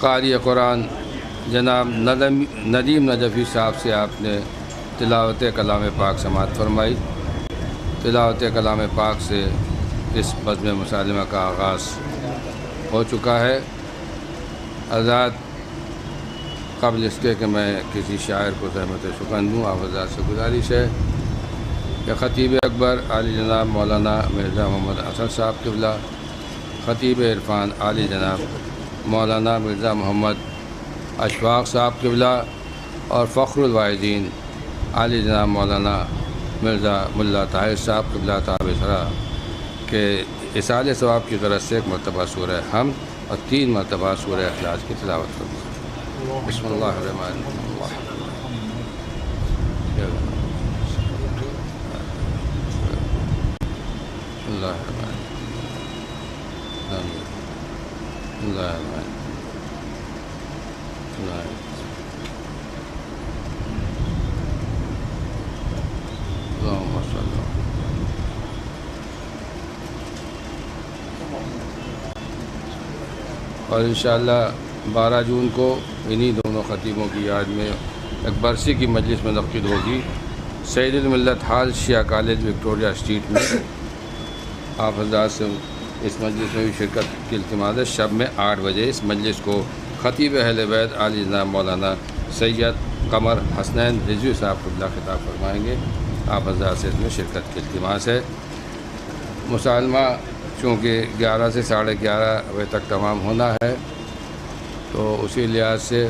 कारी कुरान जनाब नदीम नजफ़ी साहब से आपने तिलावत कलाम पाक समाअत फरमाई। तिलावत कलाम पाक से इस बज़्म मुसालिमा का आगाज़ हो चुका है। आज़ाद क़ब्ल इसके कि मैं किसी शायर को ज़हमत शुकन दूँ, आप आज़ाद से गुजारिश है कि ख़तीब अकबर आली जनाब मौलाना मिर्ज़ा मोहम्मद हसन साहब क़िबला, ख़तीब इरफ़ान आली जनाब मौलाना मिर्ज़ा मोहम्मद अशफ़ाक़ साहब क़िबला और फ़ख्रुल वाहिदीन आली जनाब मौलाना मिर्ज़ा मुल्ला ताहिर साहब क़िबला ताबिसरा के इसाले सवाब की गरज से एक मरतबा सूरह हम और 3 मरतबा सूरह इखलास की तिलावत करूँ। बिस्मिल्लाहिर्रहमानिर्रहीम। और इंशाअल्लाह 12 जून को इन्हीं दोनों ख़तीबों की याद में एक बरसी की मजलिस मुनक़्क़िद होगी सैयदुल मिल्लत हाल शिया कॉलेज विक्टोरिया स्ट्रीट में। आप हज़रात से इस मजलिस में भी शिरकत की इल्तिमास है। शब में 8 बजे इस मजलिस को ख़तीब अहले बैत आली जनाब मौलाना सैयद कमर हसनैन रिजवी साहब खुल्ला खिताब फरमाएँगे। आप हज़रात से इसमें शिरकत की इल्तिमास है। मुसालमा चूँकि 11 से 11:30 बजे तक तमाम होना है, तो उसी लिहाज से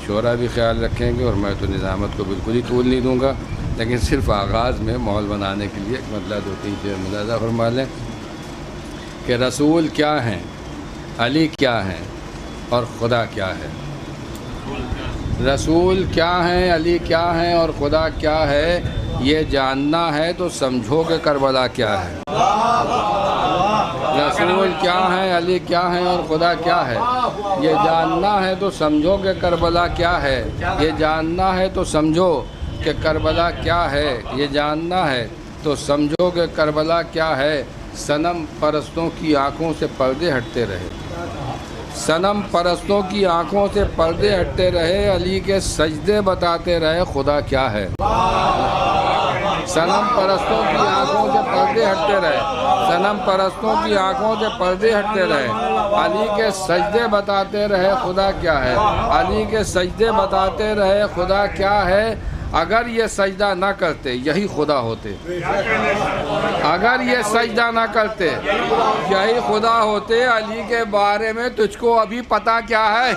शोरा भी ख्याल रखेंगे और मैं तो निज़ामत को बिल्कुल ही तूल नहीं दूँगा, लेकिन सिर्फ आगाज़ में माहौल बनाने के लिए मतलब 2-3 चीज़ें मुलाज़ा फरमा लें कि रसूल क्या हैं, अली क्या हैं और खुदा क्या है। रसूल क्या हैं, अली क्या हैं और खुदा क्या है, ये जानना है तो समझो कि करबला क्या है। रसूल क्या हैं, अली क्या हैं और खुदा क्या है, ये जानना है तो समझो कि करबला क्या है। ये जानना है तो समझो कि करबला क्या है। ये जानना है तो समझो कि करबला क्या है। सनम परस्तों की आँखों से पर्दे हटते रहे, सनम परस्तों की आँखों से पर्दे हटते रहे, अली के सजदे बताते रहे खुदा क्या है। सनम परस्तों की आँखों से पर्दे हटते रहे, सनम परस्तों की आँखों से पर्दे हटते रहे, अली के सजदे बताते रहे खुदा क्या है। अली के सजदे बताते रहे खुदा क्या है। अगर ये सजदा ना करते यही खुदा होते, अगर ये सजदा ना करते यही खुदा होते। अली के बारे में तुझको अभी पता क्या है।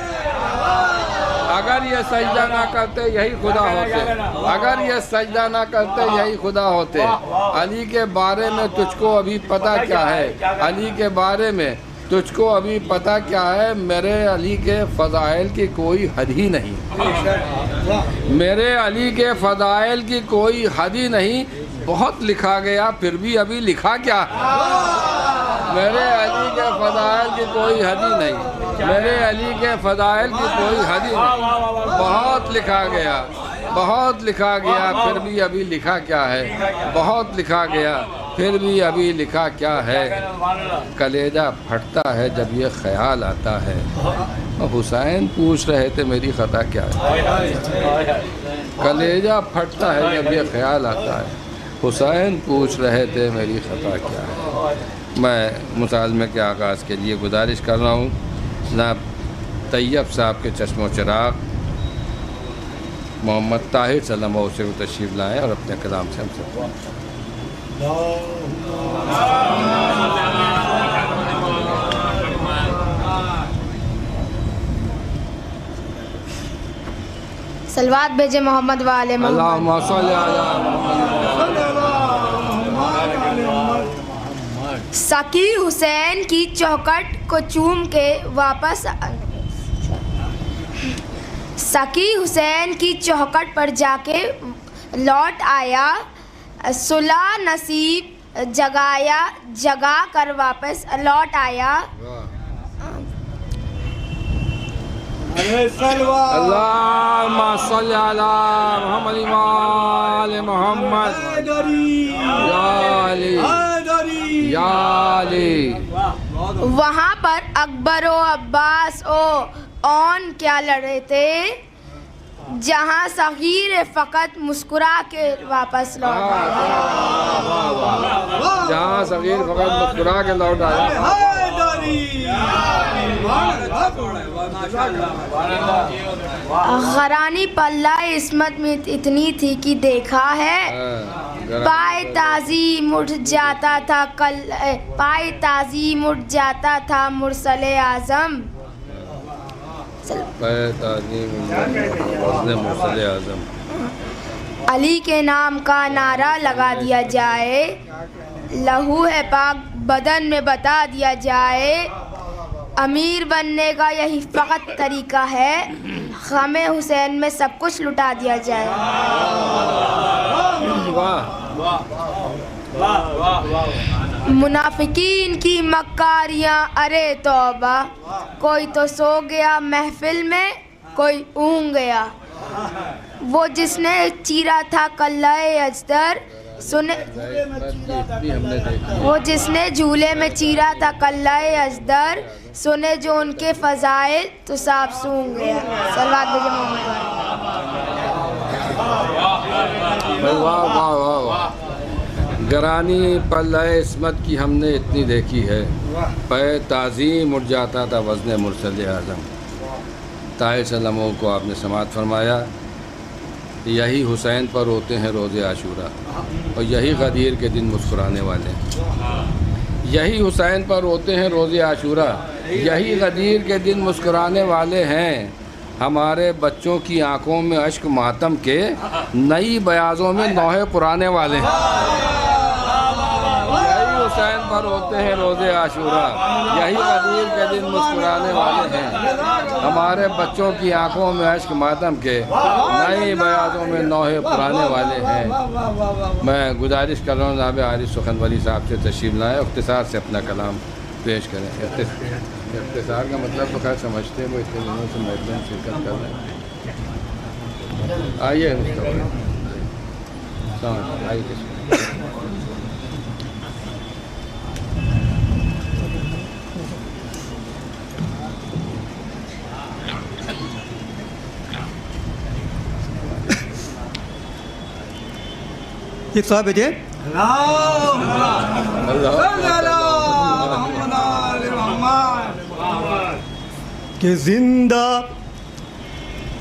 अगर ये सजदा ना करते यही खुदा होते, अगर ये सजदा ना करते यही खुदा होते। अली के बारे में तुझको अभी पता क्या है, अली के बारे में तुझको अभी पता क्या है। मेरे अली के फ़ज़ाइल की कोई हद ही नहीं, मेरे अली के फ़ज़ाइल की कोई हद ही नहीं। बहुत लिखा गया फिर भी अभी लिखा क्या। मेरे अली के फ़ज़ाइल की कोई हद ही नहीं, मेरे अली के फ़ज़ाइल की कोई हद ही नहीं। बहुत लिखा गया, बहुत लिखा गया फिर भी अभी लिखा क्या है। बहुत लिखा गया फिर भी अभी लिखा क्या है। कलेजा फटता है जब ये ख्याल आता है। हुसैन पूछ रहे थे मेरी ख़ता क्या है। कलेजा फटता है जब ये ख्याल आता है। हुसैन पूछ रहे थे मेरी ख़ता क्या है। मैं मुसालमे के आगाज़ के लिए गुजारिश कर रहा हूँ जनाब तैयब साहब के चश्मो चिराग मोहम्मद ताहिर सल्लल्लाहु अलैहि वसल्लम तशरीफ़ लाएँ और अपने कलाम से हमसे सलवात भेजे मोहम्मद वाले अल्लाहुम्मा सल्ली अला सकी हुसैन की चौखट को चूम के वापस सकी हुसैन की चौखट पर जाके लौट आया। सुलह नसीब जगाया, जगा कर वापस लौट आया। अल्लाहुम्मा सल्ली अला मुहम्मद व आले मुहम्मद या अली। वहाँ पर अकबर ओ अब्बास ओ औन क्या लड़े थे, जहाँ सगीर फ़कत मुस्कुरा के वापस लौट आया। जहाँ सगीर फ़कत मुस्कुरा के लौट आया। गरानी पल्ला इस्मत में इतनी थी कि देखा है। पाए ताज़ीम उठ जाता था पाए ताज़ीम उठ जाता था मुरसले आज़म। अली के नाम का नारा लगा दिया जाए, लहू है पाक बदन में बता दिया जाए। अमीर बनने का यही फ़कत तरीका है, ग़म हुसैन में सब कुछ लुटा दिया जाए। मुनाफिकीन की मक्कारियाँ अरे तौबा, कोई तो सो गया महफिल में, कोई ऊँग गया। वो जिसने चीरा था कल्लाए अजदर, सुने इतनी हमने देखी। वो जिसने झूले में चीरा था कल्लाए अजदर, सुने जो उनके फजाइल तो साफ सूंघ गया। सलवात भेजे भाई वाह वाह वाह वाह। गरानी पल्लए इस्मत की हमने इतनी देखी है, पे ताज़ीम उठ जाता था वज़न मुरसल आज़म। ताहिर सल्लमों को आपने समात फरमाया, यही हुसैन पर रोते हैं रोज़े आशूरा, और यही गदीर के दिन मुस्कुराने वाले हैं। यही हुसैन पर रोते हैं रोज़े आशूरा, यही गदीर के दिन मुस्कुराने वाले हैं। हमारे बच्चों की आंखों में अश्क मातम के, नई बयाज़ों में नौहे पुराने वाले हैं। यही हुसैन पर रोते हैं रोज़े आशूरा, यही गदीर के दिन मुस्कुराने वाले हैं। हमारे बच्चों की आंखों में अश्क मातम के, नई बयाज़ों में नौहे पुराने वाले हैं। मैं गुजारिश कर रहा हूँ जनाब आरिफ सुखनवली साहब से तशरीफ़ लाएँ, इख्तिसार से अपना कलाम पेश करें। इख्तिसार का मतलब तो खैर समझते हैं, वो इतने दिनों से महफिल में शिरकत कर रहे हैं। आइए आइए। एक साहब बेटे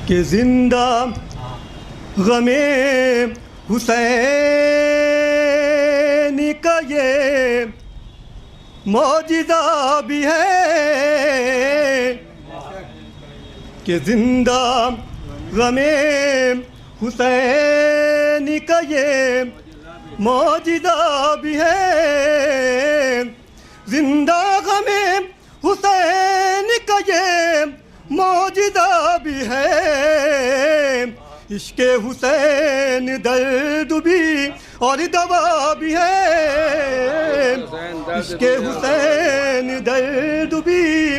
के जिंदा गमे हुसैन का ये मौजिज़ा भी है, कि जिंदा गमे हुसैन का ये मौजिज़ा भी है, जिंदा गमे हुसैन का ये मौजिज़ा भी है। इश्क़े हुसैन दर्द भी और दवा भी है, इश्क़े हुसैन दर्द भी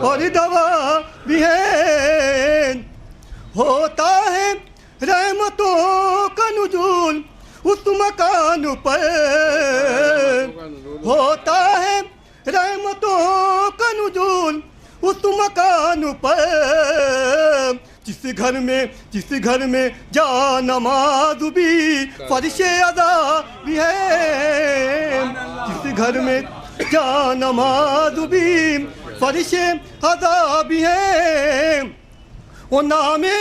और दवा भी है। होता है रहमतों का नुज़ूल उस मकान पर, होता है रहमतों का नुज़ूल उस मकान पर, जिस घर में जा नमाज भी फर्शे अदा भी है, जिस घर में जा नमाज भी फर्शे अदा भी है। वो नामे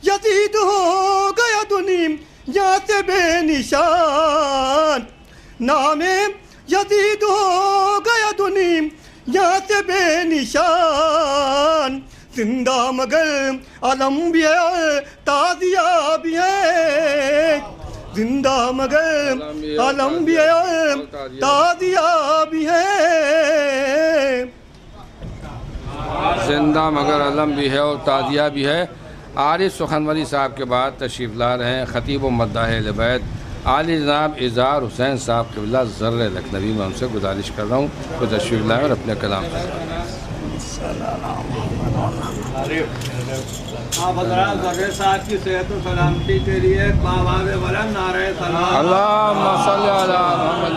यजीद हो गया दुनिया से बेनिशान, नामे यजीद हो गया दुनिया से बेनिशान। जिंदा मगर अलम भी है और ताज़िया भी है, जिंदा मगर अलम भी है और ताज़िया भी है। जिंदा मगर अलम भी है और ताज़िया भी है। आरिफ सुखनवली साहब के बाद तशरीफ़ ला रहे हैं ख़तीब व मद्दाह अहले बैत आली जनाब इज़हार हुसैन साहब क़िबला ज़र्रे लखनवी। मैं उनसे गुजारिश कर रहा हूँ वो तशरीफ़ लाएँ और अपने कलाम आप हज़रात ज़र्रे साहब की सेहत और सलामती के लिए बावाज़ बुलंद नारे सलाम। अल्लाहुम्मा सल्ली अला मुहम्मद।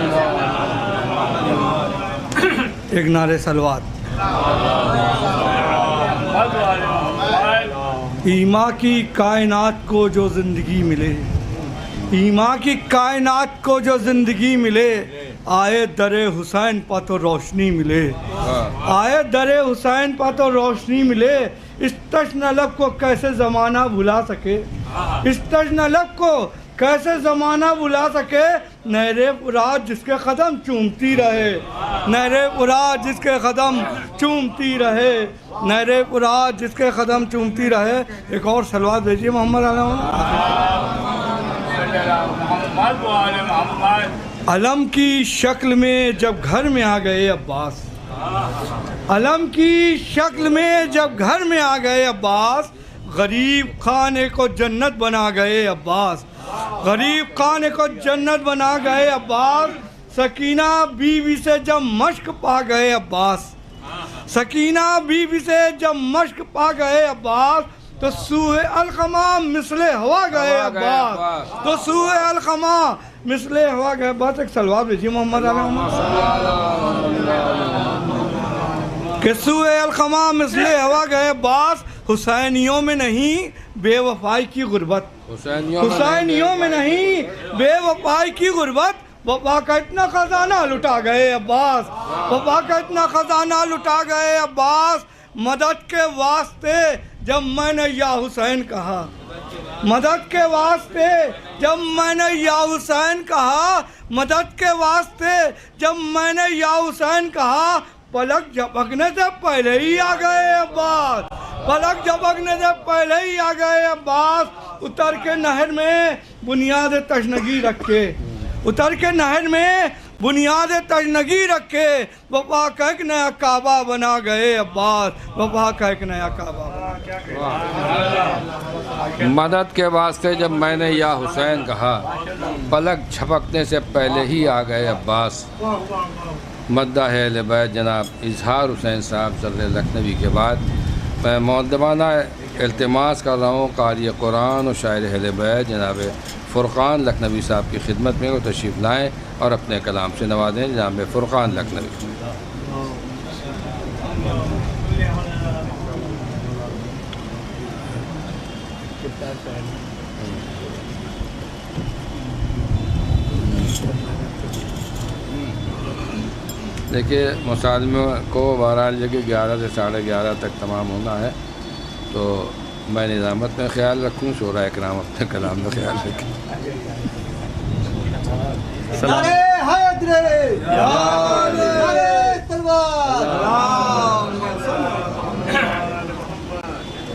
एक नारे सलवात। ईमा की कायनात को जो ज़िंदगी मिले, ईमा की कायनात को जो ज़िंदगी मिले, आए दरे हुसैन पर तो रोशनी मिले, आए दरे हुसैन पर तो रोशनी मिले। इस तश्न लब को कैसे ज़माना भुला सके, इस तश्न लब को कैसे ज़माना भुला सके। नहरे फुरात जिसके कदम चूमती रहे, नहरे फुरात जिसके कदम चूमती रहे, नहरे फुरात जिसके कदम चूमती रहे। एक और सलवात भेजिए मोहम्मद अलम की शक्ल में जब घर में आ गए अब्बास, अलम की शक्ल में जब घर में आ गए अब्बास, गरीब खाने को जन्नत बना गए अब्बास, गरीब खाने को जन्नत बना गए अब्बास। सकीना बीवी से जब मश्क पा गए अब्बास, सकीना बीवी से जब मश्क पा गए अब्बास, तो सूहे अलकमा मिसले हवा गए अब्बास, तो सूहे अलकमा मिसले हवा गए बस। एक सलवार भेजिए मोहम्मद किस्से अलखमा मिसले हवा गए बास, हुसैनियों में नहीं बेवफाई की गुर्बत, हुसैनियों में नहीं बेवफाई की गुर्बत। वफा का इतना खजाना लुटा गए अब्बास, वफा का इतना खजाना लुटा गए अब्बास। मदद के वास्ते जब मैंने या हुसैन कहा, मदद के वास्ते जब मैंने या हुसैन कहा, मदद के वास्ते जब मैंने या हुसैन कहा, पलक झपकने से पहले ही आ गए अब्बास, पलक झपकने से पहले ही आ गए अब्बास। उतर के नहर में बुनियाद तशनगी रखे, उतर के नहर में बुनियाद तशनगी रखे, वफा का एक नया काबा बना गए अब्बास, वफा का एक नया काबा बना। मदद के वास्ते जब मैंने या हुसैन कहा, पलक झपकने से पहले ही आ गए अब्बास। मद्दा है बैत जनाब इजहार हुसैन साहब सदर लखनवी के बाद मैं मौदबाना इल्तिमास कर रहा हूँ कारी कुरान और शायर अहले बैत जनाब फ़ुरक़ान लखनवी साहब की खिदमत में वो तशरीफ़ लाएँ और अपने कलाम से नवाजें। जनाब फ़ुरक़ान लखनवी। देखिए मुसालमे को बहरहाल जगह 11 से 11:30 तक तमाम होना है, तो मैं निज़ामत में ख्याल रखूँ, शोरा इकराम अपने कलाम में ख्याल रखें।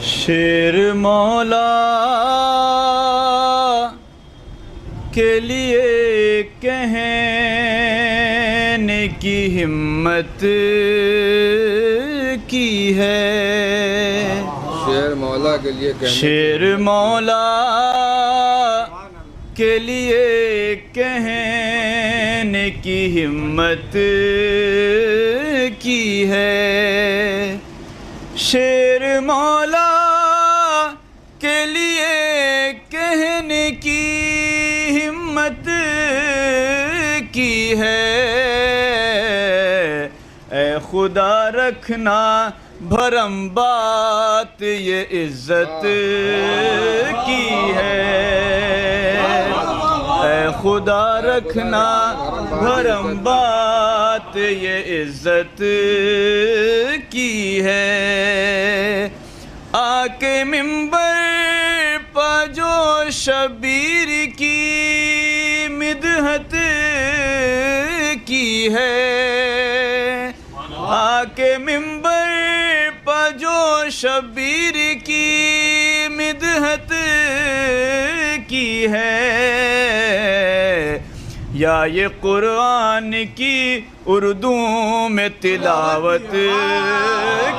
शेर मौला के लिए कहने की हिम्मत की है, शेर मौला के लिए शेर मौला के लिए कहने की हिम्मत की है, शेर मौला के लिए कहने की हिम्मत की है। ऐ खुदा रखना भरम बात ये इज्जत की है, ऐ खुदा रखना भरम बात ये इज्जत की है। आके मिंबर पर जो शबीर की मिदहत की है, आके मिंबर पर जो शबीर की मिदहत की है, या ये कुरान की उर्दू में तिलावत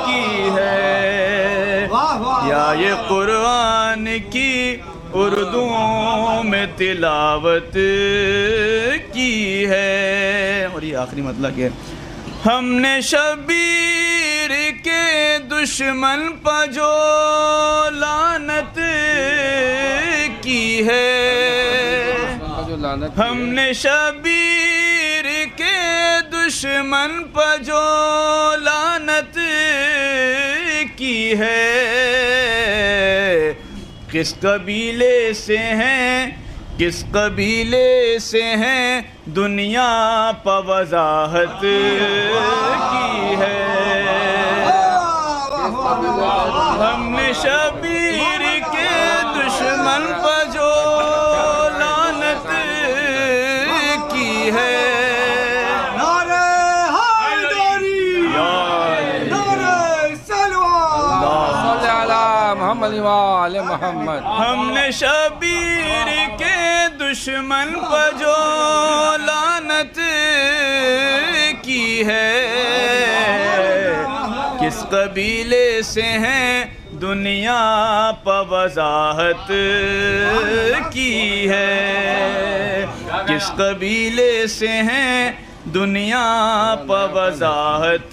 की है, या ये कुरान की उर्दू में तिलावत की है। और ये आखिरी मतलब है, हमने शबीर के दुश्मन पर जो लानत की है, हमने शबीर के दुश्मन पर जो लानत की है, किस कबीले से हैं, किस कबीले से हैं, दुनिया पर वजाहत की है। हमने शबीर के दुश्मन पर जो लानत की है, नारे हैदरी, नारे सलवात अला मोहम्मद वाले मोहम्मद। हमने शबीर के दुश्मन पर जो लानत की है, किस कबीले से हैं, दुनिया पर वजाहत की है, किस कबीले से हैं, दुनिया पर वजाहत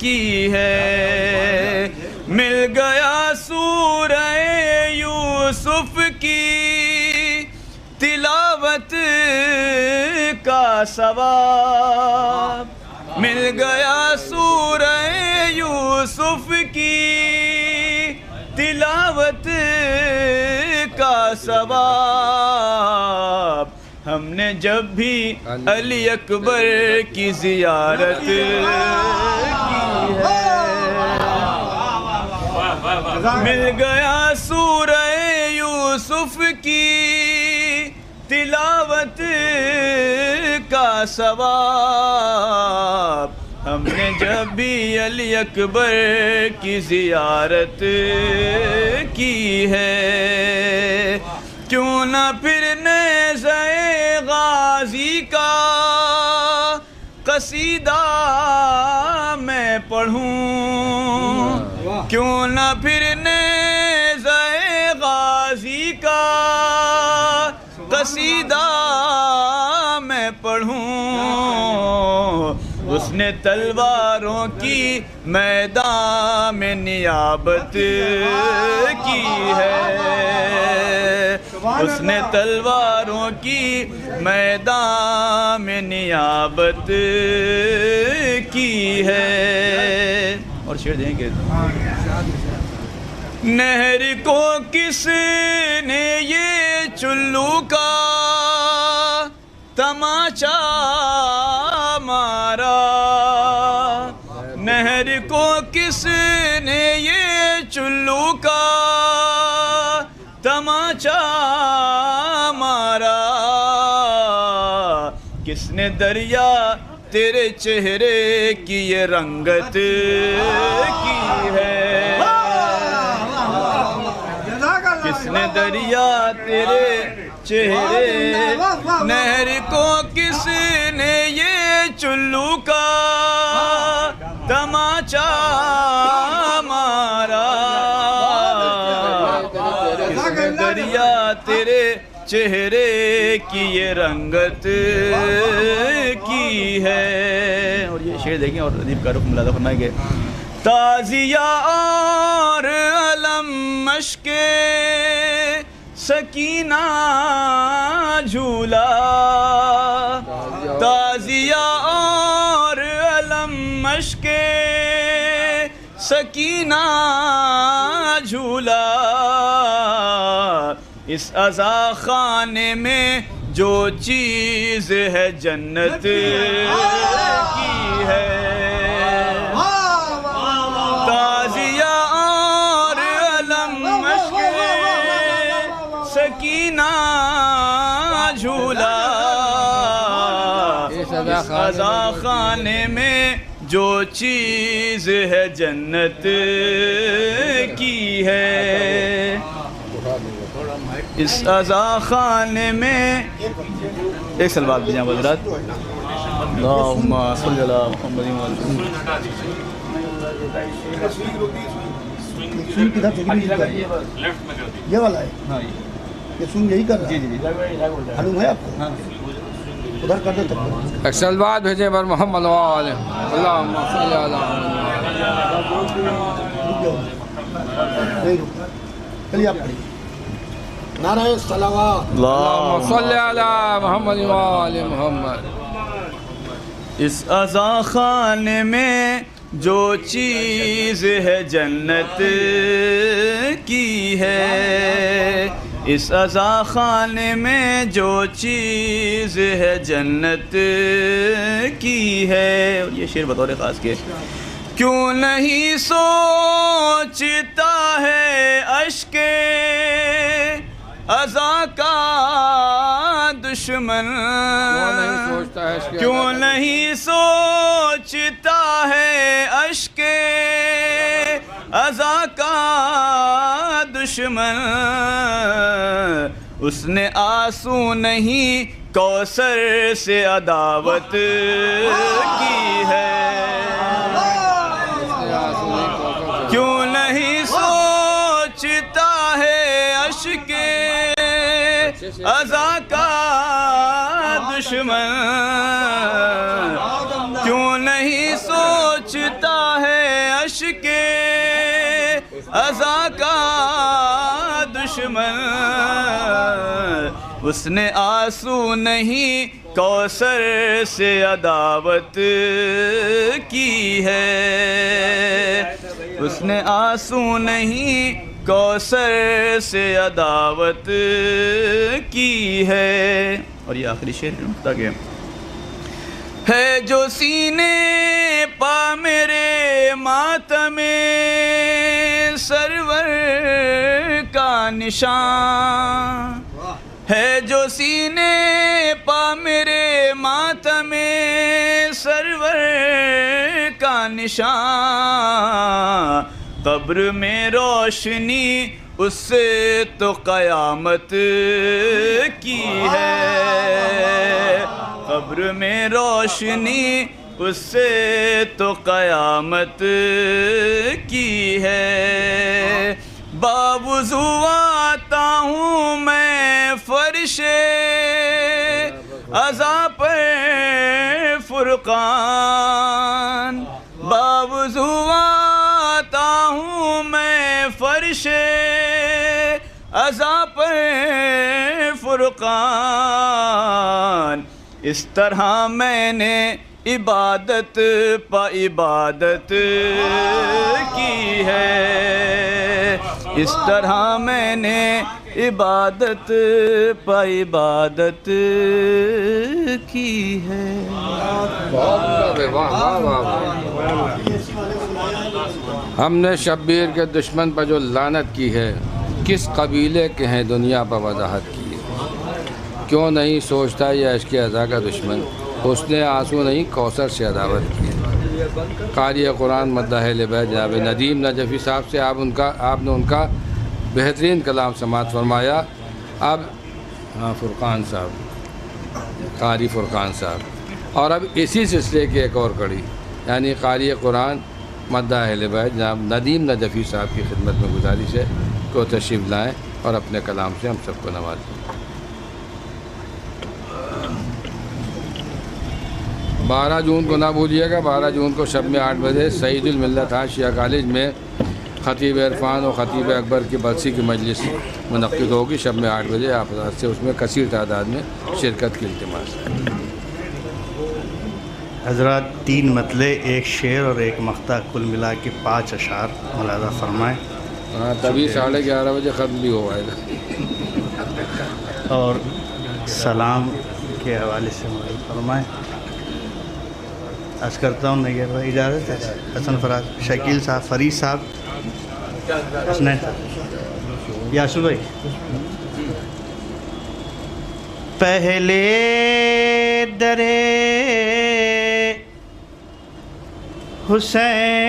की है। मिल गया सूरह यूसुफ की तिलावत सवाब, मिल गया सूरह यूसुफ की तिलावत का सवाब। हमने जब भी अली अकबर की जियारत की है, मिल गया सूरह यूसुफ की तिलावत का सवाब। हमने जब भी अली अकबर की जियारत की है, क्यों ना फिर नेज़े गाजी का कसीदा मैं पढ़ूं, क्यों ना फिर नेज़े गाजी का कसीदा मैं पढ़ूं। उसने तलवारों की मैदान में नियाबत की है, उसने तलवारों की मैदान में नियाबत की है। और शेर देंगे, नहर को किसने ये चुल्लू का तमाचा मारा, नहर को किसने ये चुल्लू का तमाचा मारा, किसने दरिया तेरे चेहरे की ये रंगत की है, किसने दरिया तेरे चेहरे, नहर को किसने ये चुल्लू का तमाचा मारा, किसने दरिया तेरे चेहरे की ये रंगत की है। और ये शेर देखें और अदीब का रुख मुलादा फरमाएंगे, ताज़िया और अलम मश्के सकीना झूला, ताज़िया और अलम मश्के सकीना झूला, इस अज़ा खाने में जो चीज़ है जन्नत की है, ताज़िया और अलम मश्के सकीना झूला, इस अज़ा खाने में जो चीज़ है जन्नत की है, इस अज़ा खाने में एक सलवात दीजिए हज़रात। अल्लाहुम्मा सल्ली अला मुहम्मद। ये वाला है, हाँ ये सुन यही कर रहा है। जी जी मालूम है आपको? हाँ। उधर कर दो तब। सलवात भेजें पर मोहम्मद वाले अल्लाहुम्मा सल्ली अला नहीं रुक, चलिए आप पढ़िए। नाराए सलावत, अल्लाहुम्मा सल्ली अला मोहम्मद वाले मोहम्मद। इस अज़ा खाने में जो चीज़ है जन्नत की है, इस अज़ा खाने में जो चीज़ है जन्नत की है। और ये शेर बतौर ख़ास के, क्यों नहीं सोचता है अश्के अज़ा का दुश्मन, क्यों नहीं सोचता है अश्के अज़ा का दुश्मन, उसने आंसू नहीं कौसर से अदावत की है, क्यों नहीं सोचता है अश्के अज़ा का दुश्मन, क्यों नहीं सोचता है अश्के अज़ा का दुश्मन, उसने आंसू नहीं कौसर से अदावत की है, उसने आंसू नहीं कौसर से अदावत की है। और ये आखिरी शेर है जो सीने पा मेरे मातमे सरवर का निशान, है जो सीने पा मेरे मातमे सरवर का निशान, कब्र में रोशनी उससे तो क़यामत की है, कब्र में रोशनी उससे तो क़यामत की है। बावुज़ू आता हूँ मैं फर्शे अज़ा पर फुरक़ान, बावुज़ू आता हूँ मैं फर्शे अज़ा पर फुरक़ान, इस तरह मैंने इबादत पा इबादत की है, इस तरह मैंने इबादत पा इबादत की है। हमने शब्बीर के दुश्मन पर जो लानत की है, किस कबीले के हैं दुनिया पर वजाहत की है। क्यों नहीं सोचता यह इश्क़ अज़ा का दुश्मन, उसने आंसू नहीं कौसर से अदावत की है। कारी कुरान मद्दाहिल बैत जनाब नदीम नजफ़ी साहब से आपने उनका बेहतरीन कलाम समात फरमाया। अब फ़ुरक़ान साहब, कारी फ़ुरक़ान साहब, और अब इसी सिलसिले की एक और कड़ी यानी कारी कुरान मद्दाहिल बैत जनाब नदीम नजफ़ी साहब की खिदमत में गुजारिश है को तशरीफ़ लाएँ और अपने कलाम से हम सबको नवाजें। 12 जून को ना भूलिएगा, 12 जून को शब में 8 बजे सईदुल मिल्लत हाशिया कॉलेज में ख़तीब इरफ़ान और ख़तीब अकबर की बरसी की मजलिस मुनक़्क़िद होगी। शब में 8 बजे आप से उसमें कसीर तादाद में शिरकत की इल्तिमास है। हज़रात 3 मतले, एक शेर और एक मख्ता, कुल मिला के 5 अशार मुलाज़ा फरमाएँ। हाँ, तभी 11:30 बजे ख़त्म भी हो आएगा। और सलाम के हवाले से मुलाज़ा फरमाएँ। आज करता हूँ नैयर भाई, इजाज़त है। हसन फराज, शकील साहब, फरीद साहब, हसनैन साहब, यासु भाई। पहले दरे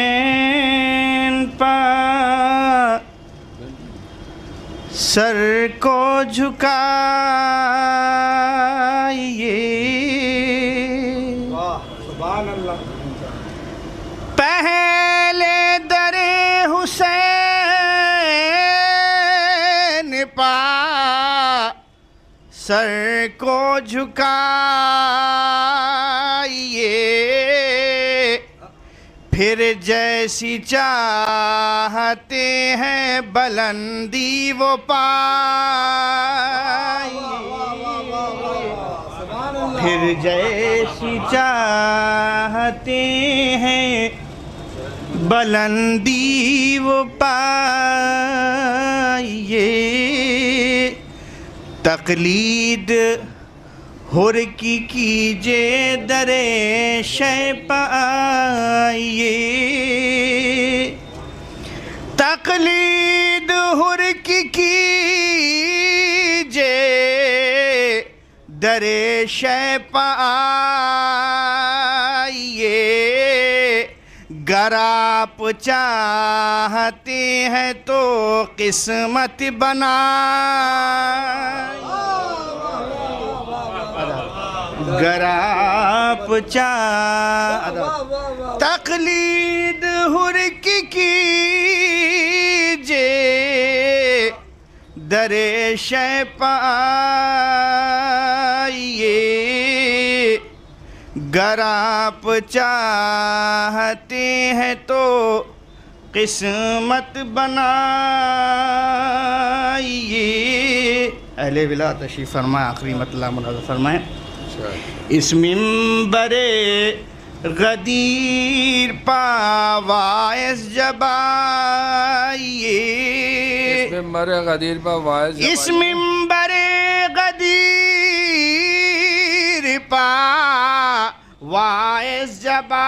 हुसैन पा सर को झुकाइए, पहले दरे हुसैन पा सर को झुकाइए, फिर जैसी चाहते हैं बुलंदी वो पाइए, फिर जैसी चाहते हैं बुलंदी वो पाइए, तकलीद हुर की कीजे दरे शै पाइए, तकलीद हुर की कीजे दरे शै पाइए, गर आप चाहते हैं तो किस्मत बनाइए, गर आप तकलीद हुर की कीजे दरे शै पाइए, गर आप चाहते हैं तो किस्मत बनाइए। अहले विला तशरीफ़ फरमाए, आखिरी मतला मुलाज़ा फरमाएँ। इस मिंबरे गदीर पावाइस जबाइए, इस मिंबरे गदीर पावाइस, इस मिंबरे गदीर पावाइस जबाइए,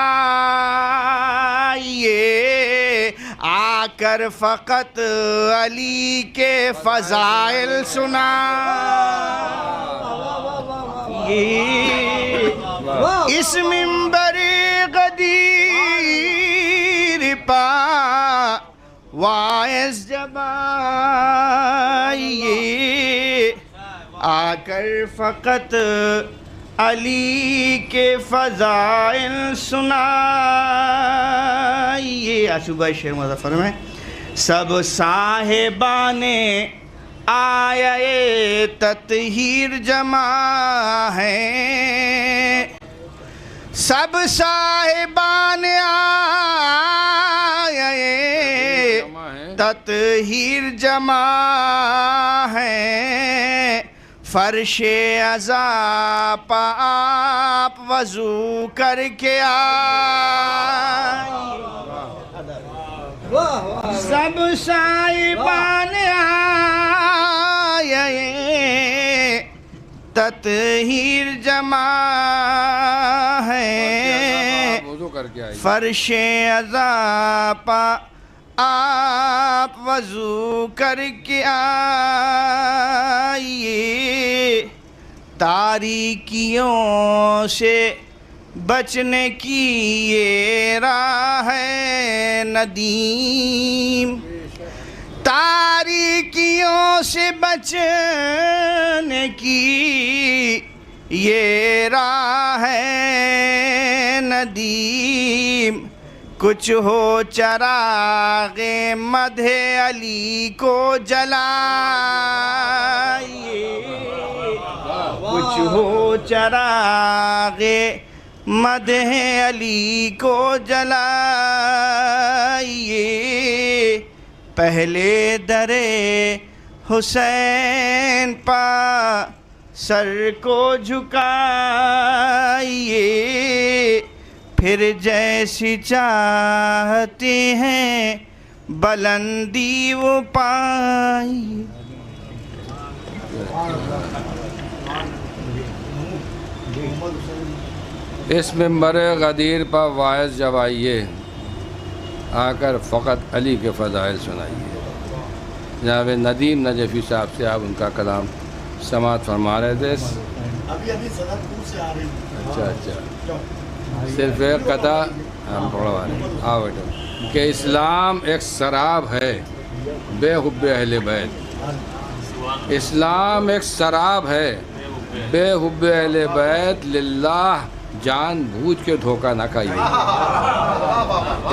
आकर फ़कत अली के फ़ज़ाइल सुना। इस मिंबरे गदीर पा वाइस जबाइए, आकर फ़कत अली के फ़ज़ाइल सुनाइए। आशुबा शेर मुज़फ़्फ़र में सब साहिबाने आये ततहीर जमा हैं, सब साहिबान आये ततहीर जमा हैं, फर्शे अज़ा पा आप वज़ू करके आए, सब साहिबान आये ततहीर जमा हैं, फर्शे अज़ा पा आप वज़ू करके आइए, तारीकियों से बचने की ये राह है नदीम, तारीकियों से बचने की ये राह है नदीम, कुछ हो चरागे मधे अली को जलाइए, कुछ हो चरागे मधे अली को जलाइए, पहले दरे हुसैन पा सर को झुकाइए, फिर जैसी चाहते हैं बुलंदी वो पाइए। इस मिंबरे गदीर पर वाइस जब आइए, आकर फ़कत अली के फ़ज़ाइल सुनाइए। जनाब नदीम नजफ़ी साहब से आप उनका कलाम समात फरमा रहे थे। अभी सदरपुर से आ रहे हैं। अच्छा, सिर्फ एक कथा हम पढ़वा रहे हैं। आओ बेटो कि इस्लाम एक शराब है बेहुब्बे अहले बैत, इस्लाम एक शराब है बेहुब्बे अहले बैत, लिल्लाह जान बूझ के धोखा ना खाइए।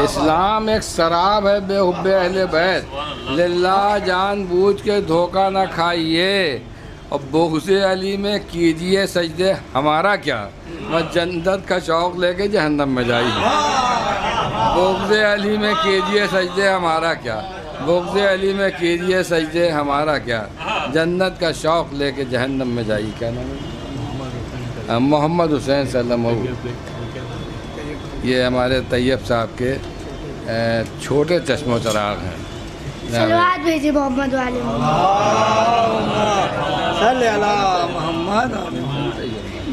इस्लाम एक शराब है बेहुब्बे अहले बैत, लिल्लाह जान बूझ के धोखा ना खाइए। और बुग़्ज़े अली में कीजिए सजदे हमारा क्या, मैं जन्नत का शौक़ लेके जहन्नम में जाइए। बुग़्ज़े अली में कीजिए सजदे हमारा क्या, बुग़्ज़े अली में कीजिए सजदे हमारा क्या, जन्नत का शौक़ लेके जहन्नम में जाइए। क्या नाम है? मोहम्मद हुसैन सल्लल्लाहु, ये हमारे तैयब साहब के छोटे चश्मो चराग हैं। सलवात भेजे मोहम्मद वाले मोहम्मद।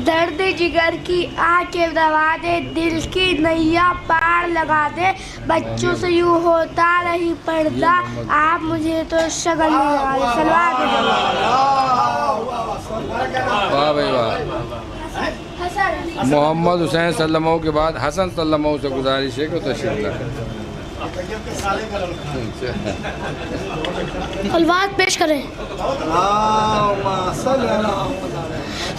दर्द जिगर की आंखें दबा दे, दिल की नैया पार लगा दे, बच्चों से यूँ होता नहीं पर्दा, आप मुझे तो शगल नहीं लगा दे। सलवात भेजे। वाह भाई वाह। मोहम्मद हुसैन सल्लल्लाहु के बाद हसन सल्लल्लाहु से गुजारिश है कि तशरीफ लाएं। सलवात पेश करें।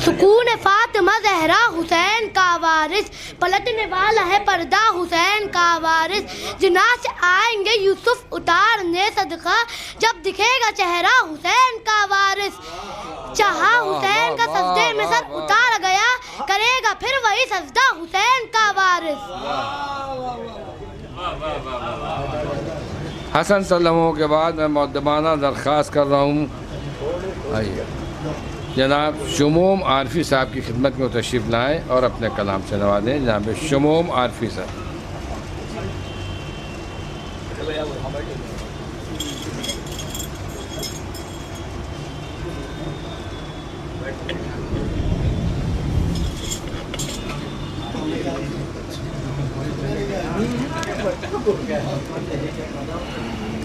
सुकून फातिमा ज़हरा हुसैन का वारिस, पलटने वाला है पर्दा हुसैन का वारिस, जिना से आएंगे यूसुफ उतारने सदका, जब दिखेगा चेहरा हुसैन का वारिस, चाहा हुसैन का सजदे में सर उतार गया, करेगा फिर वही सजदा हुसैन का वारिस। हसन सल्लल्लाहु के बाद मैं मुक़द्दमाना दरख्वास्त कर रहा हूँ, आइए जनाब शुमूम आरफी साहब की खिदमत में तशरीफ़ लाएँ और अपने कलाम से नवाजें। जनाब शुमूम आरफी साहब।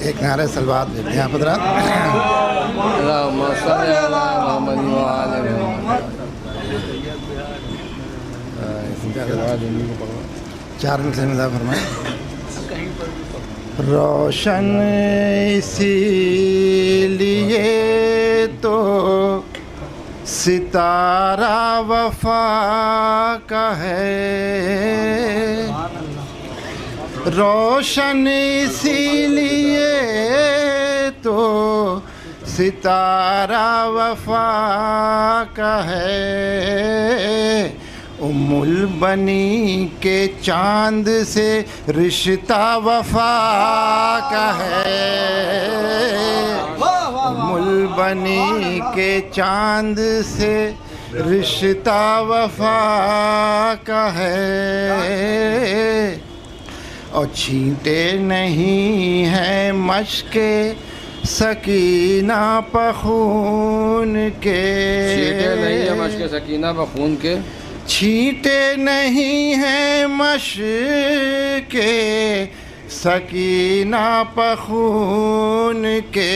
एक नारे सलवात देते हैं हज़रात। चार मिनट से मिला फरमाए। रोशन इसीलिए तो सितारा वफा का है, रोशन इसीलिए तो सितारा वफा का है, उम्मुल बनी के चांद से रिश्ता वफा का है, उम्मुल बनी के चांद से रिश्ता वफा का है, और छींटे नहीं हैं मश्के सकीना पखून के, छींटे नहीं है मश्के सकीना पखून के, छींटे नहीं हैं मश्के सकीना पखून के,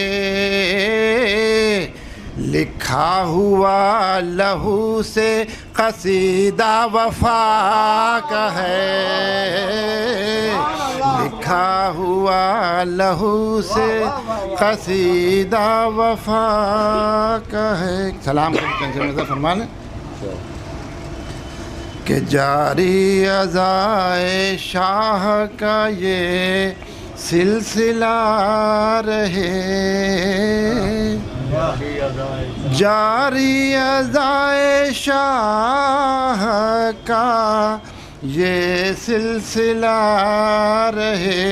लिखा हुआ लहू से कसीदा वफा का है, लिखा हुआ लहू से कसीदा वफा का है। सलाम करके फरमा लें कि जारी अज़ाए शाह का ये सिलसिला रहे, जारी अज़ाए शाह का ये सिलसिला रहे,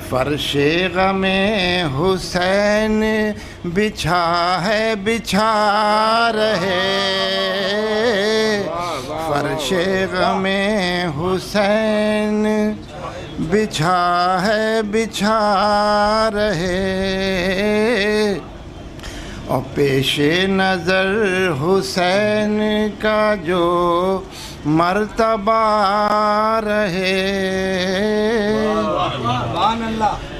फर्शे गमे हुसैन बिछा है बिछा रहे, फर्शे गमे हुसैन बिछा है बिछा रहे, और पेशे नज़र हुसैन का जो मर्तबा रहे,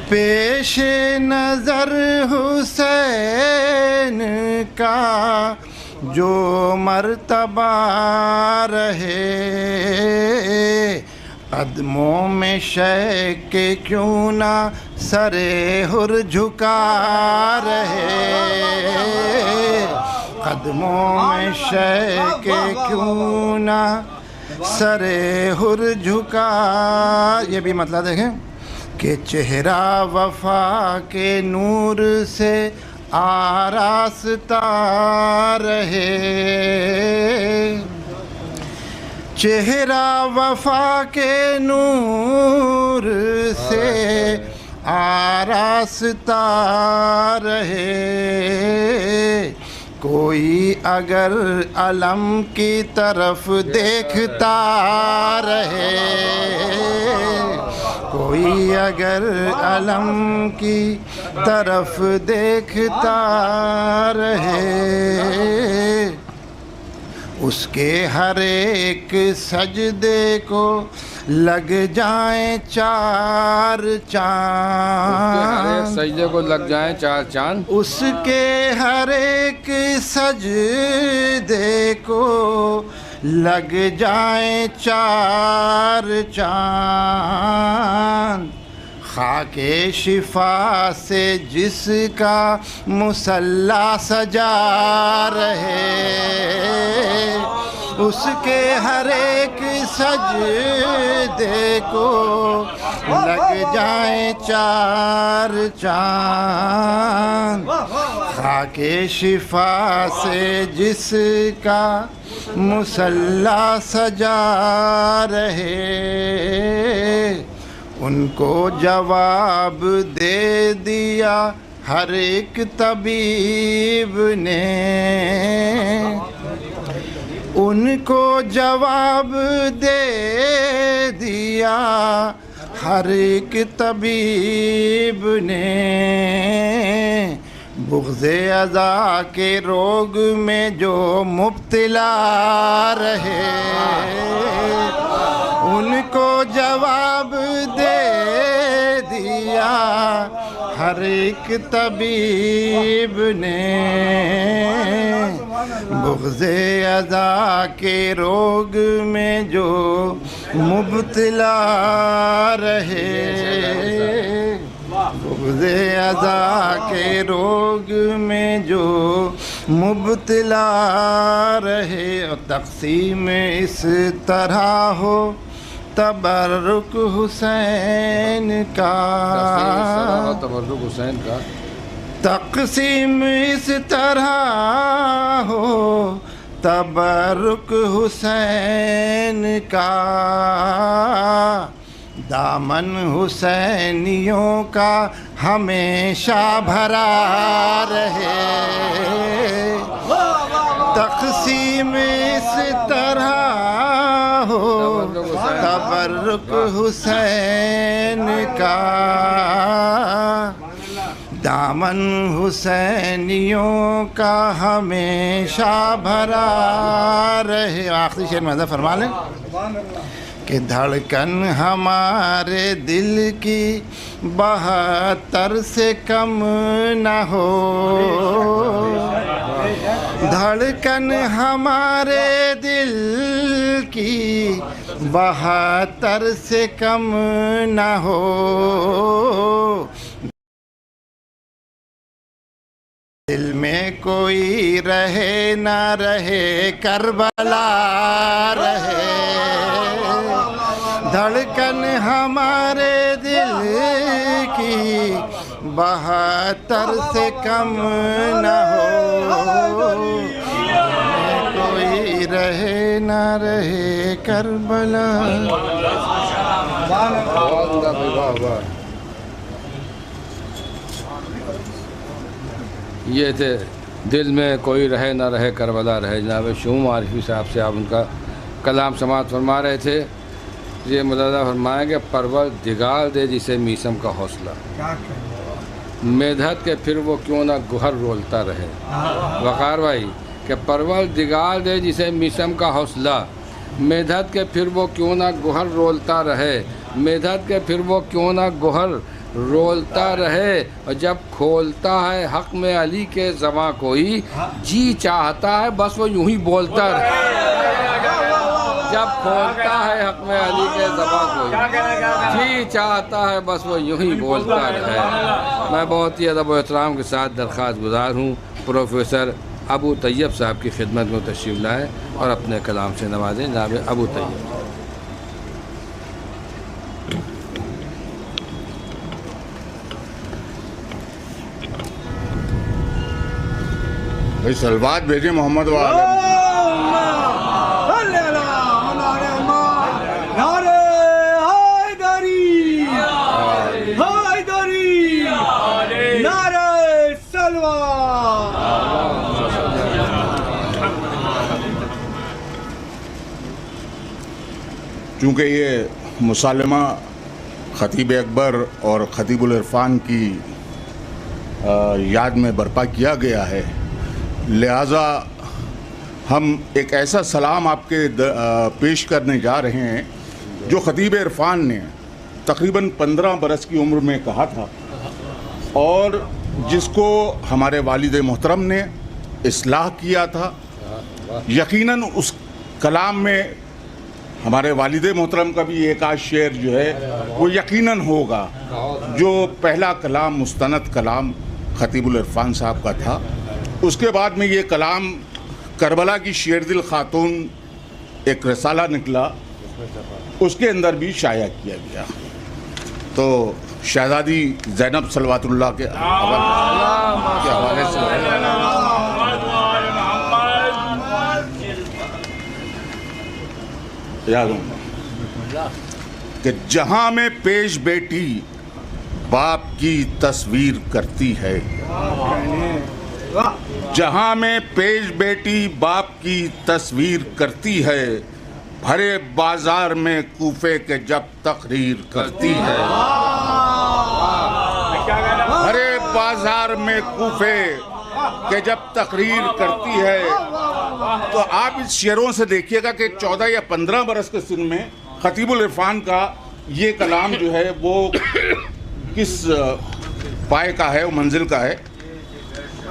पेशे नज़र हुसैन का जो मर्तबा रहे, कदमों में शय के क्यों ना सरे हुर झुका रहे, कदमों में शय के क्यों ना सरे हुर झुका। ये भी मतलब देखें कि चेहरा वफा के नूर से आरास्ता रहे, चेहरा वफा के नूर से आरास्ता रहे, कोई अगर अलम की तरफ देखता रहे, कोई अगर अलम की तरफ देखता रहे, उसके हर एक सजदे को लग जाएं चार चांद, सजदे को लग जाएं चार चांद, उसके हर एक सजदे को लग जाएं चार चांद, खाके शिफा से जिसका मुसल्ला सजा रहे, उसके हर एक सजदे को लग जाएं चार चांद, खाके शिफा से जिसका मुसल्ला सजा रहे, उनको जवाब दे दिया हर एक तबीब ने उनको जवाब दे दिया। हर एक तबीब ने बुग़्ज़े अज़ा के रोग में जो मुब्तला रहे, उनको जवाब दे दिया हर एक तबीब ने। बुग़्ज़े अज़ा के रोग में जो मुब्तला रहे, बुग़्ज़े अज़ा के रोग में जो मुब्तला रहे। और तक़सीम इस तरह हो तबर्रुक हुसैन का, तबर्रुक हुसैन का तक़सीम इस तरह हो तबर्रुक हुसैन का। दामन हुसैनियों का हमेशा भरा रहे, तक़सीम इस तरह हो तबर्रुक हुसैन का। दामन हुसैनियों का हमेशा भरा रहे। आखिरी शेर में फरमा लें कि धड़कन हमारे दिल की 72 से कम न हो, धड़कन हमारे दिल की 72 से कम न हो। दिल में कोई रहे ना रहे करबला रहे, धड़कन हमारे दिल की 72 से कम न हो। कोई रहे ना रहे करबला। ये थे दिल में कोई रहे ना रहे करबला रहे। जनाब शूम आरिफी साहब से आप उनका कलाम समात फरमा रहे थे। ये मुलाज़ा फरमाएंगे परवर दिगाल दे जिसे मीसम का हौसला, मेधत के फिर वो क्यों ना गुहर रोलता रहे। वक़ार भाई कि परवर दिगाल दे जिसे मीसम का हौसला, मेधत के फिर वो क्यों ना गुहर रोलता रहे, मेधत के फिर वो क्यों ना गुहर रोलता रहे। और जब खोलता है हक़ में अली के ज़बां कोई, जी चाहता है बस वो यूं ही बोलता रहे। जब खोलता है हक़ में अली के ज़बां कोई, जी चाहता है बस वो यूं ही बोलता रहे। मैं बहुत ही अदब व एहतराम के साथ दरख्वास्त गुजार हूँ प्रोफेसर अबू तैयब साहब की खिदमत में तशरीफ़ लाएँ और अपने कलाम से नवाजें। जनाब अबू तैयब। भाई सलवात भेजे मोहम्मद वाले। नारे हैदरी, हैदरी, नारे सलवा। चूँकि ये मुसालमा ख़तीब अकबर और ख़तीबुल इरफान की याद में बर्पा किया गया है, लिहाजा हम एक ऐसा सलाम आपके पेश करने जा रहे हैं जो ख़तीब इरफान ने तकरीबन 15 बरस की उम्र में कहा था और जिसको हमारे वालिद मोहतरम ने इस्लाह किया था। यकीनन उस कलाम में हमारे वालिद मोहतरम का भी एक आध शेर जो है वो यकीनन होगा, जो पहला कलाम मुस्तनद कलाम ख़तीबुल इरफान साहब का था। उसके बाद में ये कलाम करबला की शेरदिल खातून एक रसाला निकला, उसके अंदर भी शाया किया गया। तो शहज़ादी ज़ैनब सलवातुल्लाह के हवाले से याद होगा कि जहाँ में पेश बेटी बाप की तस्वीर करती है। जहां में पेश बेटी बाप की तस्वीर करती है, भरे बाजार में कूफे के जब तकरीर करती है। भरे बाजार में कूफे के जब तकरीर करती है। तो आप इस शेरों से देखिएगा कि 14 या 15 बरस के सिन में खतीबुल इरफान का ये कलाम जो है वो किस पाए का है, वो मंजिल का है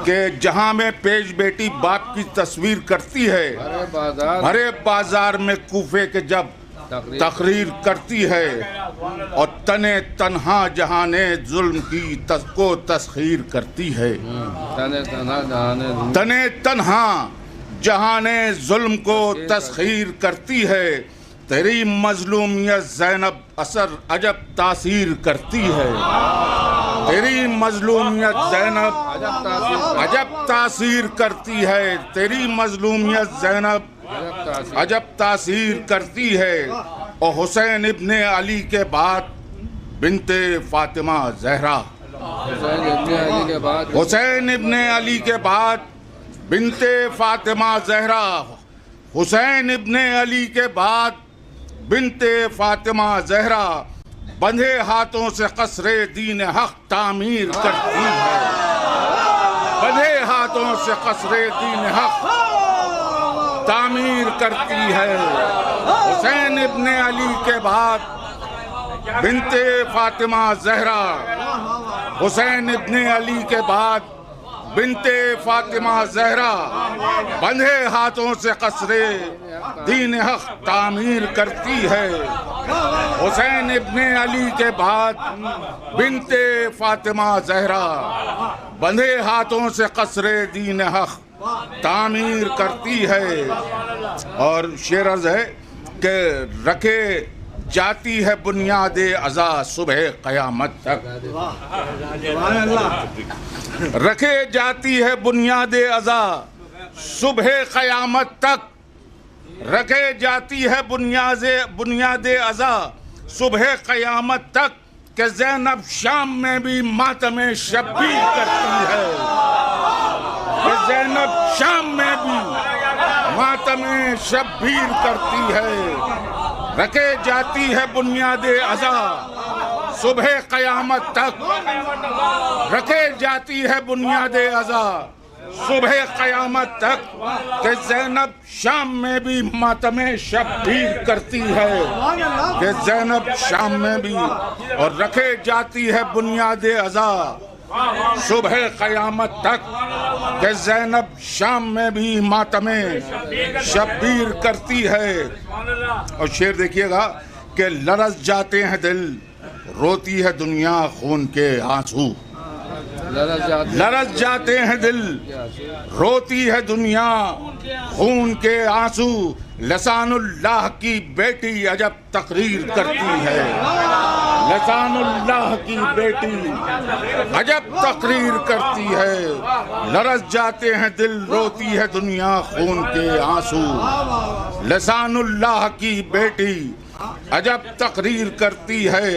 कि जहां में पेश बेटी बाप की तस्वीर करती है, भरे बाजार में कूफे के जब तकरीर करती है, और तने तन्हा जहाने जुल्म की को तस्खीर करती है। तने तन्हा जहाने जुल्म को तस्खीर करती है, तेरी मजलूमियत ज़ैनब असर अजब तासीर करती है। तेरी मजलूमियत ज़ैनब अजब तासीर करती है। तेरी मजलूमियत ज़ैनब अजब तासीर करती है। और हुसैन इब्ने अली के बाद बिनते फातिमा ज़हरा, हुसैन इब्ने अली के बाद बिनते फातिमा ज़हरा, हुसैन इब्ने अली के बाद बिनते फातिमा ज़हरा, बंधे हाथों से कसरे दीन हक तामीर करती है। बंधे हाथों से कसरे दीन हक तामीर करती है। हुसैन इब्ने अली के बाद बिनते फातिमा ज़हरा, हुसैन इब्ने अली के बाद बिनते फातिमा ज़हरा, बंधे हाथों से कसरे दीन हक तामीर करती है। हुसैन इब्ने अली के बाद बिनते फातिमा ज़हरा, बंधे हाथों से कसरे दीन हक तामीर करती है। और शेर अर्ज़ है कि रखे जाती है बुनियादे अज़ा सुबह क़यामत तक। रखे जाती है बुनियादे अज़ा सुबह क़यामत तक। रखे जाती है बुनियादे अज़ा सुबह क़यामत तक, कि ज़ैनब शाम में भी मातमे शब्बीर करती है। कि ज़ैनब शाम में भी मातमे शब्बीर करती है। रखे जाती है बुनियादे अज़ा सुबह क़यामत तक। रखे जाती है बुनियादे अज़ा सुबह क़यामत तक, कि ज़ैनब शाम में भी मातमे शब्बीर करती है। कि ज़ैनब शाम में भी। और रखे जाती है बुनियादे अज़ा सुबह क़यामत तक, कि ज़ैनब शाम में भी मातमे शब्बीर करती है। और शेर देखिएगा कि लरज़ जाते हैं दिल, रोती है दुनिया खून के आंसू। लरज़ जाते हैं दिल, रोती है दुनिया खून के आंसू। लसानुल्लाह की बेटी अजब तकरीर करती है। लसानुल्लाह की बेटी अजब तकरीर करती है। लरज़ जाते हैं दिल, रोती है दुनिया खून के आंसू। लसानुल्लाह की बेटी अजब तकरीर करती है।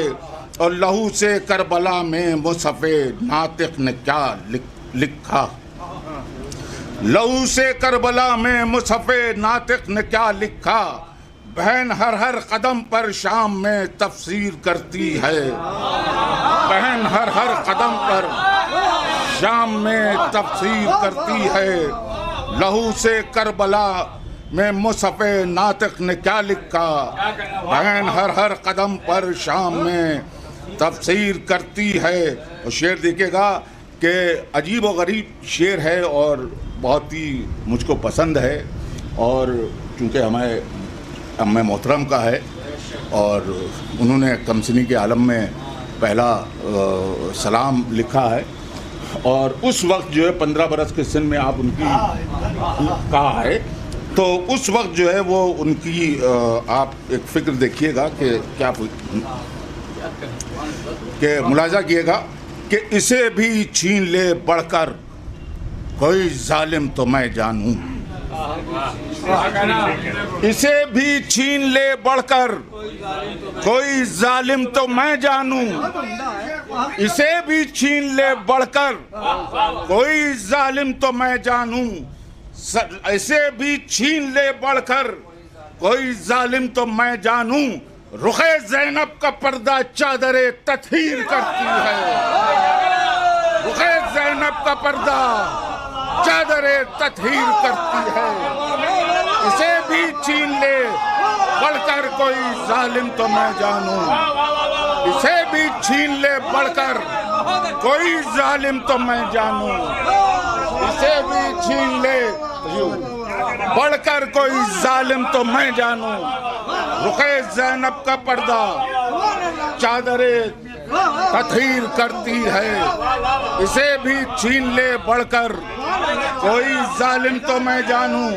और लहू से करबला में मुसफ़े नातिक ने क्या लिखा। लहू से करबला में मुसफ़े नातिक ने क्या लिखा। बहन हर हर कदम पर शाम में तफसीर करती है। बहन हर हर कदम पर शाम में तफसीर करती है। लहू से करबला में मुसफ़े नातिक ने क्या लिखा। बहन हर हर कदम पर शाम में तफसीर करती है। और शेर देखिएगा कि अजीब और गरीब शेर है और बहुत ही मुझको पसंद है। और चूँकि हमें अम्मे मोहतरम का है और उन्होंने कमसिनी के आलम में पहला सलाम लिखा है। और उस वक्त जो है 15 बरस के सिन में आप उनकी कहा है, तो उस वक्त जो है वो उनकी आप एक फ़िक्र देखिएगा कि क्या कि मुलाजा किएगा कि इसे भी छीन ले बढ़कर कोई जालिम तो मैं जानूं। इसे भी छीन ले बढ़कर कोई जालिम तो मैं जानूं। इसे भी छीन ले बढ़कर कोई जालिम तो मैं जानूं, इसे भी छीन ले बढ़कर कोई जालिम तो मैं जानूं। रुखे ज़ैनब का पर्दा चादरे तत्हीर करती है, रुखे ज़ैनब का पर्दा चादरे तत्हीर करती है। इसे भी छीन ले बढ़कर कोई जालिम तो मैं जानूं, इसे भी छीन ले बढ़कर कोई जालिम तो मैं जानूं, इसे भी छीन ले बढ़कर कोई जालिम तो मैं जानूं। रुखे ज़ैनब का पर्दा चादरे तत्हीर करती है, इसे भी छीन ले बढ़कर कोई जालिम तो मैं जानूं,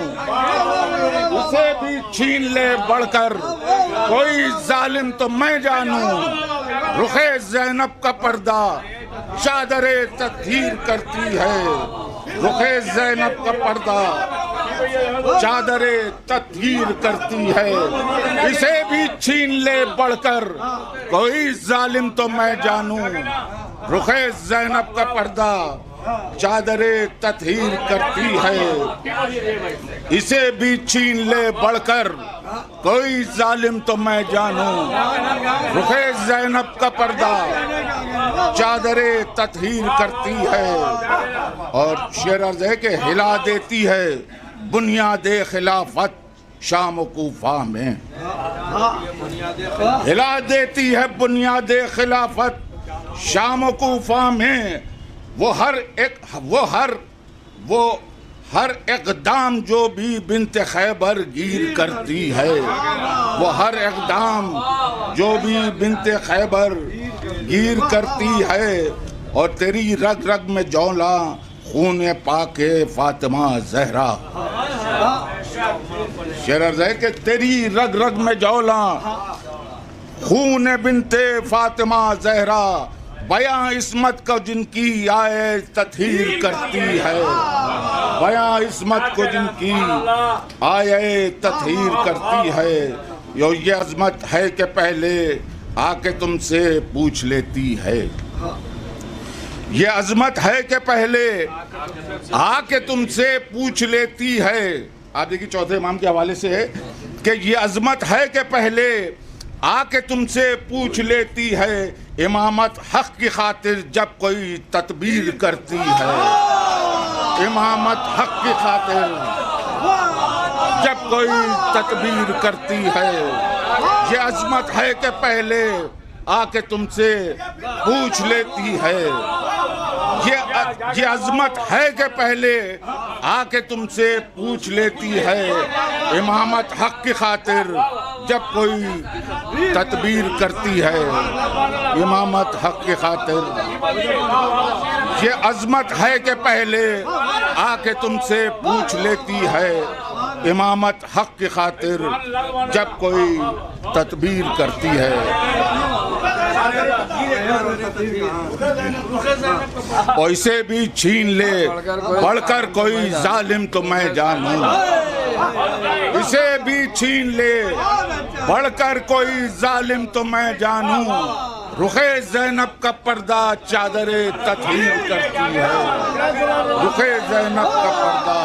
इसे भी छीन ले बढ़कर कोई जालिम तो मैं जानूं। रुखे ज़ैनब का पर्दा चादरे तत्हीर करती है, रुखे ज़ैनब का पर्दा चादरे तत्हीर करती है, इसे भी छीन ले बढ़कर कोई जालिम तो मैं जानूं। रुखे ज़ैनब का पर्दा चादरे तत्हीर करती है, इसे भी छीन ले बढ़कर कोई जालिम तो मैं जानूं। रुखे ज़ैनब का पर्दा चादरे तत्हीर करती है। और शेर अर्ज़ है कि हिला देती है बुनियादे खिलाफत शाम कूफा में, हिला देती है बुनियादे खिलाफत शाम कूफा में। वो हर इक़दाम जो भी बिन्ते खैबर गिर करती है, वो हर इक़दाम जो भी बिन्ते खैबर गिर करती है। और तेरी रग रग में जौला खून पाके फातिमा ज़हरा, शेर अर्ज़ है कि तेरी रग रग में जौला खून बिन्ते फातिमा ज़हरा। बयां इस्मत को जिनकी आए तत्हीर करती है, बयां इस्मत को जिनकी आए तत्हीर करती है। ये अज़मत है कि पहले आके तुमसे पूछ लेती है, ये अज़मत है कि पहले आके तुमसे पूछ लेती है। आप देखिए चौथे इमाम के हवाले से है कि ये अज़मत है कि पहले आके तुमसे पूछ लेती है। इमामत हक़ की खातिर जब कोई तदबीर करती है, इमामत हक़ की खातिर जब कोई तदबीर करती है। ये अज़मत है कि पहले आके तुमसे पूछ लेती है, ये अज़मत है कि पहले आके तुमसे पूछ लेती है। इमामत हक़ की खातिर जब कोई तदबीर करती है, इमामत हक़ की खातिर। ये अज़मत है कि पहले आके तुमसे पूछ लेती है, इमामत हक़ की खातिर जब कोई तदबीर करती है। ऐसे भी छीन ले बढ़कर कोई जालिम तो मैं जानूं, इसे भी छीन ले बढ़कर कोई जालिम तो मैं जानूं। रुखे ज़ैनब का पर्दा चादरे तत्हीर करती है, रुखे ज़ैनब का पर्दा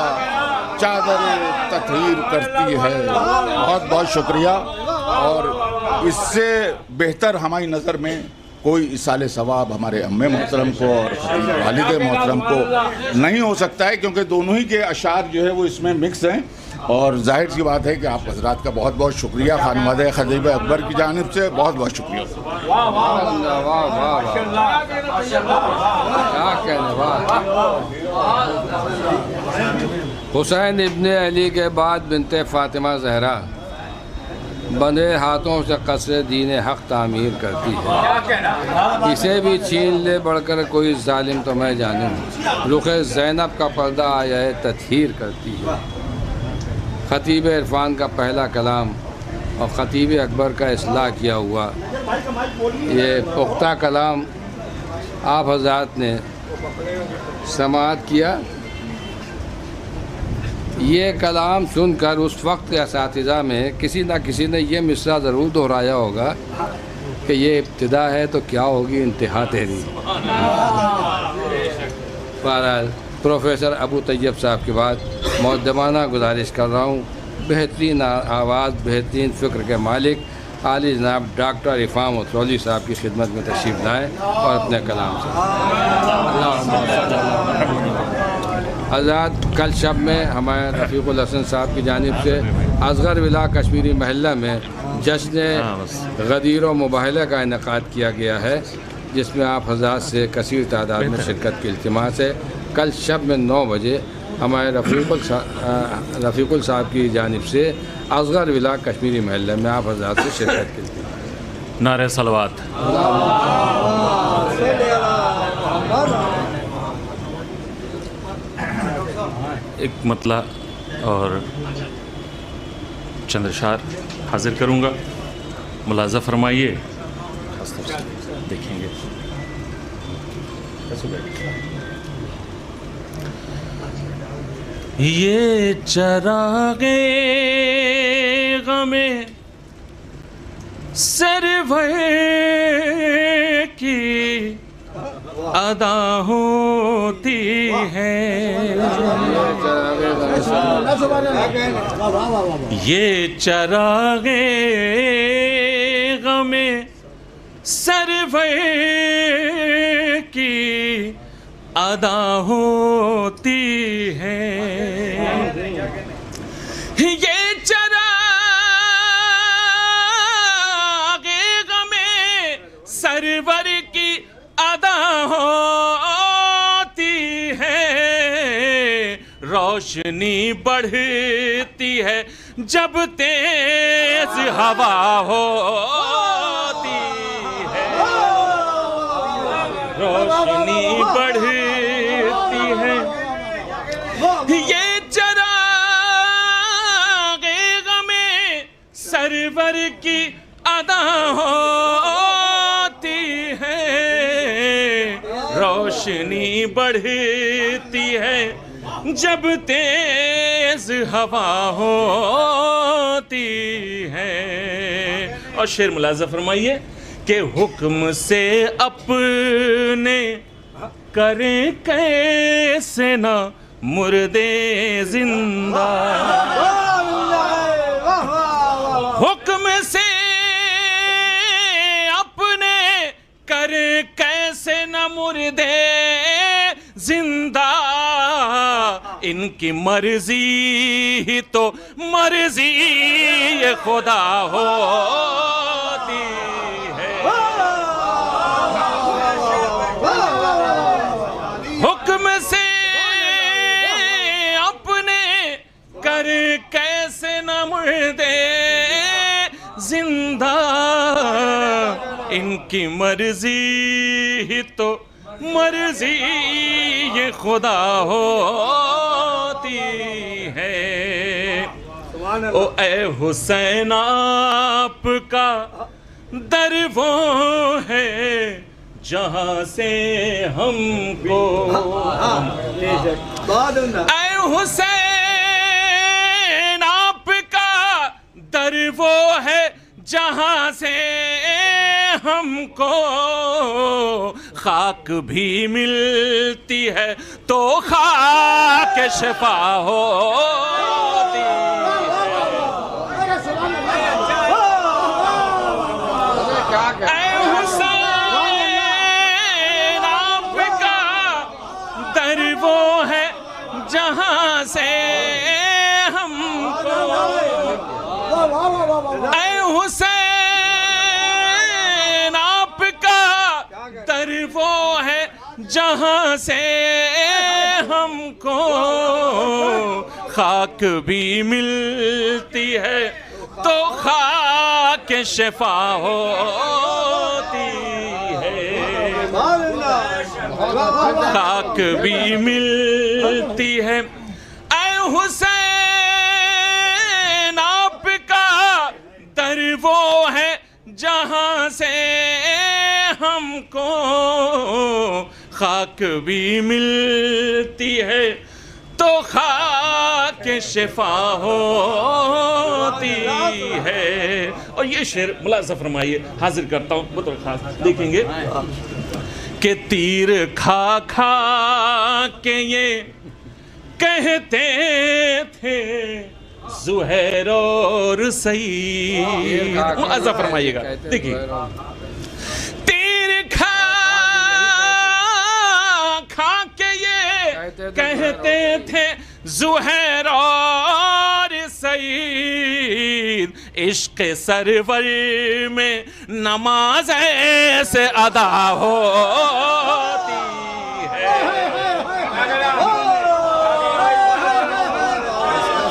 चादरे तत्हीर करती है। बहुत बहुत शुक्रिया। और इससे बेहतर हमारी नज़र में कोई इसाले सवाब हमारे अम्मे मोहतरम को और वालिद मोहतरम को नहीं हो सकता है, क्योंकि दोनों ही के अशार जो है वो इसमें मिक्स हैं। और जाहिर सी बात है कि आप हजरात का बहुत बहुत शुक्रिया, खानवादे खतीब अकबर की जानिब से बहुत बहुत शुक्रिया। हुसैन इब्ने अली के बाद बिनते फातिमा ज़हरा बंधे हाथों से कसरे दीन हक़ तामीर करती है, इसे भी छीन ले बढ़कर कोई जालिम तो मैं जानूं। रुखे ज़ैनब का पर्दा आया तत्हीर करती है। ख़तीब इरफ़ान का पहला कलाम और ख़तीब अकबर का इस्लाह किया हुआ ये पुख्ता कलाम आप हज़रात ने समाअत किया। ये कलाम सुनकर उस वक्त के असातिज़ा में किसी न किसी ने ये मिसरा ज़रूर दोहराया होगा कि ये इब्तिदा है तो क्या होगी इंतहा तेरी। बहरहाल प्रोफेसर अबू तैयब साहब के बाद मुक़द्दमाना गुजारिश कर रहा हूँ, बेहतरीन आवाज़, बेहतरीन फ़िक्र के मालिक आली जनाब डॉक्टर इफ़ाम उतरौली साहब की खिदमत में तशरीफ़ लाएँ और अपने कलाम से। हज़रात, कल शब में हमारे रफ़ीक़ुल हसन साहब की जानिब से असगर विला कश्मीरी महल्ला में जश्न गदीर व मुबाहला का इनेकाद किया गया है, जिसमें आप हज़रात से कसीर तादाद में शिरकत की इल्तिमास है। कल शब में 9 बजे हमारे रफ़ीक़ुल साहब की जानिब से असगर विला कश्मीरी महल्ले में आप हज़रात से शिरकत की इल्तिमास। नारे सलवात। एक मतला और चंद अशार हाजिर करूँगा, मुलाज़ा फरमाइए। खासतौर से देखेंगे ये चरागे गमे सरवर की अदा होती है, ये चरागे गमे सरवर की अदा होती है, ये चरागे गमे सरवर की अदा होती है, रोशनी बढ़ती है जब तेज हवा होती है, रोशनी बढ़ती है, ये चरागे गमे सरवर की अदा होती है, रोशनी बढ़ती है जब तेज हवा होती है। और शेर मुलाज़ा फरमाइए कि हुक्म से अपने करें कैसे ना मुर्दे जिंदा, हुक्म से अपने करें कैसे ना मुर्दे जिंदा, इनकी मर्जी ही तो मर्जी ये खुदा होती है, हुक्म से अपने कर कैसे न मुर्दे जिंदा, इनकी मर्जी ही तो मर्जी ये खुदा होती है। ओ ए हुसैन आपका दर वो है जहाँ से हमको, ए हुसैन आपका दर वो है जहाँ से हमको खाक भी मिलती है तो खाक शफा होती है। ऐ हुसैन आपका दर वो है जहाँ से हमको, ऐ हुसैन आपका दर वो है जहाँ से हमको खाक भी मिलती है तो खाक शफा होती है, खाक भी मिलती है। ऐ हुसैन आपका दर वो है जहाँ से हमको खाक भी मिलती है तो खाक के शिफा होती है। और ये शेर मुलाज़ा फरमाइए, हाजिर करता हूँ बतौर खास, देखेंगे कि तीर खा खा के ये कहते थे ज़ुहैर और सईद। मुलाज़ा फरमाइएगा, देखिए तीर खा खा के ये कहते थे ज़ुहैर और सईद, इश्क़ सरवर में नमाज ऐसे अदा होती है।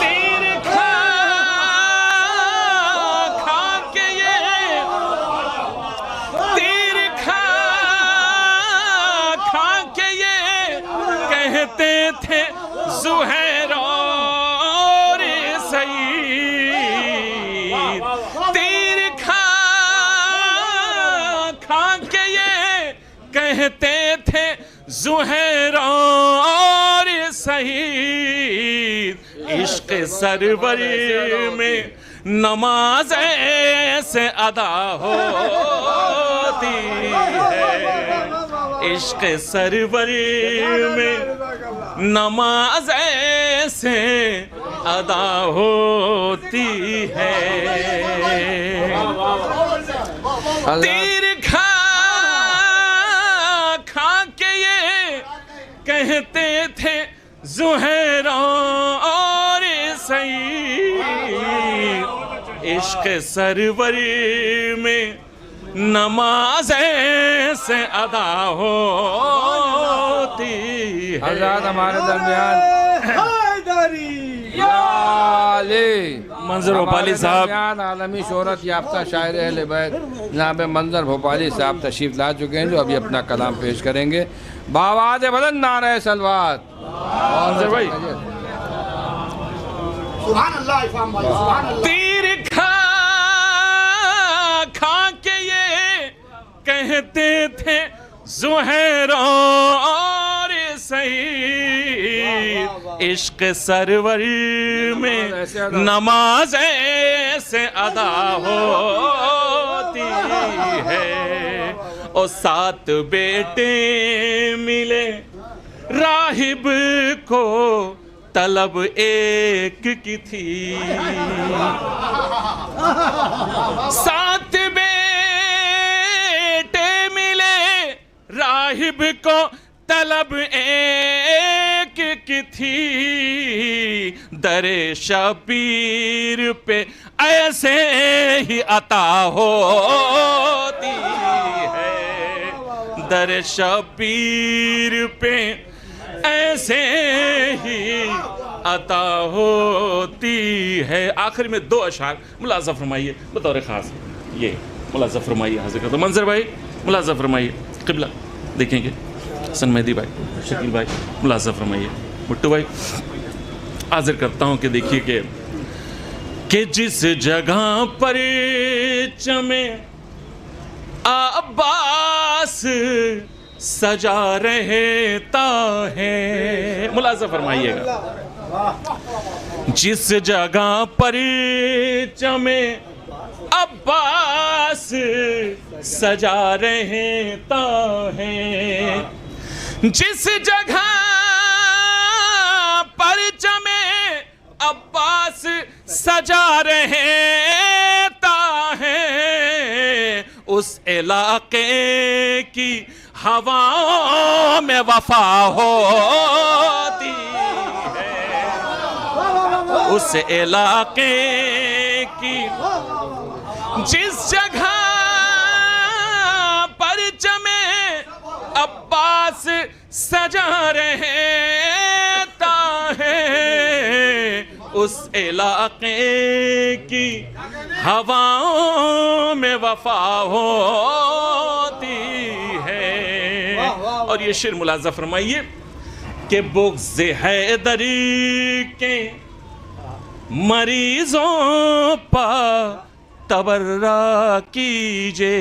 तीर खा खा के ये तीर खा खा के ये कहते थे ज़ुहैर और सईद, तीर खा खा के ये कहते थे ज़ुहैर और सईद, इश्क़ सरवर में नमाज ऐसे अदा होती है। इश्क़ सरवर में नमाज ऐसे अदा होती है। तीर खा खा के ये कहते थे ज़ुहैर और सईद, इश्क़ सरवर में नमाज ऐसे अदा होती है। हज़रात हमारे दरमियान मंजर भोपाली साहब, आलमी शोहरत याफ्ता शायर अहले बैत जनाब मंजर भोपाली साहब तशरीफ ला चुके हैं, जो अभी अपना कलाम पेश करेंगे। बावाज़ बुलंद नारे सलवात। मंजर भाई, तीर खा खा के ये कहते थे ज़ुहैर और सईद, इश्क़ सरवर में नमाज ऐसे अदा होती है। और 7 बेटे मिले राहिब को, तलब एक की थी। 7 बेटे मिले राहिब को, तलब एक की थी। दरे शबीर पे ऐसे ही अता होती है। दरे शबीर पे ऐसे ही अता होती है। आखिर में 2 अशार मुलाज़ा फरमाइए बतौर ख़ास, ये मुलाज़ा फरमाइए, हाजिर कर दो। मंजर भाई मुलाज़ा फरमाइए, क़िबला देखेंगे, हसन मेहदी भाई, शकील भाई मुलाज़ा फरमाइए। भुट्टू भाई हाजिर करता हूँ कि देखिए कि जिस जगह पर चमे अब्बास सजा रहता है। मुलाज़ा फरमाइएगा, जिस जगह पर चमे अब्बास सजा रहता है, जिस जगह पर चमे अब्बास सजा रहता है, उस इलाके की हवाओं में वफा होती है। उस इलाके की जिस जगह पर जमे अब्बास सजा रहता है, उस इलाके की हवाओं में वफा होती है। और ये शेर मुलाज़ा फरमाइए कि बुग़्ज़ हैदरी के मरीजों पर तबर्रा कीजिए।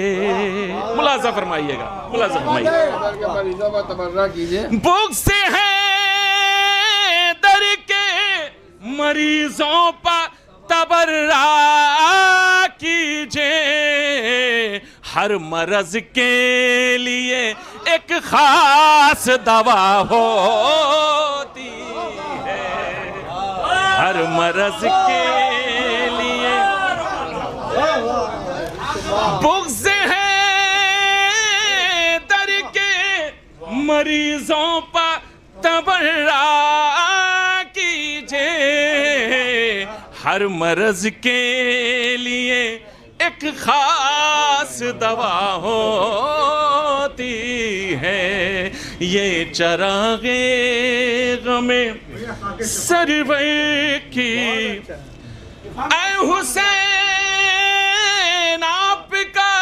मुलाज़ा फरमाइएगा, मुलाज़ा फरमाइए, मरीजों पर तबर्रा कीजिए। बुग़्ज़ हैदर के मरीजों पर तबर्रा कीजिए, हर मर्ज के लिए एक खास दवा होती है, हर मर्ज के लिए बुग़्ज़ है दर के मरीजों पर तबर्रा कीजिए, हर मर्ज के लिए एक खास दवा होती है, ये चरागे गमे सरवर की ऐ हुसैन आपका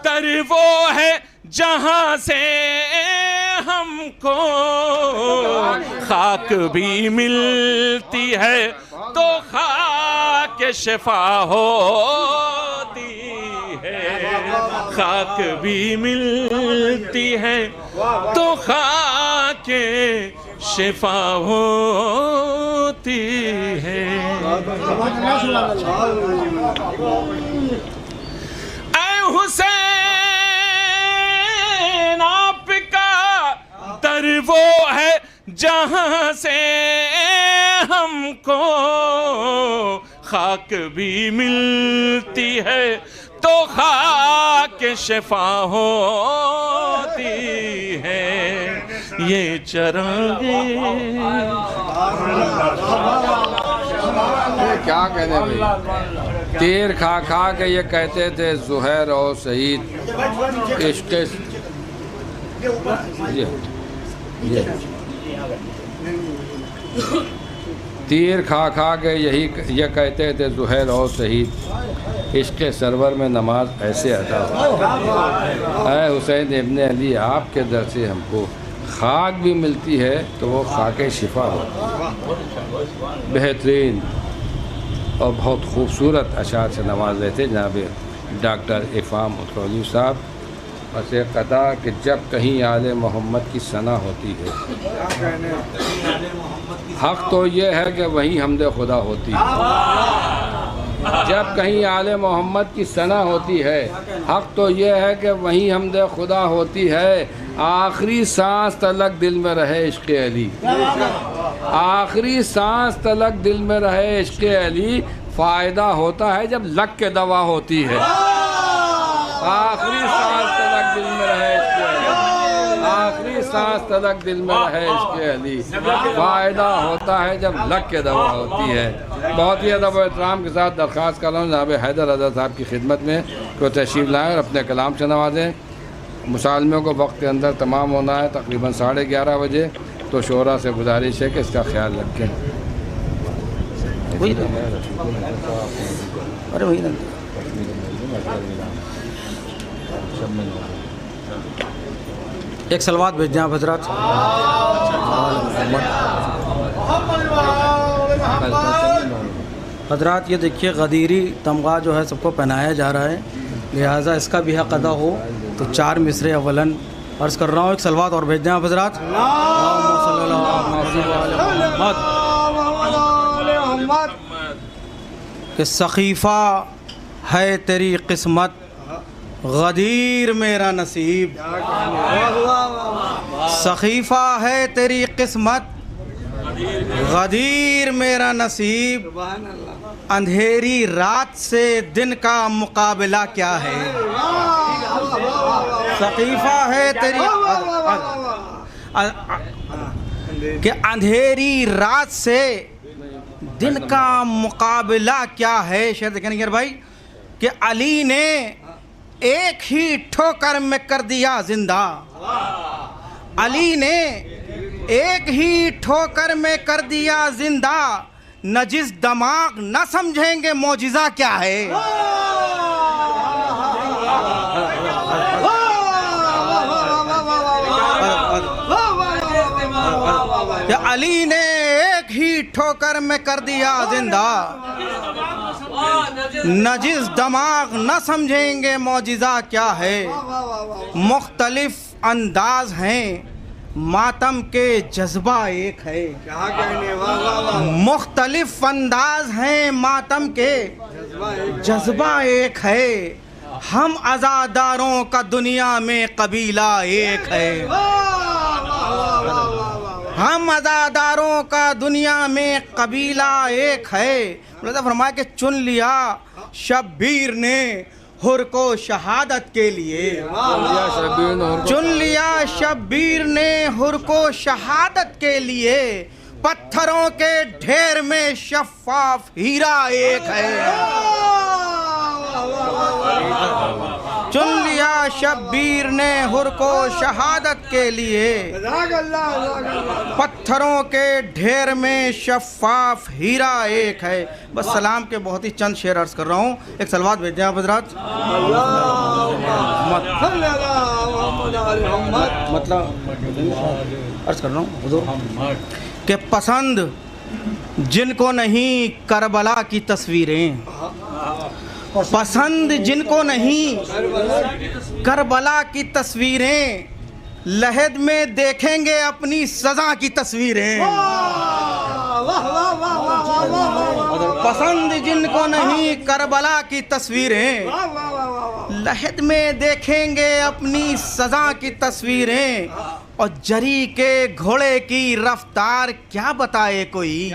दर वो है जहां से हमको खाक भी मिलती है तो खाक शिफा होती है, खाक भी मिलती है तो खाक शिफा होती है। ऐ हुसैन आपका दर वो है जहां से हमको खाक भी मिलती है तो खाक शिफा होती है, ये चरागे क्या कहने भाई, तीर खा खा के ये कहते थे ज़ुहैर और सईद इश्क़ तीर खा खा के ये कहते थे ज़ुहैर और सईद इश्क़ सरवर में नमाज ऐसे अदा हो। ऐ हुसैन इब्ने अली आपके दर से हमको खाक भी मिलती है तो वो खाक शिफा हो। बेहतरीन और बहुत खूबसूरत अशार से नवाज लेते जनाब डॉक्टर इफ़ाम उत्तरौली साहब। बस एक कदा कि जब कहीं आले मोहम्मद की सना होती है, हक़ तो ये है कि वहीं हमदे खुदा होती है। जब कहीं आले मोहम्मद की सना होती है, हक़ तो ये है कि वहीं हमदे खुदा होती है। आखिरी सांस तलक दिल में रहे इश्क़ अली, आखिरी सांस तलक दिल में रहे इश्क़ अली, फ़ायदा होता है जब लग के दवा होती है। आखिरी सांस तलक दिल में रहे इश्क़ अली, आखिरी सांस तलक दिल में रहे इश्क़ अली, फ़ायदा होता है जब लग के दवा होती है। बहुत ही अदब और एहतराम के साथ दरख्वास्त कर रहा हूँ जनाब हैदर रज़ा साहब की खिदमत में को तशरीफ़ लाएँ और अपने कलाम से नवाजें। मुसालमे को वक्त के अंदर तमाम होना है तकरीबन 11:30 बजे, तो शोरा से गुजारिश है कि इसका ख्याल रखें। अरे वही ना एक सलवात भेज दें आप हजरात। हजरात ये देखिए गदीरी तमगा जो है सबको पहनाया जा रहा है, लिहाजा इसका भी हक़ अदा हो तो 4 मिसरे अवलन अर्ज़ कर रहा हूँ। एक सलवात और भेज दें आप हजरात। कि सख़ीफ़ा है तेरी किस्मत, गदीर मेरा नसीब। सख़ीफ़ा है तेरी किस्मत, गदीर मेरा नसीब। अंधेरी रात से दिन का मुकाबला क्या है। सक़ीफ़ा है तेरी कि अंधेरी रात से दिन का मुकाबला क्या है। शेर देखें भाई कि अली ने एक ही ठोकर में कर दिया जिंदा। अली ने एक ही ठोकर में कर दिया जिंदा, नजिस दमाग न समझेंगे मौजिज़ा क्या है। अली ने एक ही ठोकर में कर दिया जिंदा, नजिस दमाग न समझेंगे मौजिज़ा क्या है। मुख्तलिफ अंदाज हैं मातम के जज्बा एक है। क्या कहने, वाह वाह वाह। मुख्तलिफ अंदाज हैं मातम के, जज्बा एक है। हम आज़ादारों का दुनिया में कबीला एक है। हम आज़ादारों का दुनिया में कबीला एक है। मुलाज़ा फरमाया कि चुन लिया शब्बीर ने हुर को शहादत के लिए। चुन लिया शब्बीर ने हुर को शहादत के लिए। पत्थरों के ढेर में शफ़ाफ हीरा एक है। चुन लिया शब्बीर ने हुर को शहादत के लिए। पत्थरों के ढेर में शफ़ाफ हीरा एक है। बस सलाम के बहुत ही चंद शेर अर्ज़ कर रहा हूँ। एक सलवात भेज दें आप हज़रात। मतलब अर्ज़ कर रहा हूँ हुज़ूर कि पसंद जिनको नहीं करबला की तस्वीरें, पसंद जिनको नहीं करबला की तस्वीरें, लहद में देखेंगे अपनी सज़ा की तस्वीरें। पसंद जिनको नहीं करबला की तस्वीरें, लहद में देखेंगे अपनी सज़ा की तस्वीरें। और जरी के घोड़े की रफ्तार क्या बताए कोई,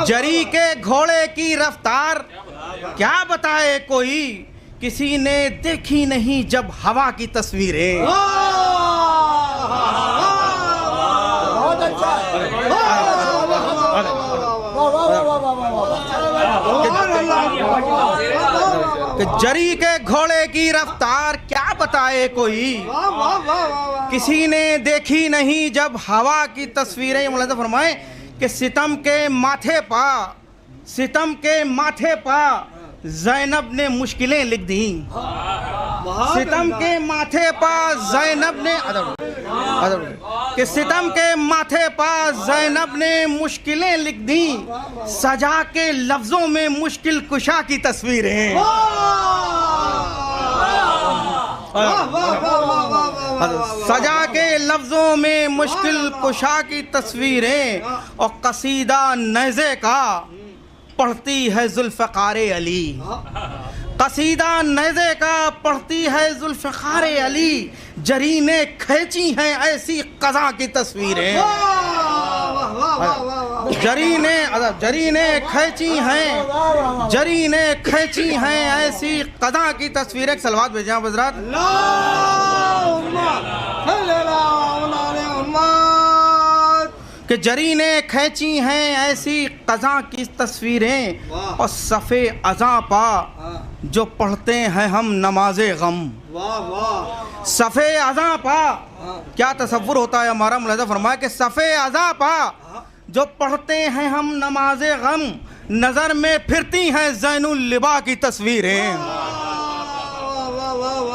जरी के घोड़े की रफ्तार क्या बताए कोई, किसी ने देखी नहीं जब हवा की तस्वीरें। कि जरी के घोड़े की रफ्तार क्या बताए कोई, किसी ने देखी नहीं जब हवा की तस्वीरें। मुलाज़ा फरमाए कि सितम के माथे पा, सितम के माथे पा ज़ैनब ने मुश्किलें लिख दी। सितम के माथे पा ज़ैनब ने कि सितम के माथे पा ज़ैनब ने मुश्किलें लिख दी। सजा के लफ्ज़ों में मुश्किल कुशा की तस्वीरें। सजा के लफ्ज़ों में मुश्किल कुशा की तस्वीरें। और कसीदा नज़े का पढ़ती है ज़ुल्फ़िकार अली, कसीदा नज़े का पढ़ती है ज़ुल्फ़िकार अली। जरी ने खींची हैं ऐसी क़ज़ा की तस्वीरें। जरी ने खींची हैं, जरी ने खींची हैं ऐसी क़ज़ा की तस्वीरें। सलवात भेजें आप हज़रात। कि जरी ने खींची हैं ऐसी क़ज़ा की तस्वीरें। और सफ़े अज़ा पा जो पढ़ते हैं हम नमाज़े गम। सफ़े अज़ा पा क्या तसव्वुर होता है हमारा। मुलाज़ा फरमाया कि सफ़े अज़ा पा जो पढ़ते हैं हम नमाज़े गम। नज़र में फिरती हैं ज़ैनुल लिबा की तस्वीरें।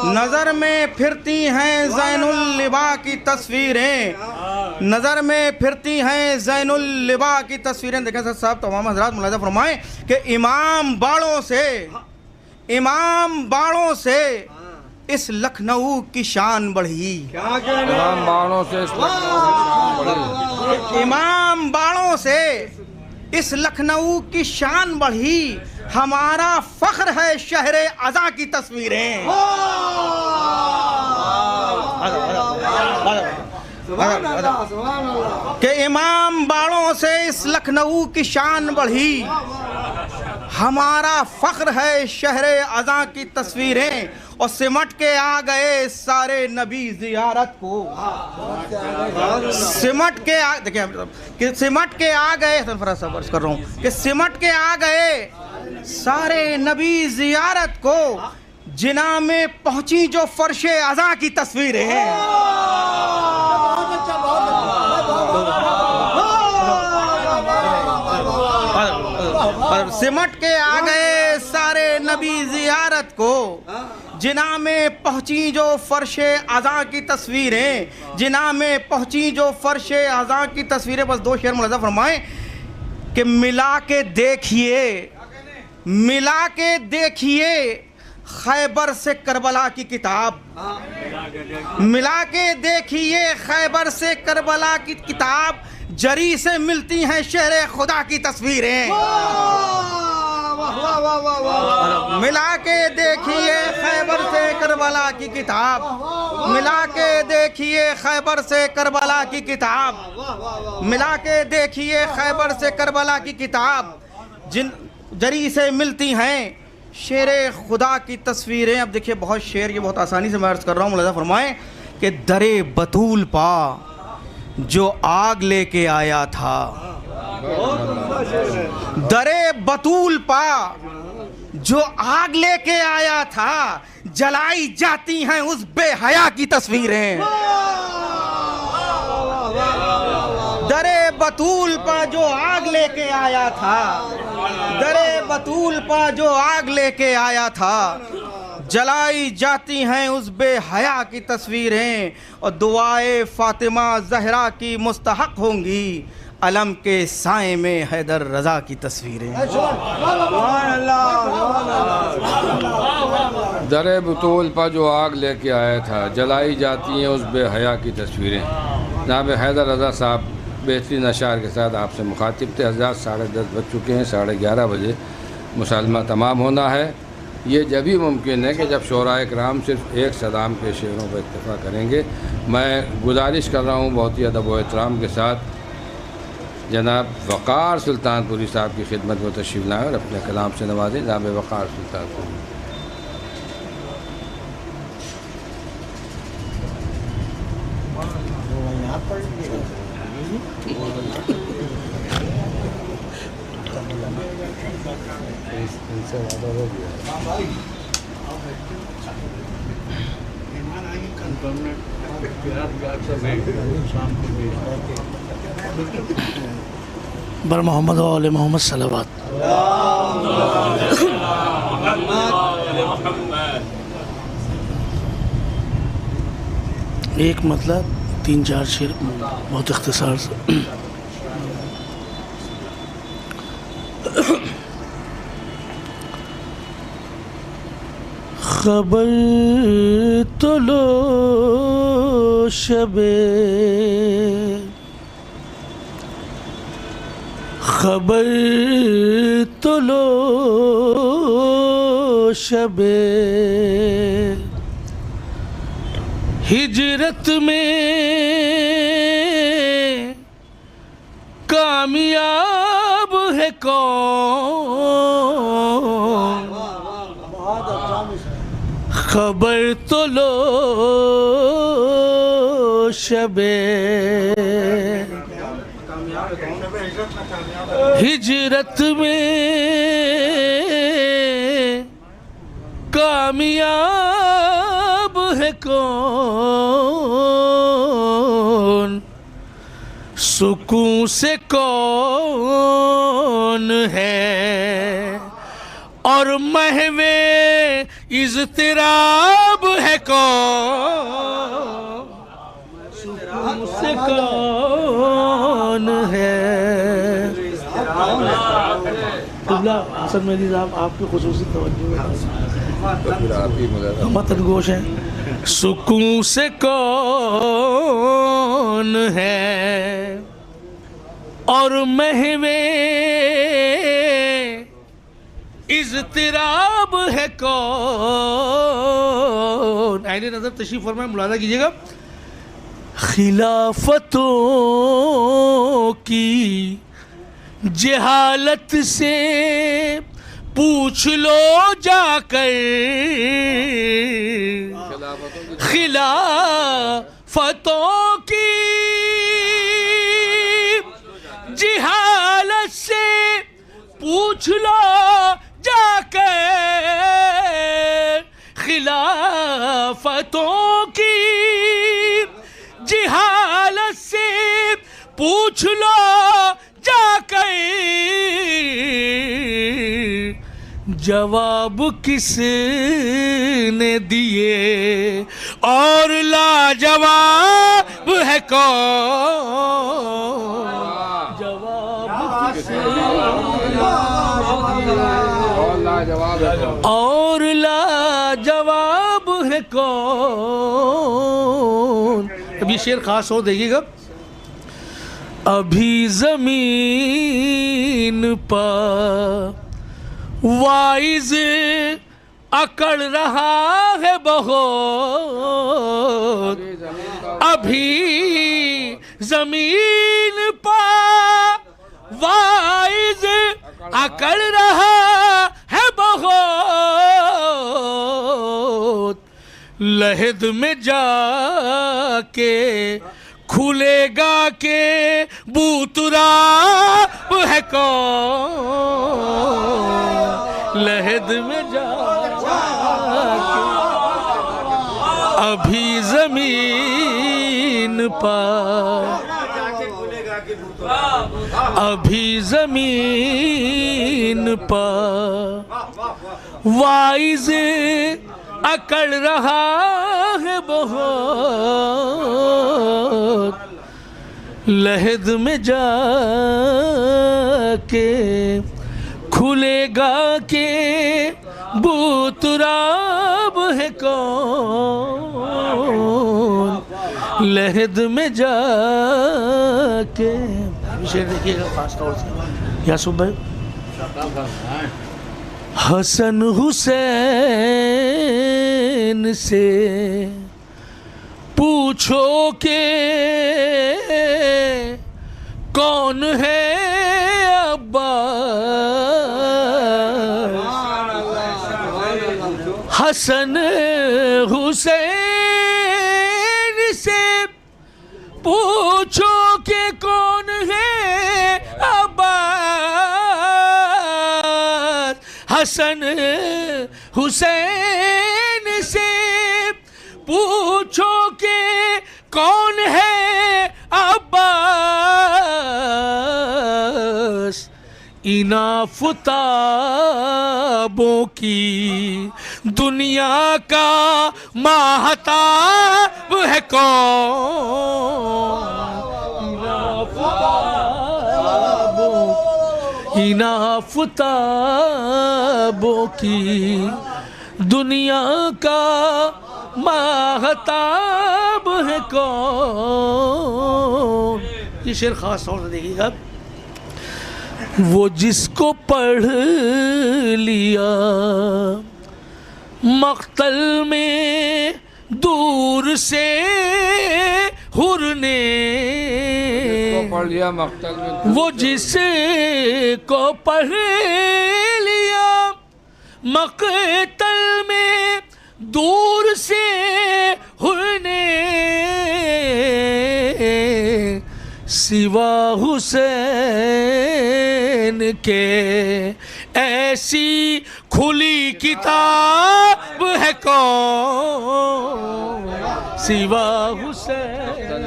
नज़र में फिरती हैं ज़ैनुल लिबा की तस्वीरें। नज़र में फिरती हैं ज़ैनुल लिबा की तस्वीरें। देखें सर साहब तमाम हज़रात मुलाज़ा फरमाएं कि इमाम बाड़ों से इस लखनऊ की शान बढ़ी। इमाम बाड़ों से इमाम बाड़ों से इस लखनऊ की शान बढ़ी। हमारा फ़ख्र है शहरे अज़ा की तस्वीरें। कि इमाम बाड़ों से इस लखनऊ की शान बढ़ी। हमारा फ़ख्र है शहरे अज़ा की तस्वीरें। और सिमट के आ गए सारे नबी ज़ियारत को। सिमट के आ देखिए कि सिमट के आ गए सरफराज कर रहा हूँ कि सिमट के आ गए सारे नबी ज़ियारत को। जिना में पहुँची जो फ़र्शे अज़ा की तस्वीरें हैं। सिमट के आ गए सारे नबी ज़ियारत को। जिना में पहुँची जो फ़र्शे अज़ा की तस्वीरें। जिना में पहुँची जो फ़र्शे अज़ा की तस्वीरें। बस दो शेर मुलाज़ा फरमाएं कि मिला के देखिए खैबर से करबला की किताब, मिला के देखिए खैबर से करबला की किताब, जरी से मिलती हैं शेर खुदा की तस्वीरें। मिला के देखिए खैबर से करबला की किताब, मिला के देखिए खैबर से करबला की किताब, मिला के देखिए खैबर से करबला की किताब, जिन जरी से मिलती हैं शेर खुदा की तस्वीरें। अब देखिए बहुत शेर, ये बहुत आसानी से मैं अर्ज़ कर रहा हूँ, मुलाज़ा फरमाएं कि दरे बतूल पा जो आग लेके आया था, दरे बतूल पा जो आग लेके आया था, जलाई जाती हैं उस बेहया की तस्वीरें। दरे बतूल पा जो आग लेके आया था, दरे बतूल पा जो आग लेके आया था, जलाई जाती हैं उस बेहया की तस्वीरें। और दुआए फातिमा जहरा की मुस्तहक होंगी, अलम के साए में हैदर रज़ा की तस्वीरें। दरे बतूल पर जो आग लेके आया था, जलाई जाती हैं उस बेहया की तस्वीरें। जनाब हैदर रज़ा साहब बेहतरीन अशार के साथ आपसे मुखातिब थे। हज़रात 10:30 बज चुके हैं, 11:30 बजे मुसालमा तमाम होना है। ये जब ही मुमकिन है कि जब शोराए कराम सिर्फ एक सदाम के शेरों पर इत्तफा करेंगे। मैं गुजारिश कर रहा हूँ बहुत ही अदब व एहतराम के साथ जनाब वक़ार सुल्तानपुरी साहब की खिदमत में तशरीफ़ लाएँ और अपने कलाम से नवाजें। जनाब वक़ार सुल्तानपुरी। बर मोहम्मद वाले मोहम्मद सलावत। एक मतलब 3-4 शेर बहुत इख्तिसार से। खबर तो लो शबे, खबर तो लो शबे, हिजरत में कामयाब है कौन, खबर तो लो शबे, हिजरत में कामयाब है कौन, सुकून से कौन है और महवे इज़्तिराब है कौन, सुकून से कौन है। हसन मेहदी साहब आपकी खुसूसी तवज्जो मतनगोश हैं। सुकून से कौन है और महवे इज़्तिराब है कौन। आईने नज़र तशरीफ़ फरमाएं, मुलाज़ा कीजिएगा। खिलाफतों की जहालत से पूछ लो जाकर, खिलाफतों की जहालत से पूछ लो जाकर, खिलाफतों की जहालत से पूछ लो जाकर, जवाब किसने दिए और लाजवाब है कौन, जवाब किसने लाजवाब है कौन? और लाजवाब है कौन। अब ये शेर खास हो देखिएगा। अभी जमीन पर वाइज अकड़ रहा है बहुत, अभी जमीन पर वाइज अकड़ रहा है बहुत, लहद में जाके खुलेगा के बूतराब है कौन। लहद में जाके अभी जमीन पर, अभी जमीन पर वाइज अकड़ रहा है बहुत, लहद में जाके खुलेगा के बूतराब है कौन। लहद में जाके शेर देखिएगा खास तौर से। या सुबह हसन हुसैन से पूछो के कौन है अब्बास। हसन हुसैन से पूछो के कौन है अब्बास। हसन हुसैन से पूछो के कौन है अब्बास। इनाफताबों की दुनिया का महताब है कौन। इनाफताबों की दुनिया का महताब है कौन। ये शेर खास तौर से देखिएगा। वो जिसको पढ़ लिया मक्तल में दूर से हुर ने, पढ़ लिया मक्तल में, वो जिसको पढ़ लिया मक्तल में दूर से हुर ने, सिवा हुसैन के ऐसी खुली किताब है कौन। सिवा हुसैन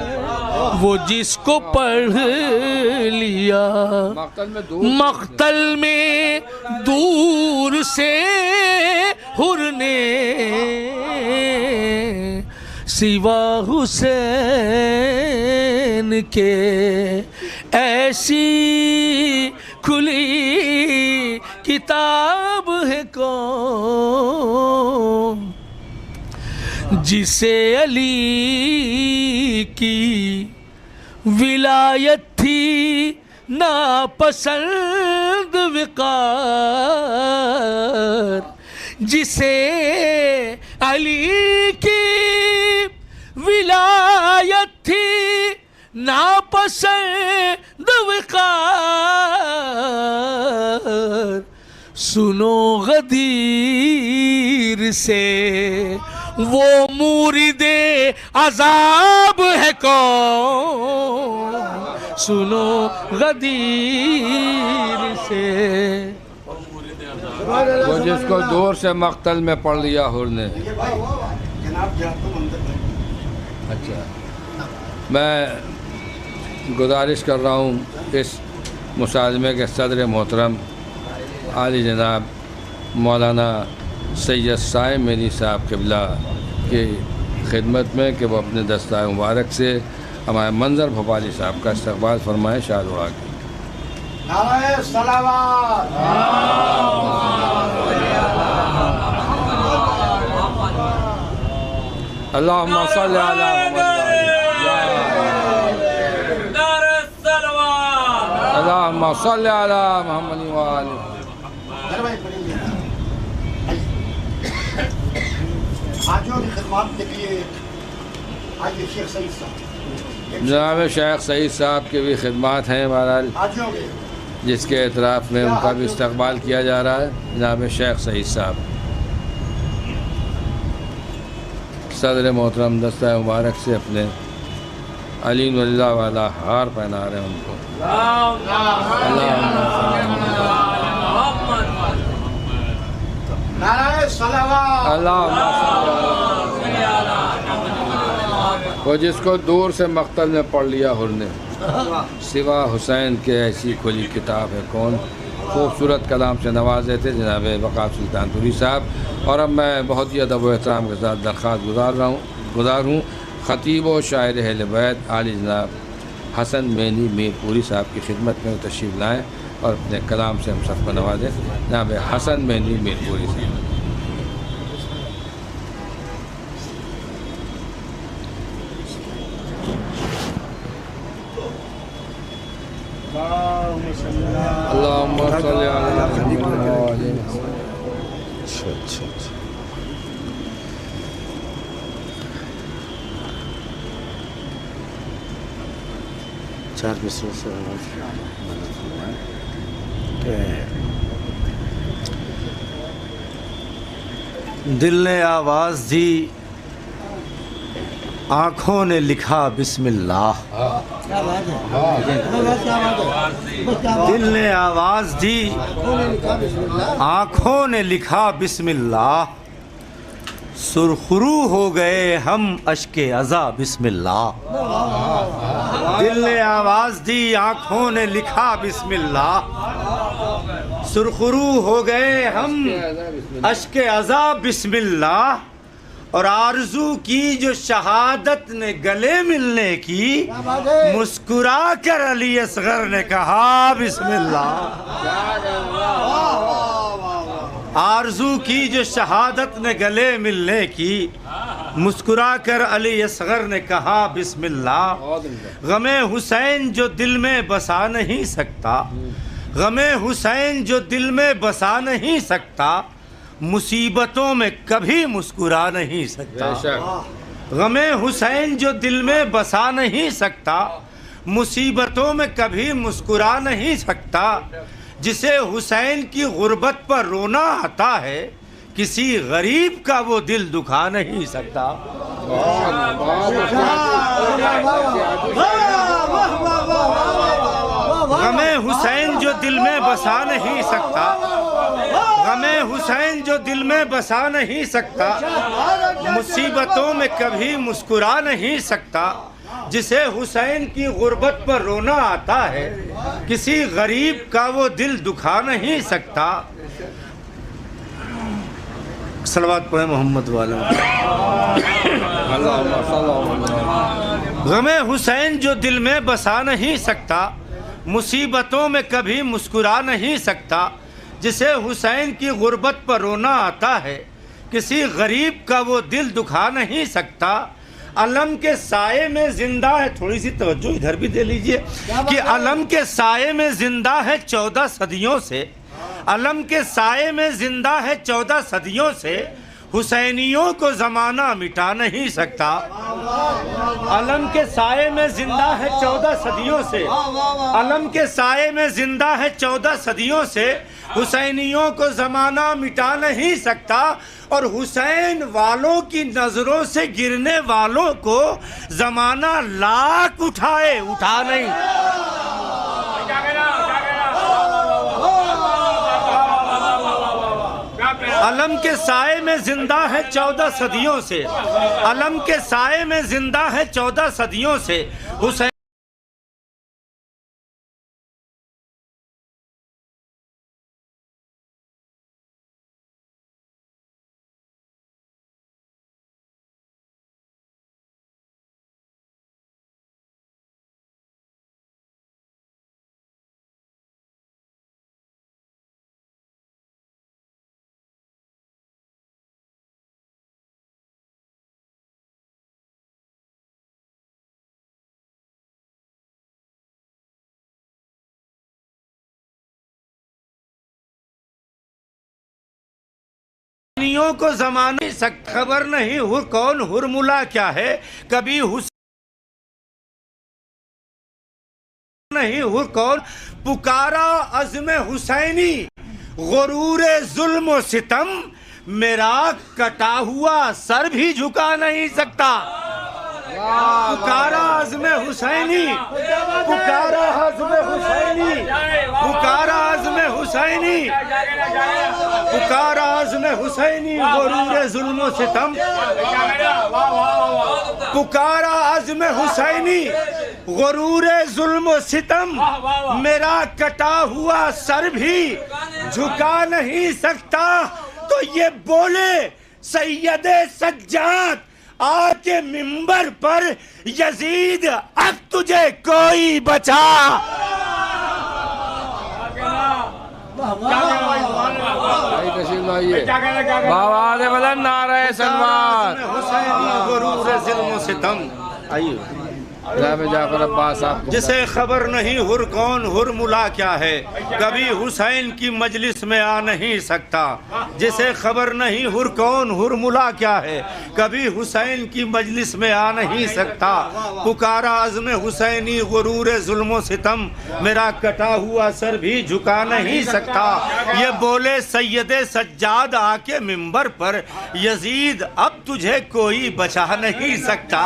वो जिसको पढ़ लिया मक्तल में दूर से हुर ने, सिवा हुसैन के ऐसी खुली किताब है कौन। जिसे अली की विलायत थी नापसंद विकार, जिसे अली की विलायत थी नापसंद विकार, सुनो गदीर से वो मुरीदे अजाब है कौन। सुनो गदीर से वो जिसको दूर से मक्तल में पढ़ लिया हुर ने। अच्छा, मैं गुजारिश कर रहा हूँ इस मुसालमे के सदर मोहतरम आली जनाब मौलाना सैयद साइम मेरी साहब क़िबला की खिदमत में कि वो अपने दस्ताए मुबारक से हमारे मंजर भोपाली साहब का इस्तकबाल फरमाए शाद उड़ा के। नारे सलावत। अल्लाहुम्मा सल्ली अला अल्लाहुम्मा सल्ली अला मुहम्मद व आलि। हाजियों की खिदमत के लिए हाजी शेख सईद साहब। जनाब शेख सईद साहब की भी खिदमत हैं बहरहाल, हाजियों के जिसके एतराफ़ में उनका भी इस्तकबाल किया जा रहा है। जनाब शेख सईद साहब सदर मोहतरम दस्ता मुबारक से अपने अली वल्लाह वाला हार पहना रहे हैं उनको। नारे सलावत। वो जिसको दूर से मख्तल में पढ़ लिया हुरने, सिवा हुसैन के ऐसी खुली किताब है कौन। खूबसूरत कलाम से नवाजे थे जनाब वक़ार सुल्तानपुरी साहब। और अब मैं बहुत ही अदब व एहतराम के साथ दरख्वास्त गुजार हूँ ख़तीब व शायर अहले बैत आली जनाब हसन मैनी मीरपुरी साहब की खिदमत में तशरीफ़ लाएँ और अपने कलाम से हम सबको नवाजें। जनाब हसन मैनी मीरपुरी साहब। अल्लाहुम्मा सल्ली अला मुहम्मद व आलि। अच्छा चार मिसरों से दिल ने आवाज़ दी, आँखों ने लिखा बिस्मिल्लाह। दिल ने आवाज़ दी, आँखों ने लिखा बिस्मिल्लाह। सुरखरू हो गए हम अश्के अज़ा बिस्मिल्लाह। दिल ने आवाज़ दी, आँखों ने लिखा बिस्मिल्लाह। सुरखरू हो गए हम अश्के अज़ा बिस्मिल्लाह। और आरज़ू की जो शहादत ने गले मिलने की, मुस्कुरा कर अली असगर ने कहा बिस्मिल्लाह। आरज़ू की जो शहादत ने गले मिलने की, मुस्कुरा कर अली असगर ने कहा बिस्मिल्लाह। गमे हुसैन जो दिल में बसा नहीं सकता, गमे हुसैन जो दिल में बसा नहीं सकता, मुसीबतों में कभी मुस्कुरा नहीं सकता। गमे हुसैन जो दिल में बसा नहीं सकता, मुसीबतों में कभी मुस्कुरा नहीं सकता। जिसे हुसैन की गुर्बत पर रोना आता है, किसी गरीब का वो दिल दुखा नहीं सकता। गमे हुसैन जो दिल में बसा नहीं सकता, गमे हुसैन जो दिल में बसा नहीं सकता, मुसीबतों में कभी मुस्कुरा नहीं सकता। जिसे हुसैन की गुर्बत पर रोना आता है, किसी गरीब का वो दिल दुखा नहीं सकता। सलवात पढ़े मोहम्मद वाले। गमे हुसैन जो दिल में बसा नहीं सकता, मुसीबतों में कभी मुस्कुरा नहीं सकता। जिसे हुसैन की गुर्बत पर रोना आता है, किसी गरीब का वो दिल दुखा नहीं सकता। अलम के साये में जिंदा है, थोड़ी सी तवज्जो इधर भी दे लीजिए, कि अलम के साये में जिंदा है 14 सदियों से। अलम के साये में जिंदा है 14 सदियों से, हुसैनियों को ज़माना मिटा नहीं सकता। अलम के साये में जिंदा है 14 सदियों से, अलम के साये में जिंदा है 14 सदियों से, हुसैनियों को ज़माना मिटा नहीं सकता। और हुसैन वालों की नज़रों से गिरने वालों को ज़माना लाख उठाए उठा नहीं। अलम के साये में जिंदा है 14 सदियों से, अलम के साये में जिंदा है 14 सदियों से, हुसैन हुसैनियों को जमाना सख्त खबर नहीं हुर कौन हुरमुला क्या है, कभी नहीं हुर कौन पुकारा अज़्म हुसैनी गुरूर जुल्म व सितम, मेरा कटा हुआ सर भी झुका नहीं सकता। पुकारा अज़्म हुसैनी, पुकारा अज़्म हुसैनी, पुकारा अज़्म हुसैनी, पुकारा अज़्म हुसैनी गुरूर जुल्म व सितम, पुकारा अज़्म हुसैनी गुरूर जुल्म व सितम, मेरा कटा हुआ सर भी झुका नहीं सकता। तो ये बोले सैयदे सज्जाद आके मिंबर पर, यजीद अब तुझे कोई बचा। बाबा ने बोला नारे सलमान गुरूर जुल्म व सितम। आइए जाफर अब्बास आप जिसे खबर नहीं हुर कौन हुरमुला क्या है, कभी हुसैन की मजलिस में आ नहीं सकता। जिसे खबर नहीं हुर कौन हुरमुला क्या है, कभी हुसैन की मजलिस में आ नहीं सकता। पुकारा अज़्म हुसैनी गुरूर जुल्म व सितम, मेरा कटा हुआ सर भी झुका नहीं सकता। ये बोले सैयदे सज्जाद आके मिंबर पर, यजीद अब तुझे कोई बचा नहीं सकता।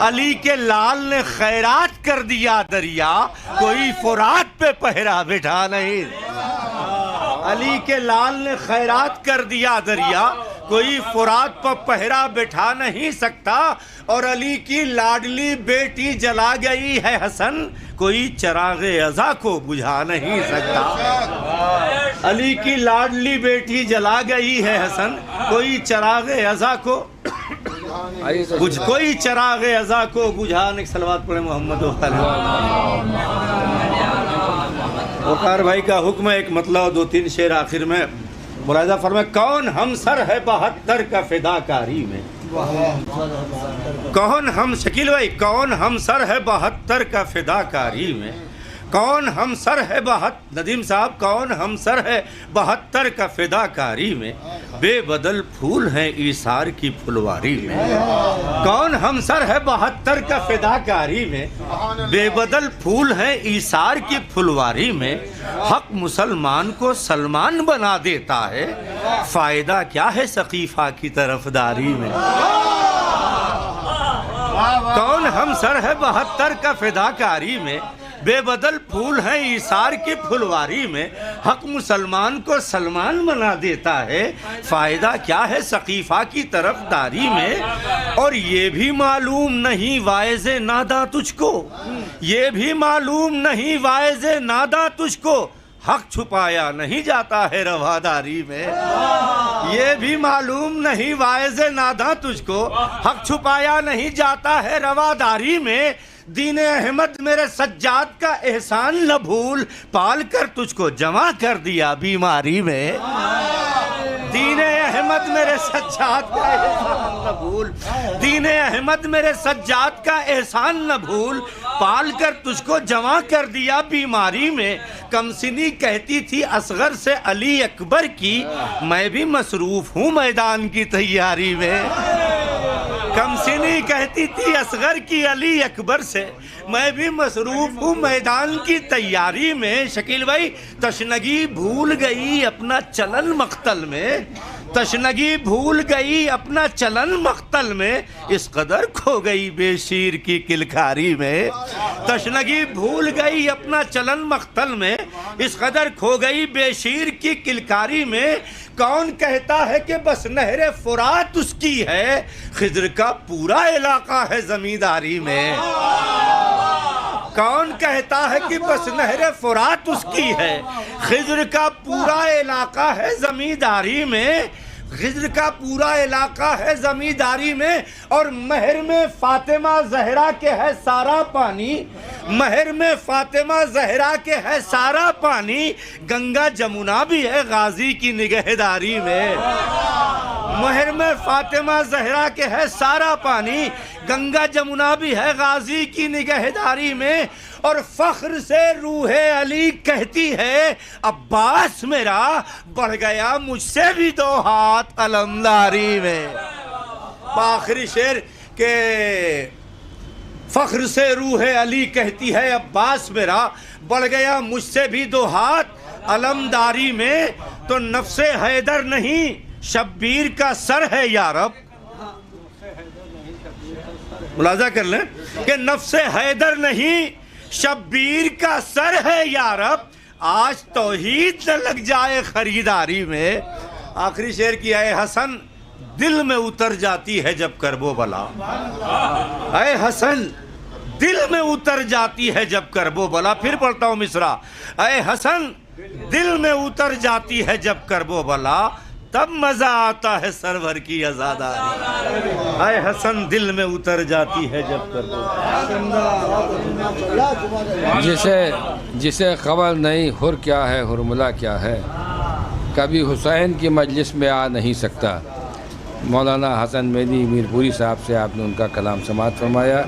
अली के लाल ने खैरात कर दिया दरिया, कोई फुरात पे पहरा बिठा नहीं। अली के लाल ने खैरात कर दिया दरिया, कोई फुरात पर पहरा बिठा नहीं सकता। और अली की लाडली बेटी जला गई है हसन, कोई चरागे अज़ा को बुझा नहीं सकता। अली की लाडली बेटी जला गई है हसन, कोई चरागे अज़ा को कुछ कोई चरागे अज़ा को बुझा नहीं। सलवात पढ़े मोहम्मद वकार भाई का हुक्म है, एक मतलब 2-3 शेर आखिर में मुलाज़ा फरमाए। कौन हमसर है 72 का फिदाकारी में, कौन हम शकील भाई कौन हमसर है 72 का फिदाकारी में, कौन हमसर है नदीम साहब कौन हमसर है 72 का फिदाकारी में, बेबदल फूल हैं ईसार की फुलवारी में। कौन हमसर है 72 का फिदाकारी में, बेबदल फूल हैं ईसार की फुलवारी में। हक मुसलमान को सलमान बना देता है, फायदा क्या है सकीफा की तरफदारी में। कौन हमसर है 72 का फिदाकारी में, बेबदल फूल हैं ईसार की फुलवारी में। हक मुसलमान को सलमान बना देता है, फ़ायदा क्या है सकीफ़ा की तरफदारी में। और ये भी मालूम नहीं वाइज़ नादा तुझको, ये भी मालूम नहीं वाइज़ नादा तुझको, हक छुपाया नहीं जाता है रवादारी में। ये भी मालूम नहीं वाइज़ नादा तुझको, हक छुपाया नहीं जाता है रवादारी में। दीन अहमद मेरे सज्जाद का एहसान न भूल, पाल कर तुझको जमा कर दिया बीमारी में। दीन अहमद मेरे सज्जाद का एहसान न भूल, दीन अहमद मेरे सज्जाद का एहसान न भूल, पाल कर तुझको जमा कर दिया बीमारी में। कमसिनी कहती थी असगर से अली अकबर की, मैं भी मसरूफ हूँ मैदान की तैयारी में। कमसिनी कहती थी असगर की अली अकबर से, मैं भी मसरूफ हूँ मैदान की तैयारी में। शकील भाई तशनगी भूल गई अपना चलन मख्तल में, तशनगी भूल गई अपना चलन मख्तल में, इस कदर खो गई बेशीर की किलकारी में। तशनगी भूल गई अपना चलन मख्तल में, इस कदर खो गई बेशीर की किलकारी में। कौन कहता है कि बस नहरे फुरात उसकी है, खिज्र का पूरा इलाका है जमींदारी में। कौन कहता है कि बस नहरे फुरात उसकी है, खिज्र का पूरा इलाका है जमींदारी में। खिज्र का पूरा इलाका है जमींदारी में। और महर में फातिमा जहरा के है सारा पानी, महर में फातिमा जहरा के है सारा पानी, गंगा जमुना भी है गाजी की निगहदारी में। महर में फातिमा जहरा के है सारा पानी, गंगा जमुना भी है गाजी की निगहदारी में, और फख्र से रूहे अली कहती है अब्बास मेरा बढ़ गया मुझसे भी 2 हाथ अलमदारी में। आखिरी शेर के फख्र से रूहे अली कहती है अब्बास मेरा बढ़ गया मुझसे भी 2 हाथ अलमदारी में, तो नफ्से हैदर नहीं शब्बीर का सर है यारब। मुलाजा कर लें कि नफ्से हैदर नहीं शब्बीर का सर है यारब, आज तौहीद न लग जाए खरीदारी में। आखिरी शेर की है हसन दिल में उतर जाती है जब करबो बला, ऐ हसन दिल में उतर जाती है जब करबो बला। फिर पढ़ता हूँ मिसरा, ऐ हसन दिल में उतर जाती है जब करबो बला, तब मजा आता है सरवर की आजादारी। ऐ हसन दिल में उतर जाती है जब करबो बला। जिसे खबर नहीं हुर क्या है हुरमुला क्या है, कभी हुसैन की मजलिस में आ नहीं सकता। मौलाना हसन मेदी मीरपुरी साहब से आपने उनका कलाम समाअत फरमाया।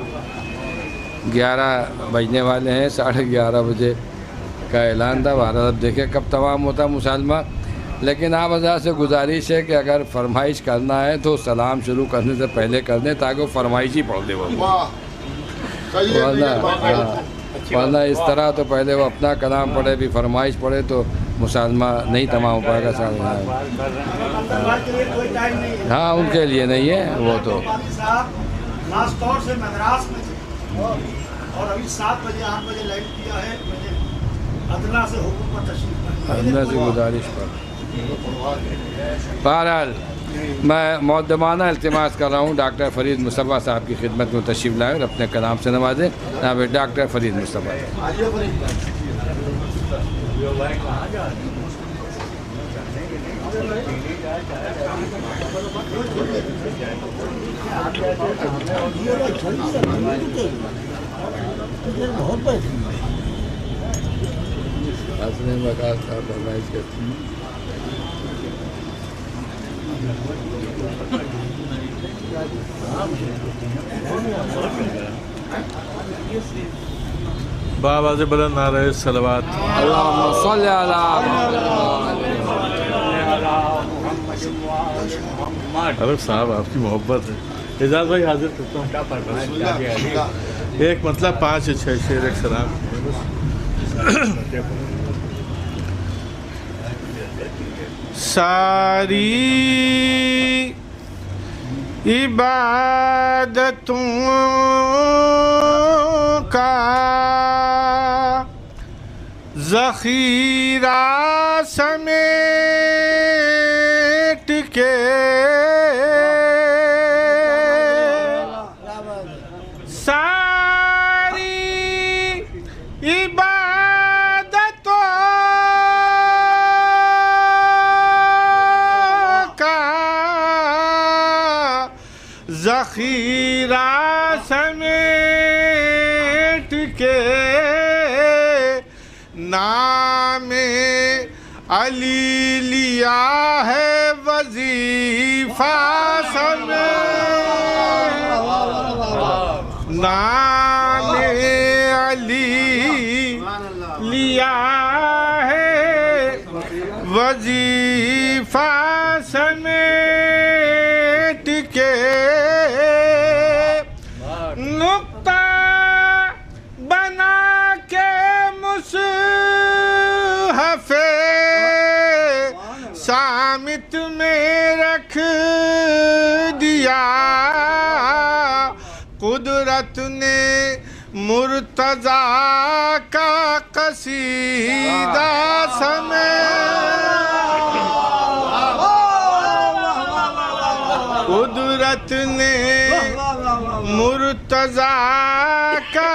11 बजने वाले हैं, 11:30 बजे का ऐलान था। भारत अब देखें कब तमाम होता मुसालमा, लेकिन आप हज़रात से गुजारिश है कि अगर फरमाइश करना है तो सलाम शुरू करने से पहले कर दें, ताकि वो फरमाइश ही पढ़ दे वो, वरना इस तरह तो पहले वो अपना कलाम पढ़े भी फरमाइश पढ़े तो मुसालमा नहीं तमाम हो पाएगा साहब। हाँ उनके लिए नहीं है वो तो। खास तौर से मद्रास में थे और अभी 7 बजे 8 बजे लाइट किया है, अदना से हुक्म पर तशरीफ अदना से गुजारिश पर। बहरहाल मैं मुक़द्दमाना इल्तिमास कर रहा हूँ डॉक्टर फरीद मुस्तफ़ा साहब की खिदमत में तशरीफ़ लाएँ और अपने कलाम से नवाजें। जनाब डॉक्टर फरीद मुस्तफ़ा। बाबा से बुलंद नारे सलवात। अरे साहब आपकी मोहब्बत है। एजाज भाई हाजिर करता हूँ। एक मतलब 5 या 6 शेर एक सलाम। सारी इबादतों का ज़ख़ीरा समेट के सारी इबादतों का ज़ख़ीरा समेट के नामे अली लिया है वजीफा समेट, नामे अली लिया है वजीफा समेट के नुक्ता बना के मुसहफ़े सामित में रख दिया। कुदरत ने मुर्तज़ा का कसीदा कुदरत ने मुर्तज़ा का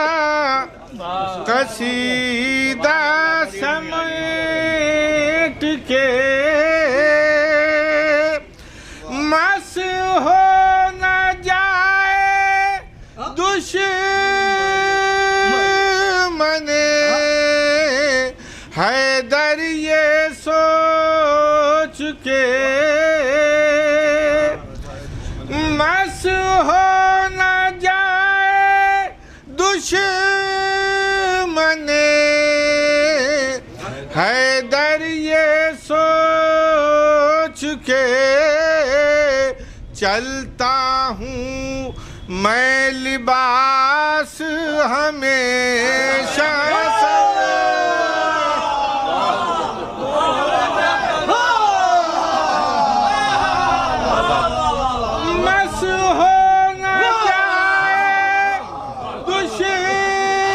कसीदा समेट के मस हो न जाए दुश्मने हैदर ये सोच के, मस हो न जाए चलता हूँ मैं लिबास हमेशा मस हो न जाए दुश्मन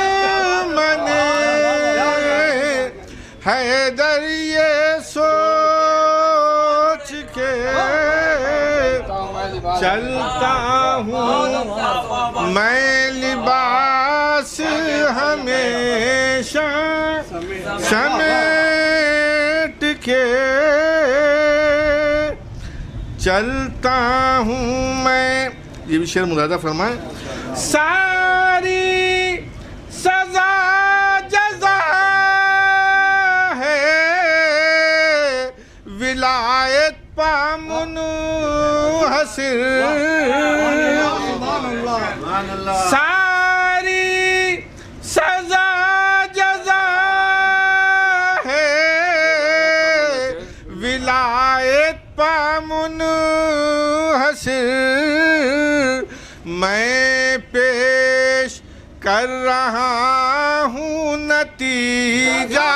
हैदर ये सोच के चलता हूँ मैं लिबास हमेशा समेट के चलता हूँ मैं। ये भी शेर मुरादा फरमाए। सारी सजा जजा है विलायत पामुनु हसिर सारी सजा जजा है विलायत पामुनु हसिर मैं पेश कर रहा हूँ नतीजा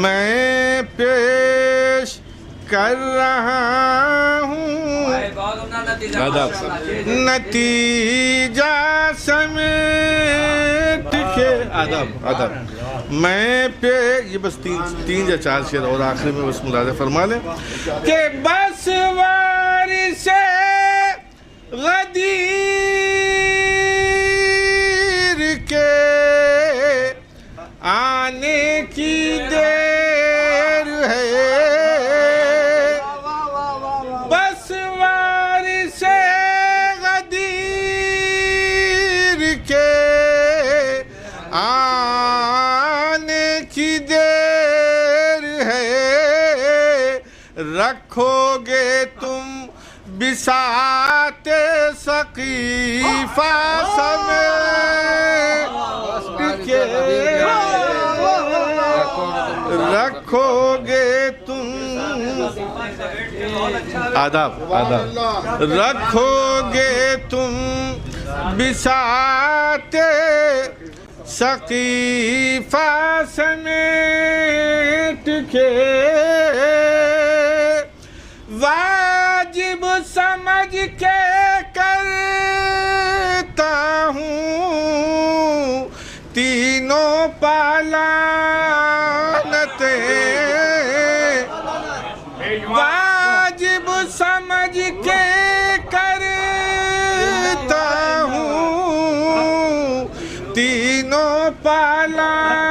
मैं पेश कर रहा हूँ नतीजा समेट के। आदाब आदाब मैं पे ये बस तीन या चार शेर और आखिरी में बस मुरादा फरमा लें कि बस वारिसे गदीर के आने की देर है बस वारिसे गदीर के आने की देर है रखोगे तुम बिसाते सकीफा समेट के रखोगे तुम आदाब आदाब रखोगे तुम बिसाते सकीफा समेट के वाजिब समझ के करता हूँ तीनों पालानते वाजिब समझ के करता हूँ तीनों पालानते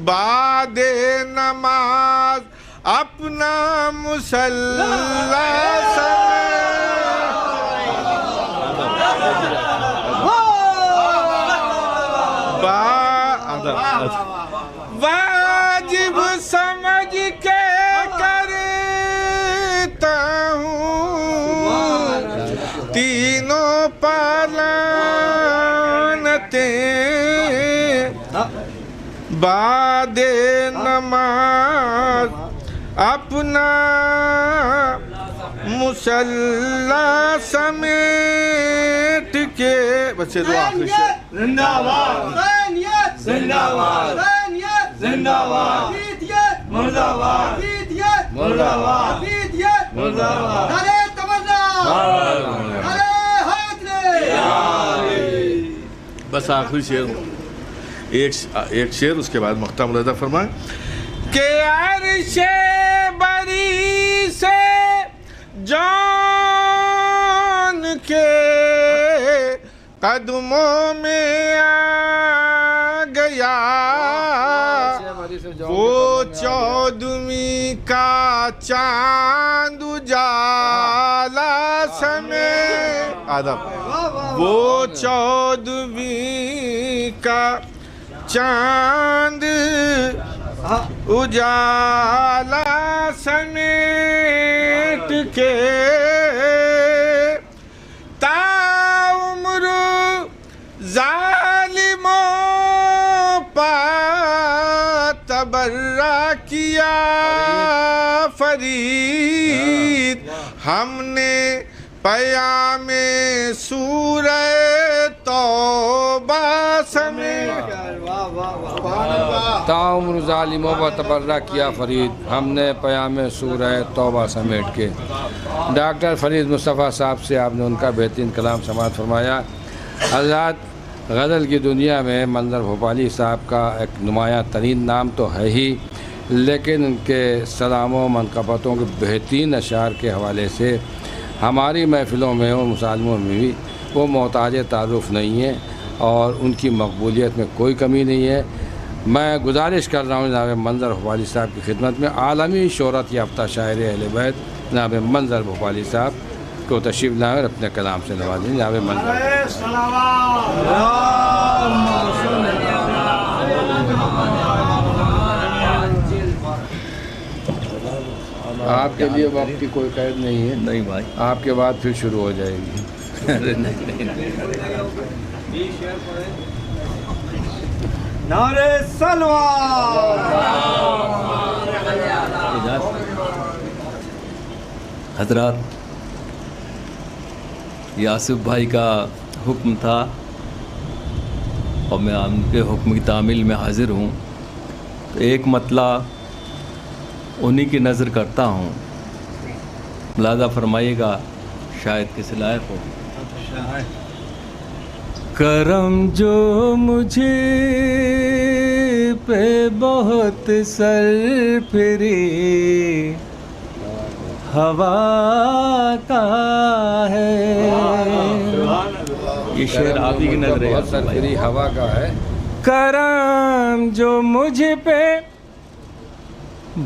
बादे नमाज अपना मुसल्ला वाजिब समझ के करता हूँ तीनों पालानते बादे नमाज अपना मुसल्ला समेट के बच्चे दो आखिरी जिंदाबाद जिंदाबाद जिंदाबाद मुर्दाबाद मुर्दाबाद मुर्दाबाद अरे तमन्ना अरे हैदरी बस आखिरी शेर एक शेर उसके बाद मख्ता मुरादा फरमाए के अर्शे बरी से जान के कदमों में आ गया वो चौदहवीं का चांद उजाला समय आदम वो चौदहवीं का चांद उजाला समेट के ताउम्र जालिमों पर तबर्रा किया फरीद हमने पयामे सूरह तौबा समेट ताउम्र ज़ालिमों पर तबर्रा किया फरीद हमने पयामे सूरह तौबा समेट के। डॉक्टर फरीद मुस्तफ़ा साहब से आपने उनका बेहतरीन कलाम समाअत फरमाया। हज़रत गज़ल की दुनिया में मंज़र भोपाली साहब का एक नुमायाँ तरीन नाम तो है ही, लेकिन उनके सलामों मनक़बतों के बेहतरीन अशार के हवाले से हमारी महफ़िलों में और मुसालमों में भी वो मोहताज तारुफ़ नहीं है और उनकी मकबूलियत में कोई कमी नहीं है। मैं गुजारिश कर रहा हूँ जनाब मंज़र भोपाली साहब की खिदमत में आलमी शोहरत याफ्ता शायर अहले बैत जनाब मंज़र भोपाली साहब को तशरीफ़ लाएँ और अपने कलाम से नवाजें। जनाब मंज़र आपके लिए वक्त की कोई कैद नहीं है। नहीं भाई, आपके बाद फिर शुरू हो जाएगी। नारे सलवार। हजरात, यासिफ भाई का हुक्म था और मैं उनके हुक्म की तामील में हाजिर हूँ। तो एक मतला उन्हीं की नज़र करता हूँ, मुलाज़ा फरमाइएगा, शायद किस लायक हो। करम जो मुझे पे बहुत सरफिरी हवा का है। ये शेर आप ही की नजर है, सरफिरी हवा का है। करम जो मुझ पे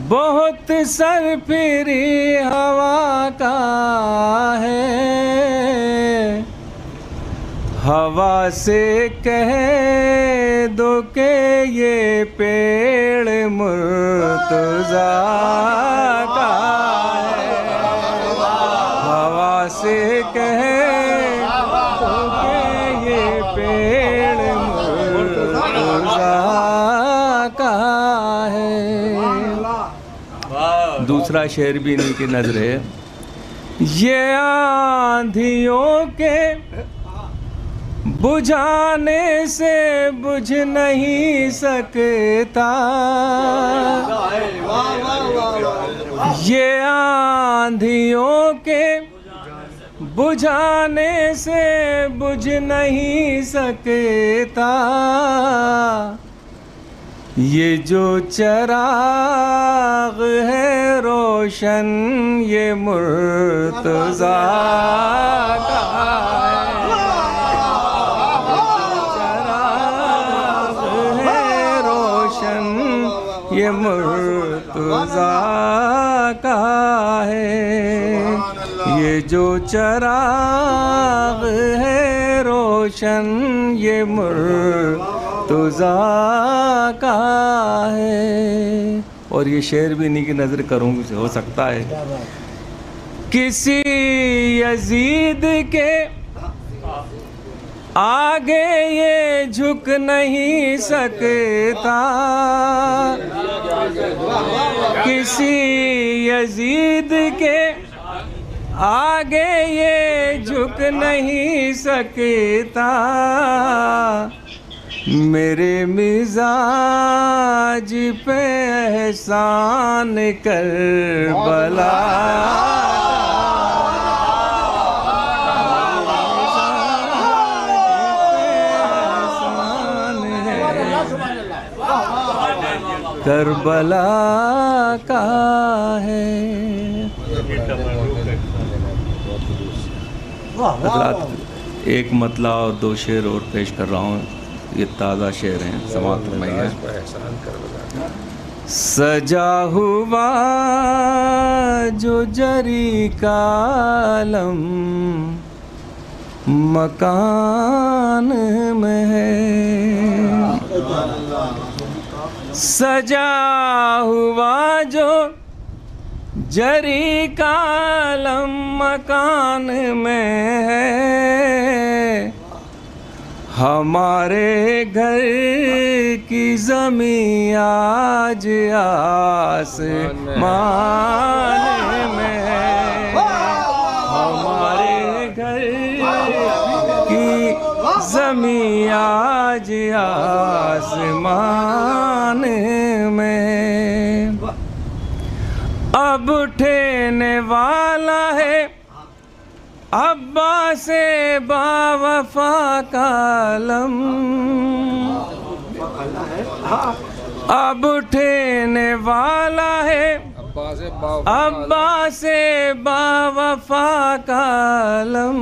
बहुत सरफिरी हवा का है, हवा से कह दो के ये पेड़ मुर्तज़ा का है। हवा से कह दो के ये पेड़ मुर्तज़ा का है। दूसरा शेर भी इन्हीं की नजर है। ये आंधियों के बुझाने से बुझ नहीं सकता, ये आंधियों के बुझाने से बुझ नहीं सकता, ये जो चराग है रोशन ये मुर्तज़ा का ये मुर्तज़ा का है। ये जो चराग है रोशन ये मुर्तज़ा का है। और ये शेर भी इन्हीं की नज़र करूँ हो सकता है। किसी यजीद के आगे ये झुक नहीं सकता, किसी यजीद के आगे ये झुक नहीं सकता, मेरे मिजाज पे एहसान कर बला करबला का है। एक मतला और दो शेर और पेश कर रहा हूँ, ये ताज़ा शेर हैं, समाअत फरमाइए। सजा हुआ जो जरी का आलम मकान में है, सजा हुआ जो जरी कालम मकान में है, हमारे घर की ज़मीं आज आसमान में है, हमारे घर की ज़मीं आज आसमान में। अब उठने वाला है अब्बा से बावफा कालम, अब उठने वाला है अब्बा से बावफा कालम,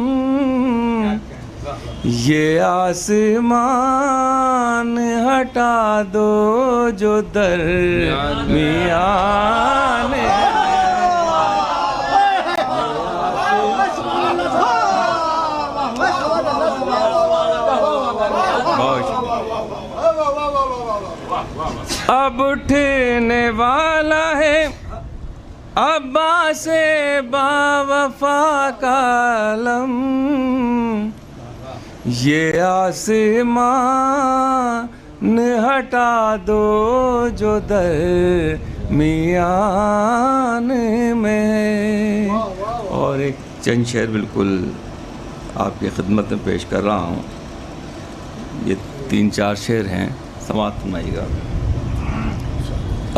ये आसमान हटा दो जो दरमियान है। अब उठने वाला है अब्बा से बावफा कालम, ये आसमान हटा दो जो दरमियान में। और एक चंद शेर बिल्कुल आपकी खिदमत में पेश कर रहा हूँ। ये 3-4 शेर हैं, समाअत फरमाइएगा।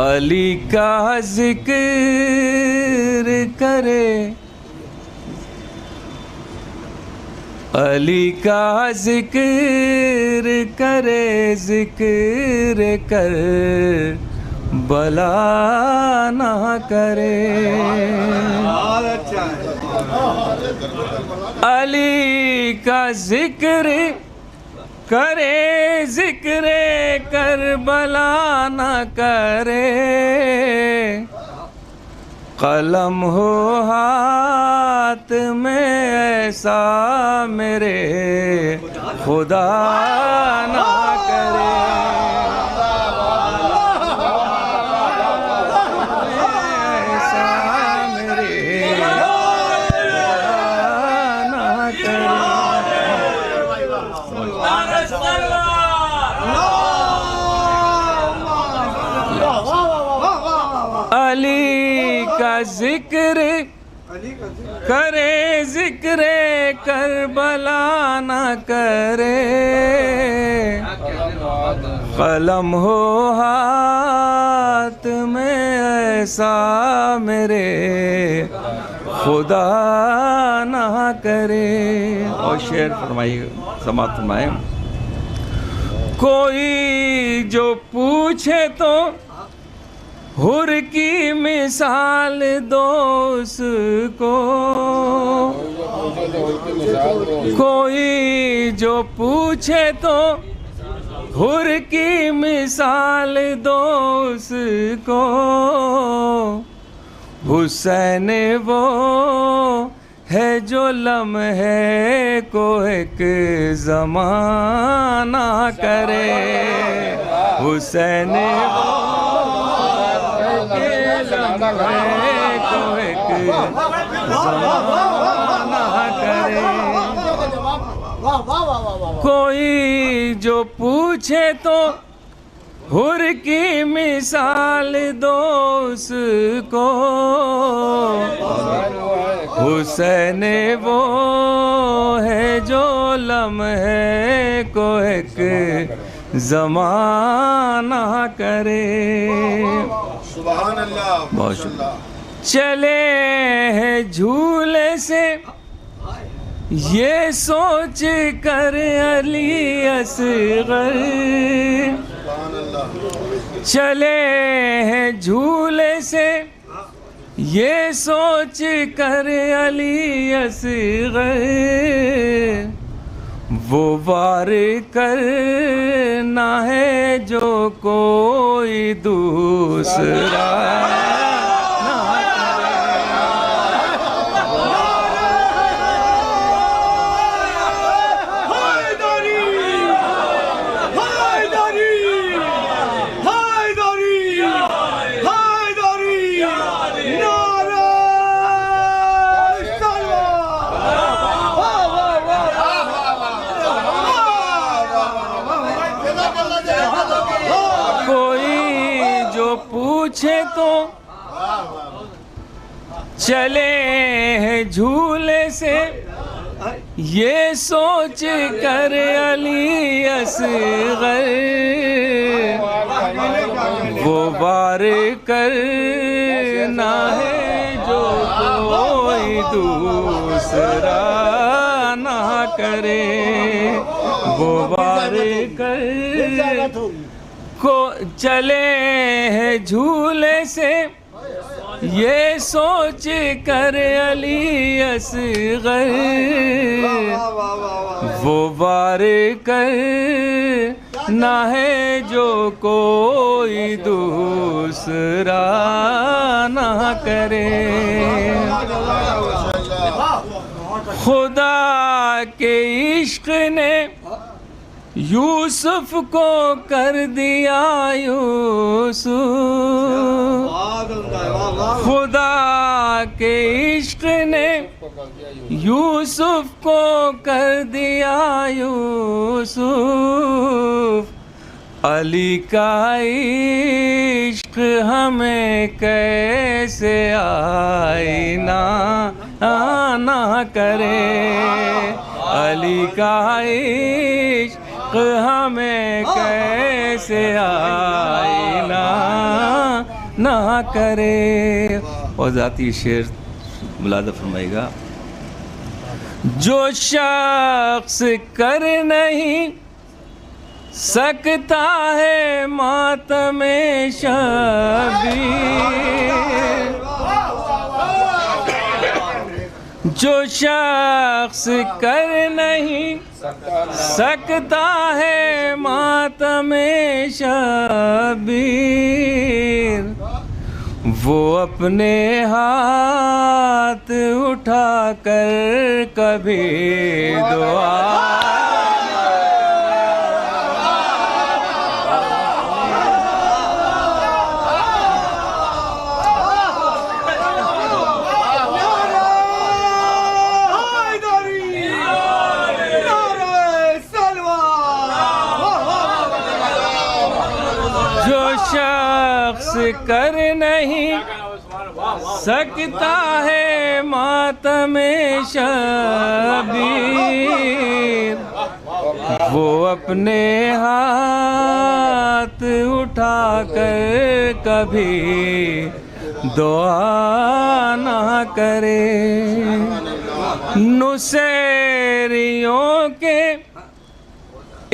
अली का जिक्र करे, अली का जिक्र करे, जिक्र कर बला ना करे। अली का जिक्र करे, जिक्र कर बला ना करे, कलम हो हाथ में ऐसा मेरे खुदा ना करे। ऐसा मेरे खुदा ना करे। अली का जिक्र करे, जिक्र करबला ना करे, कलम हो हाथ में ऐसा मेरे खुदा ना करे। और शेर फरमाइए, समाअत फरमाए। कोई जो पूछे तो हुर की मिसाल दो उसको, कोई जो पूछे तो हुर की मिसाल दो उसको, हुसैन वो है जो लम्हे को एक ज़माना करे, हुसैन वो को एक ज़माना करे। कोई जो पूछे तो हुर की मिसाल दो उसको, हुसैन वो है जो लम्हे को एक ज़माना करे। सुभान अल्लाह, बहुत शुक्रिया। चले हैं झूले से ये सोच कर अली असगर, चले हैं झूले से ये सोच कर अली असगर, वो वार करना है जो कोई दूसरा ना हैदरी, हैदरी। पूछे तो चले हैं झूले से, ये सोच कर अली असगर वो वार करना है जो कोई दूसरा ना करे, वो वार कर को चले हैं झूले से, ये सोच कर अली असगर वो वार कर ना है जो कोई दूसरा ना करे। खुदा के इश्क ने यूसुफ को कर दिया यूसुफ, खुदा के इश्क ने यूसुफ को कर दिया यूसुफ, अली का इश्क हमें कैसे आईना ना करे, अली का इश्क हमें कैसे आईना ना करे। और ज़ाती शेर मुलादा फरमाएगा, जो शख्स कर नहीं सकता है मातम शबीर, जो शख्स कर नहीं सकता है मातम शबीर, वो अपने हाथ उठा कर कभी दुआ कर नहीं सकता है मातम शबीर, वो अपने हाथ उठा कर कभी दुआ ना करे। नुसेरियों के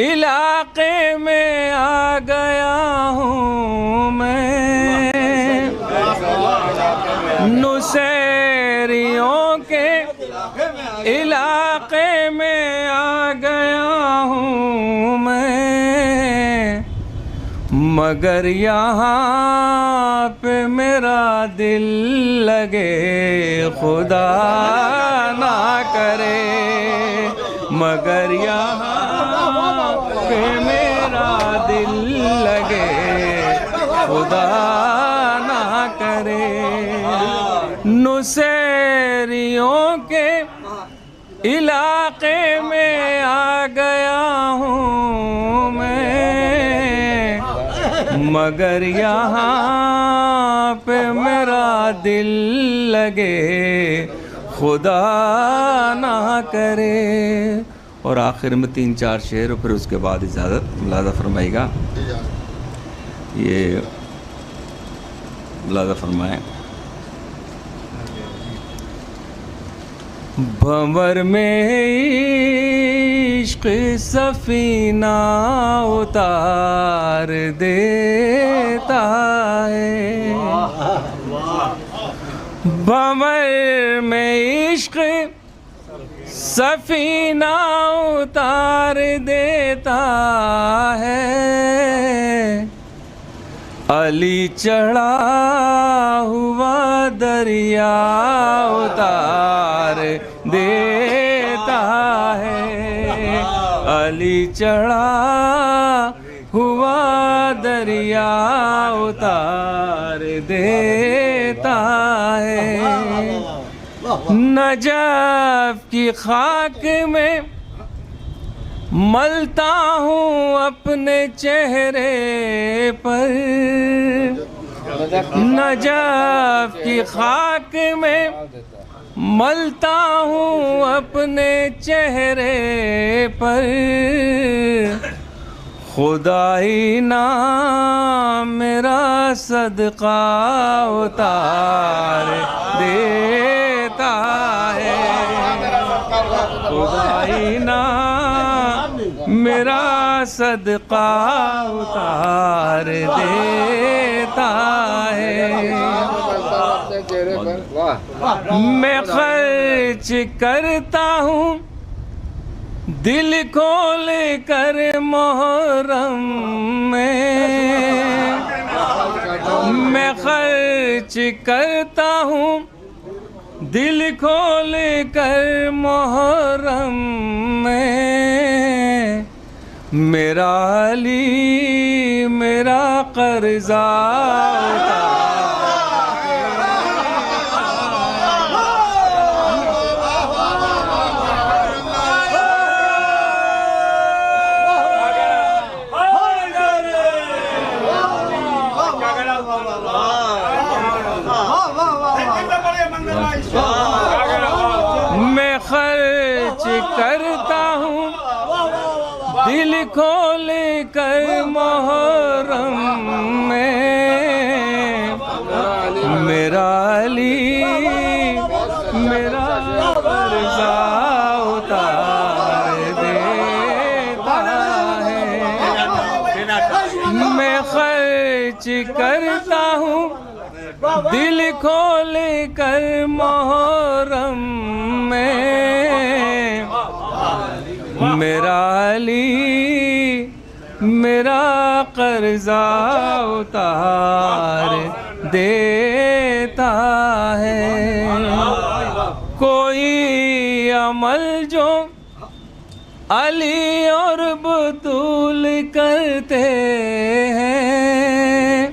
इलाके में आ गया हूँ मैं, नुसेरियों के इलाके में आ गया हूँ मैं, मगर यहाँ पे मेरा दिल लगे खुदा ना करे, मगर यहाँ पे मेरा दिल लगे खुदा ना करे। नुसेरियों के इलाके में आ गया हूँ मैं, मगर यहाँ पे मेरा दिल लगे खुदा ना करे। और आखिर में 3-4 शेर और फिर उसके बाद इजाज़त मुलादा फरमाएगा। ये मुलादा फरमाएं। भंवर में इश्क सफीना उतार देता है, भंवर में इश्क सफीना उतार देता है, अली चढ़ा हुआ दरिया उतार देता है, अली चढ़ा हुआ दरिया उतार देता है। नजफ की खाक में मलता हूँ अपने चेहरे पर, नजफ की खाक में मलता हूँ अपने चेहरे पर, खुदाई नाम मेरा सदका उतार देता है, खुदाई नाम मेरा सदका उतार देता है। मैं खर्च करता हूँ दिल खोल कर मुहर्रम में, मैं खर्च करता हूँ दिल खोल कर मुहर्रम में, मेरा अली मेरा कर्जा मैं खर्च करता हूँ दिल खोल कर मुहर्रम में, मेरा अली मेरा कर्जा उतार देता है। मैं खर्च करता हूँ दिल खोल कर मुहर्रम में, मेरा अली मेरा कर्जा उतार देता है। कोई अमल जो अली और बतूल करते हैं,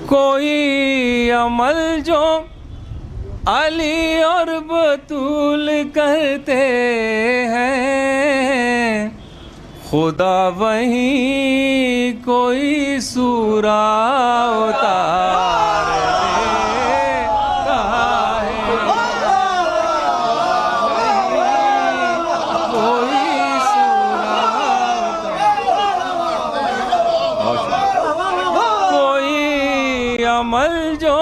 कोई अमल जो अली और बतूल करते हैं, खुदा वहीं कोई सूरा उतार देता है, कोई कोई अमल जो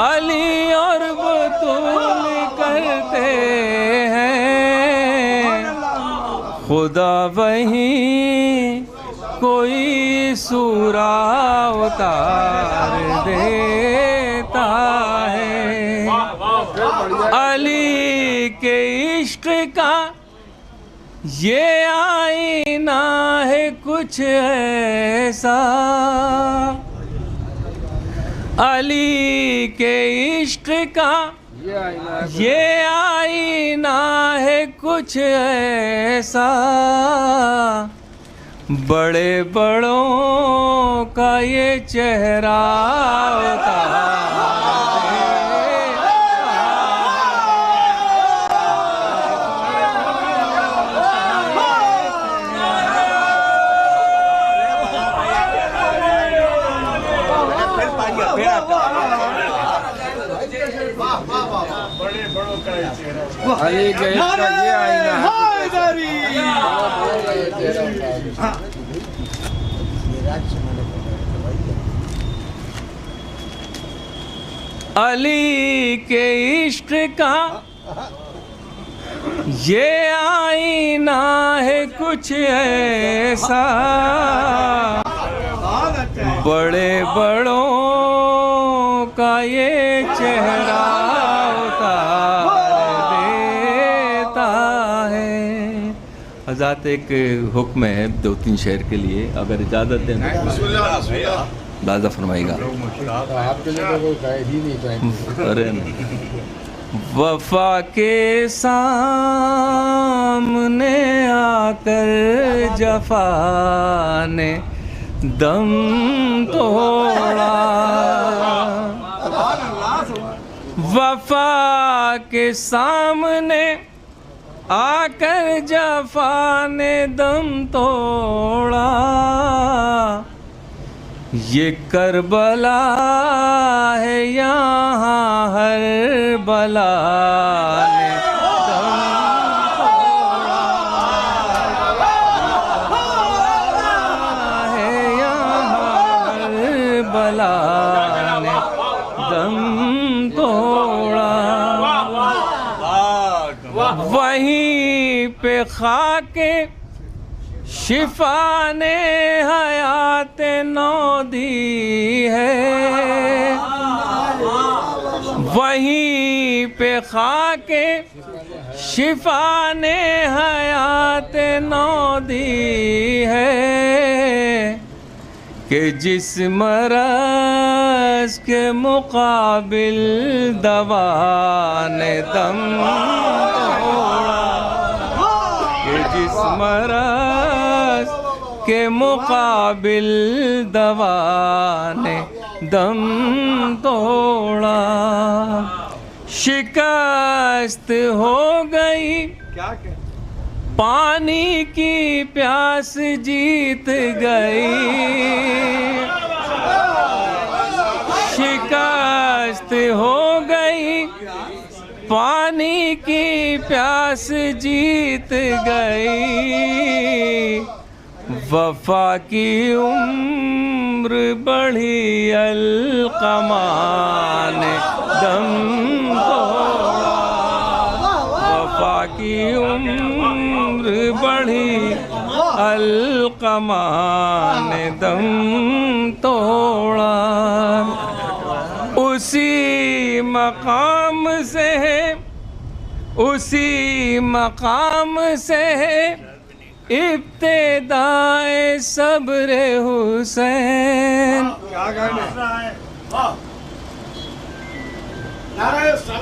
अली और बतूल करते हैं, खुदा वहीं कोई सूरा उतार देता है। अली के इश्क का ये आईना है कुछ ऐसा, अली के इश्क का ये आईना है कुछ ऐसा, बड़े बड़ों का ये चेहरा अली के इश्क का ये आईना अली के इश्क का ये आईना है कुछ ऐसा, बड़े बड़ों का ये चेहरा हज़रत एक हुक्म है 2-3 शेर के लिए, अगर इजाज़त दें लाज़ा फरमाइएगा। आपके लिए तो कोई कह ही नहीं पाएंगे। अरे वफा के सामने आकर जफा ने दम तोड़ा, वफा के सामने आकर जफा ने दम तोड़ा, ये करबला है यहाँ हर बला ने दम तोड़ा, वहीं पे खाके शिफा ने हयात नौ दी है, वहीं पे खाके शिफा ने हयात नौ दी है कि जिस मरज़ के मुकाबिल दवा ने दम तोड़ा, कि जिस मरज़ के मुकाबिल दवा ने दम तोड़ा। शिकस्त हो गई पानी की प्यास जीत गई, शिकस्त हो गई पानी की प्यास जीत गई, वफा की उम्र बढ़ी अलक़मा ने दम तोड़ा, वफा की उम्र बढ़ी अलक़मा ने दम तोड़ा। उसी मकाम से है, उसी मकाम से है इब्तिदाए सब्र हुसैन।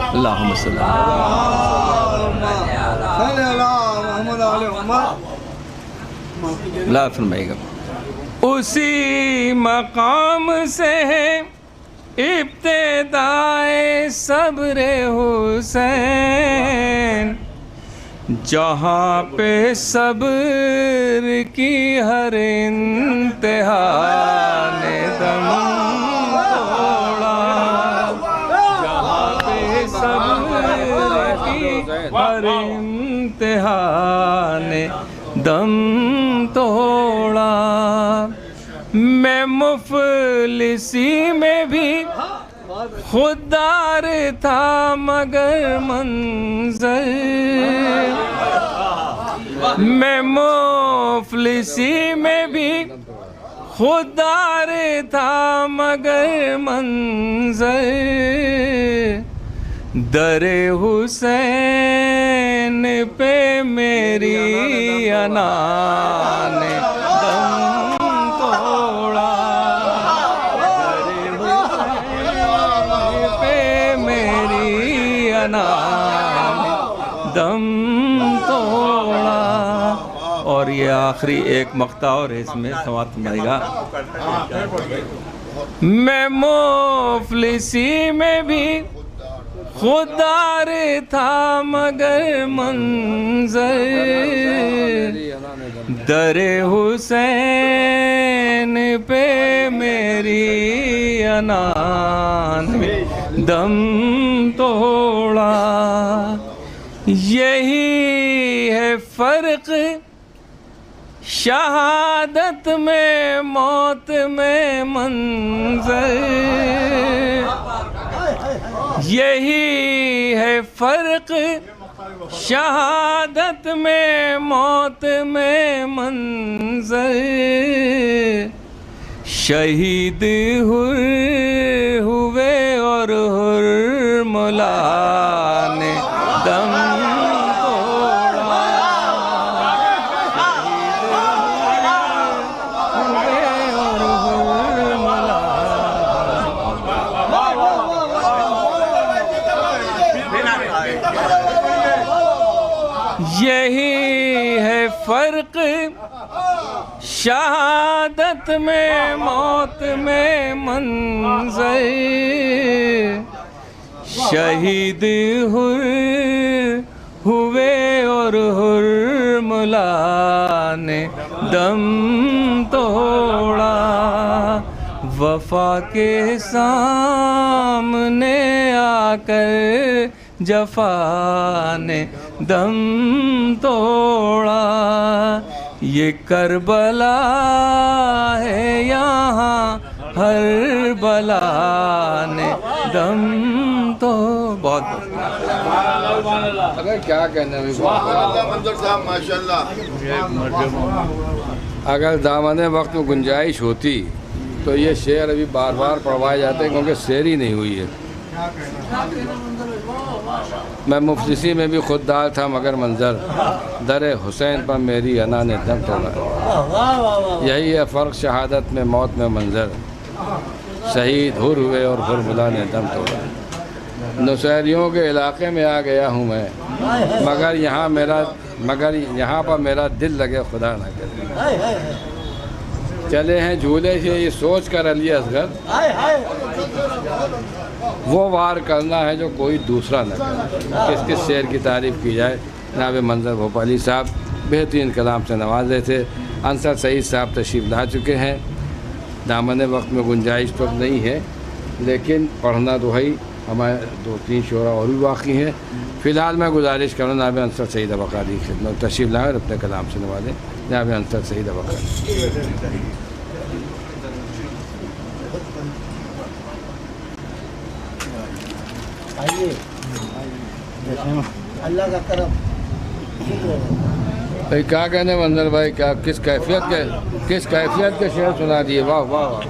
अल्लाहुम्मा सल्ली अला फरमाएगा। उसी मकाम से है इब्तिदाए सब्र हुसैन, जहाँ पे सब्र की हर इंतहा ने दम तोड़ा, जहाँ पे सब्र की हर इंतहा ने दम तोड़ा। मैं मुफलिसी में भी खुददार था मगर मंज़र, मैं मुफलिसी में भी खुददार था मगर मंज़र, दरे हुसैन पे मेरी अना ने दम तोड़ा, दरे हुसैन पे मेरी अना ने दम तोड़ा। और ये आखिरी एक मक्ता और इसमें समाप्त होगा। मैं मुफलिसी में भी खुददार था मगर मंज़र, दरे हुसैन पे मेरी अना ने दम तोड़ा। यही है फ़र्क शहादत में मौत में मंज़र, यही है फ़र्क शहादत में मौत में मंज़र, शहीद हुए और हुर्मुला ने दम तोड़ा, शहीद हुए और हुर्मुला। यही है फ़र्क शहादत में मौत में मंज़र, शहीद हुए और हुर्मुला ने दम तोड़ा। वफा के सामने आकर जफा ने दम तोड़ा। ये करबला है यहाँ हर बला ने दम तो बहुत अगर क्या कहना है मंजर साहब माशाल्लाह। अगर दामन वक्त में गुंजाइश होती तो ये शेर अभी बार बार पढ़वाए जाते हैं, क्योंकि शेर ही नहीं हुई है। मैं मुफ्लिसी में भी खुददार था मगर मंजर दर हुसैन पर मेरी अना ने दम तोड़ा। यही है फ़र्क शहादत में मौत में मंजर, शहीद हुर हुए और हुरमुला ने दम तोड़ा। नुसैरियों के इलाके में आ गया हूँ मैं, मगर यहाँ पर मेरा दिल लगे खुदा न करे। चले हैं झूले से ये सोच कर अली असगर, वो वार करना है जो कोई दूसरा न करे। किस किस शेर की तारीफ़ की जाए। जनाब मंजर भोपाली साहब बेहतरीन कलाम से नवाजे थे। अंसर सईद साहब तशरीफ़ ला चुके हैं। दामन वक्त में गुंजाइश तो नहीं है, लेकिन पढ़ना तो है ही। हमारे 2-3 शोरा और भी बाकी हैं। फ़िलहाल मैं गुजारिश करूँ जनाब अंसर सईद अबकारी की खिदमत तशरीफ़ लाएँ और अपने कलाम से नवाजें। जनाब अंसर सईद अबकारी। अल्लाह का करम। भाई क्या कहने मंजर भाई, क्या किस कैफियत के शेर सुना दिए। वाह वाह वाह।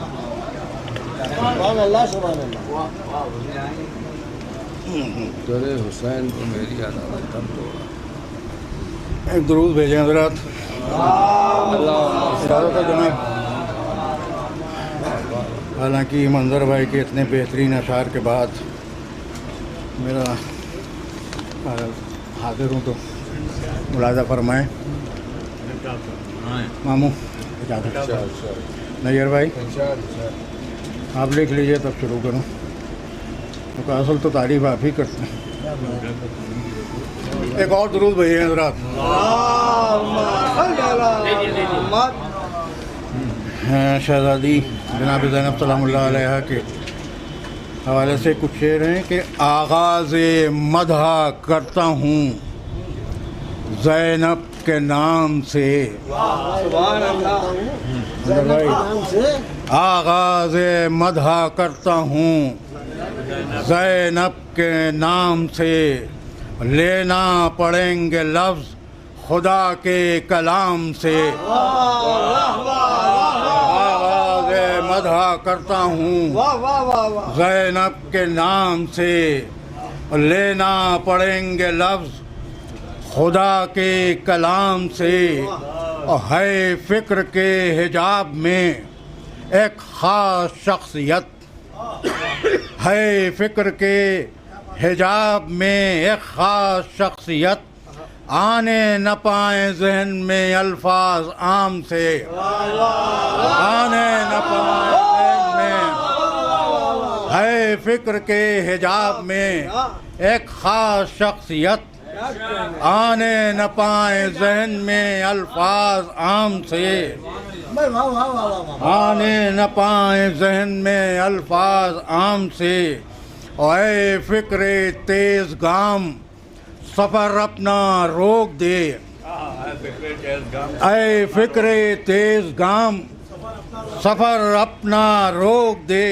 तेरे हुसैन को मेरी अदालत दम तोड़ा। एक दुरूद भेजें हज़रात। हालांकि मंजर भाई के इतने बेहतरीन अशार के बाद मेरा हाजिर हूँ तो मुलाज़ा फरमाएँ। मामू नैयर भाई आप लिख लीजिए तब शुरू करूँ, तो असल तो तारीफ़ आप ही करते हैं। एक और दुरूद भैया हज़रात। शहज़ादी जनाब ज़ैनब सलामुल्लाह अलैहा के हवाले से कुछ शेर हैं कि आगाज़ मदहा करता हूँ ज़ैनब के नाम से। आगाज़ मदहा करता हूँ ज़ैनब के नाम से, लेना पड़ेंगे लफ्ज़ खुदा के कलाम से। आगाज़ मदहा करता हूँ ज़ैनब के नाम से, लेना पड़ेंगे लफ्ज़ खुदा के कलाम से। और है फ़िक्र के हिजाब में एक ख़ास शख्सियत, है फ़िक्र के हिजाब में एक ख़ास शख्सियत, आने न पाए जहन में अल्फाज आम से। आने न पाए जहन में, है फ़िक्र के हिजाब में एक ख़ास शख्सियत, आने न पाए जहन में अल्फाज आम से। आने न पाए जहन में अल्फाज आम से। और फ़िक्र तेज़ गाम सफ़र अपना रोक दे। ऐ फ़िक्र तेज़ गाम सफ़र अपना रोक दे,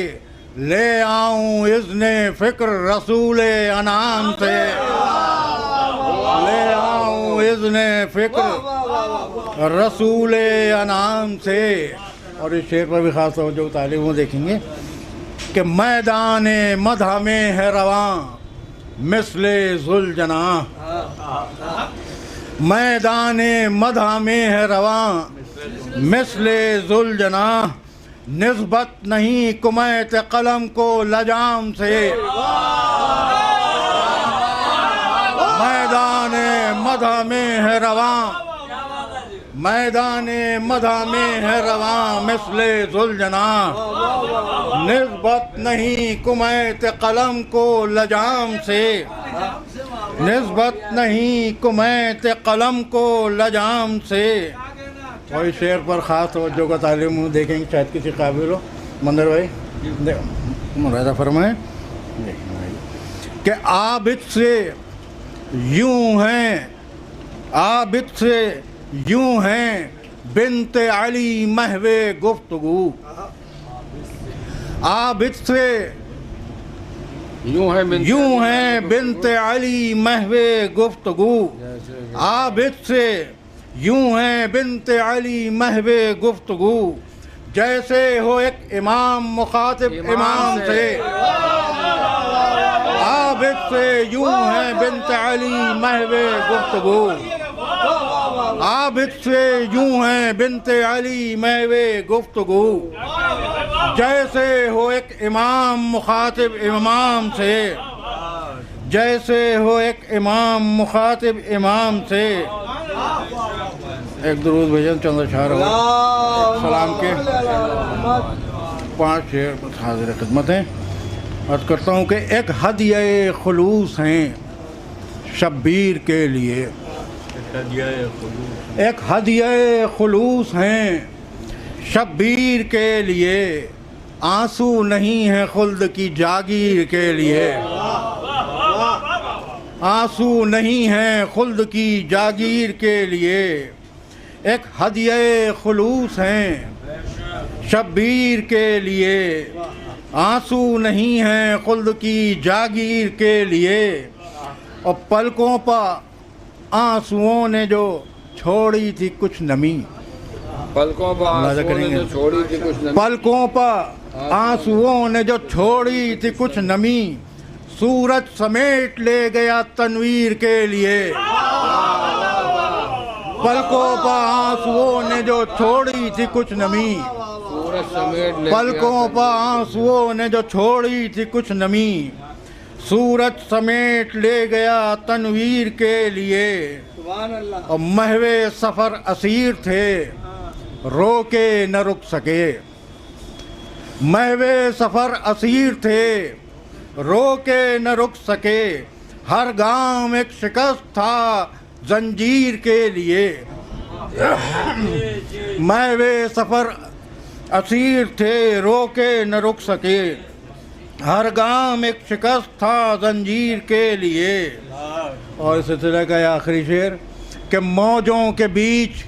ले आऊँ इज़्ने फ़िक्र रसूल अनाम से। ले आऊँ इज़्ने फ़िक्र रसूल अनाम से। और इस शेर पर भी ख़ास तवज्जो तालिब वो देखेंगे कि मैदान मदह में है रवां मिसले ज़ुलजना। मैदान मदह में है रवां मिसले ज़ुलजना, निस्बत नहीं कुमैत कलम को लजाम से। मैदान मदह में है रवां, मैदान मदह में है रवां मिसले ज़ुलजना, निस्बत नहीं कुमैत कलम को लजाम से। निस्बत नहीं कुमैत कलम को लजाम से। और इस शेर पर ख़ास तवज्जो का तालीम देखेंगे, शायद किसी काबिल हो। मंदिर भाई मुरादा फरमाए कि आबिद से यूं हैं, आबिद से यूं हैं बिन्ते अली महवे गुफ्तगू। आबिद से यूं है बिन्ते अली महवे गुफ्तगू। आबिद से यूं है बिन्ते अली महवे गुफ्तगू। जैसे हो एक इमाम मुखातिब इमाम से। आबिद से यूं है बिन्ते अली महवे गुफ्तगू। आबिद से यूं है बिन्ते अली महवे गुफ्तगू। जैसे हो एक इमाम मुखातिब इमाम से। जैसे हो एक इमाम मुखातिब इमाम से। एक दुरूद भेजन चंद्रशहर सलाम के 5 शेर हाजिर खिदमत हैं। अर्ज करता हूँ कि एक हदिया खुलूस हैं शब्बीर के लिए। एक हदिया खुलूस हैं शब्बीर के लिए। आंसू नहीं है खुल्द की जागीर के लिए। आंसू नहीं है खुल्द की जागीर के लिए। एक हदिया खुलूस हैं शब्बीर के लिए। आंसू नहीं है खुल्द की जागीर के लिए। और पलकों पर आंसुओं ने जो छोड़ी थी कुछ नमी। पलकों पर आंसुओं ने जो छोड़ी थी कुछ नमी। पलकों पर आंसुओं ने जो छोड़ी थी कुछ नमी। सूरज समेट ले गया तनवीर के लिए। पलकों पर आंसुओं ने जो छोड़ी थी कुछ नमी। सूरज समेट ले पलकों पर आंसुओं ने जो छोड़ी थी कुछ नमी। सूरज समेट ले गया तनवीर के लिए। और महवे सफ़र असीर थे रो के न रुक सके। महवे सफ़र असीर थे रो के न रुक सके। हर गांव एक शिकस्त था जंजीर के लिए। महवे सफ़र असीर थे रो के न रुक सके। हर गांव एक शिकस्त था जंजीर के लिए। और इस तरह का आखिरी शेर कि मौजों के बीच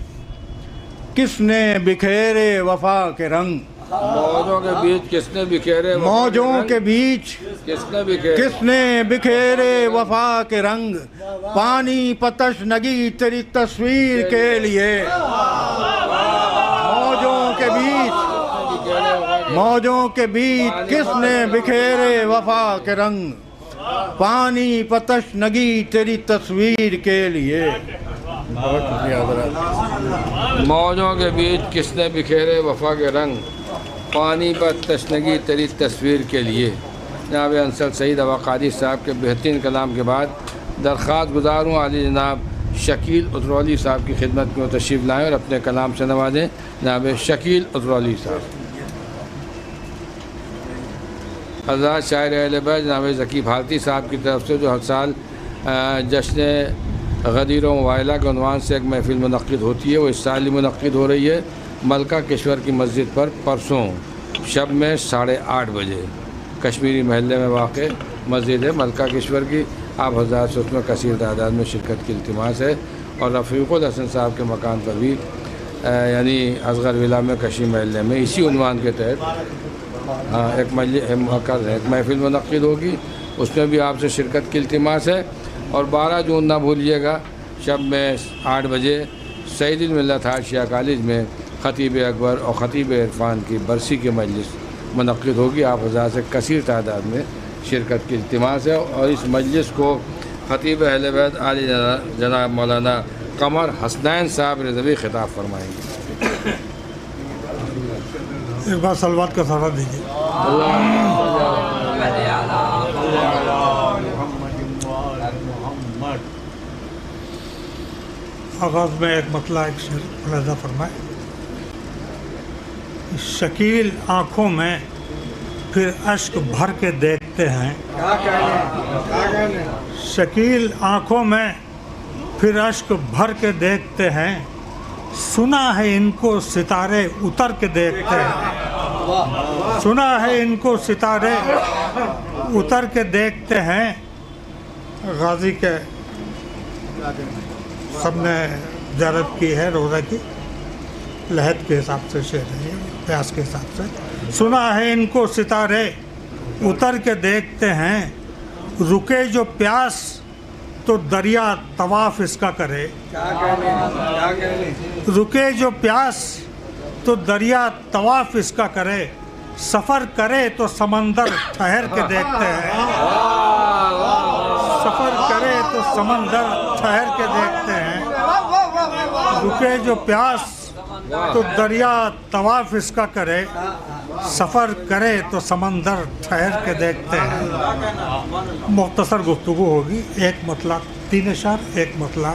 किसने बिखेरे वफा के रंग। मौजों के बीच किसने बिखेरे मौजों के बीच किसने बिखेरे वफा के रंग। पानी पतश नगी तेरी तस्वीर के लिए। मौजों के बीच किसने बिखेरे वफा के रंग। पानी पतश नगी तेरी तस्वीर के लिए। बहुत शुक्रिया। मौजों के बीच किसने बिखेरे वफा के रंग। पानी पर तशनगी तेरी तस्वीर के लिए। जनाब अंसर सईद अवाकादी साहब के बेहतरीन कलाम के बाद दरख्वास्त गुजार हूँ आली जनाब शकील उतरौली साहब की खिदमत में तशरीफ़ लाएँ और अपने कलाम से नवाजें। जनाब शकील उतरौली साहब। हज़रत शायर अहले बैत जनाब ज़की भारती साहब की तरफ से जो हर साल जश्न गदीर वाइला के उन्वान से एक महफ़िल मुनक़्क़िद होती है, वो इस साल ही मुनक़्क़िद हो रही है मलका किश्वर की मस्जिद पर परसों शब में 8:30 बजे। कश्मीरी महल्ले में वाक़ मस्जिद है मलका किश्वर की। आप हज़रात से उसमें कसीर तादाद में शिरकत की इल्तिमास है। और रफ़ीक़ुल हसन साहब के मकान पर भी यानी असगर विला में कशी महल्ले में इसी उन्वान के तहत एक महफ़िल मुनक़्क़िद होगी। उसमें भी आपसे शिरकत की इल्तिमास है। और 12 जून ना भूलिएगा शब में 8 बजे सईदुल मिल्लत हाशिया कॉलेज में ख़तीब अकबर और ख़तीब इरफान की बरसी की मजलिस मुनक़्क़िद होगी। आप हज़रात से कसीर तादाद में शिरकत की इल्तिमास है। और इस मजलिस को ख़तीब अहले बैत आली जनाब मौलाना कमर हसनैन साहब रिज़वी ख़िताब फरमाएंगे। एक बार सलवात का सहारा दीजिए। आगाज़ में एक मतला एक शेर मुलाज़ा फरमाए। शकील आँखों में फिर अश्क भर के देखते हैं। शकील आँखों में फिर अश्क भर के देखते हैं। सुना है इनको सितारे उतर के देखते हैं। सुना है इनको सितारे उतर के देखते हैं। गाजी के सबने ज़ियारत की है रोज़ा की, लहद के हिसाब से शेर है, प्यास के हिसाब से। सुना है इनको सितारे उतर के देखते हैं, रुके जो प्यास तो दरिया तवाफ इसका करे। रुके जो प्यास तो दरिया तवाफ इसका करे, सफ़र करे तो समंदर ठहर के देखते हैं। सफ़र करे तो समंदर ठहर के देखते हैं। रुके जो प्यास तो दरिया तवाफ इसका करे, सफ़र करे तो समंदर ठहर के देखते हैं। मुख्तसर गुफ्तगू होगी, एक मतला 3 इशार, एक मतला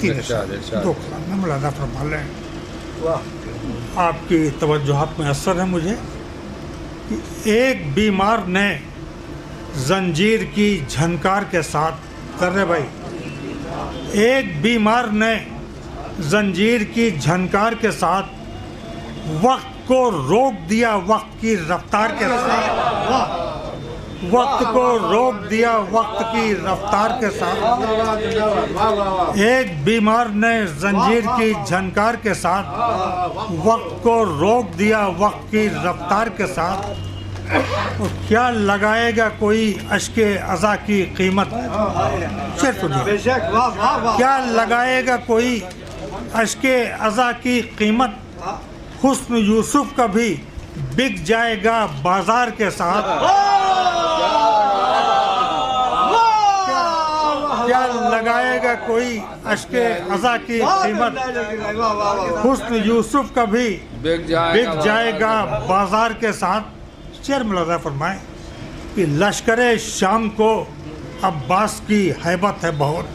3 इशार, 2 कलाम में मुलादा फरमा लें। आपकी तवज्जुहात में असर है मुझे कि एक बीमार ने जंजीर की झनकार के साथ कर रहे भाई, एक बीमार ने जंजीर की झनकार के साथ वक्त को रोक दिया वक्त की रफ्तार के साथ। वक्त को रोक दिया वक्त की रफ्तार के साथ। एक बीमार ने जंजीर की झनकार के साथ वक्त को रोक दिया वक्त की रफ्तार के साथ। और क्या लगाएगा कोई अश्के अज़ा की कीमत। क्या लगाएगा कोई अश्के अज़ा की कीमत। हुस्न यूसुफ का भी बिक जाएगा बाजार के साथ। क्या लगाएगा कोई अश्के अज़ा की कीमत। हुस्न यूसुफ का भी बिक जाएगा बाजार के साथ। शेर मुलाज़ा फरमाए कि लश्करे शाम को अब्बास की हैबत है बहुत।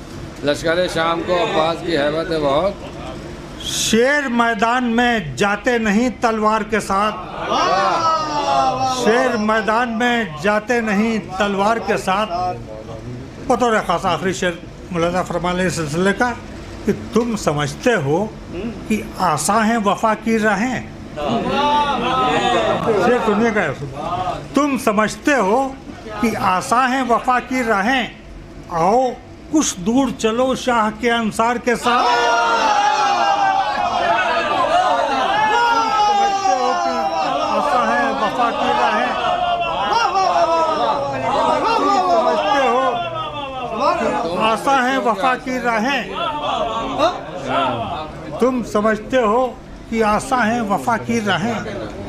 लश्करे शाम को अब्बास की हैबत है बहुत। शेर मैदान में जाते नहीं तलवार के साथ। शेर मैदान में जाते नहीं तलवार के साथ। बतौर खास आखिरी शेर मुलाज़ा फरमा ले इस सिलसिले का कि तुम समझते हो कि आसा हैं वफा की राहें। शेर सुनिए का, तुम समझते हो कि आसा हैं वफा की राहें, आओ कुछ दूर चलो शाह के अंसार के साथ। आसा है वफा की राहें। तुम समझते हो कि आसा है वफा की राहें,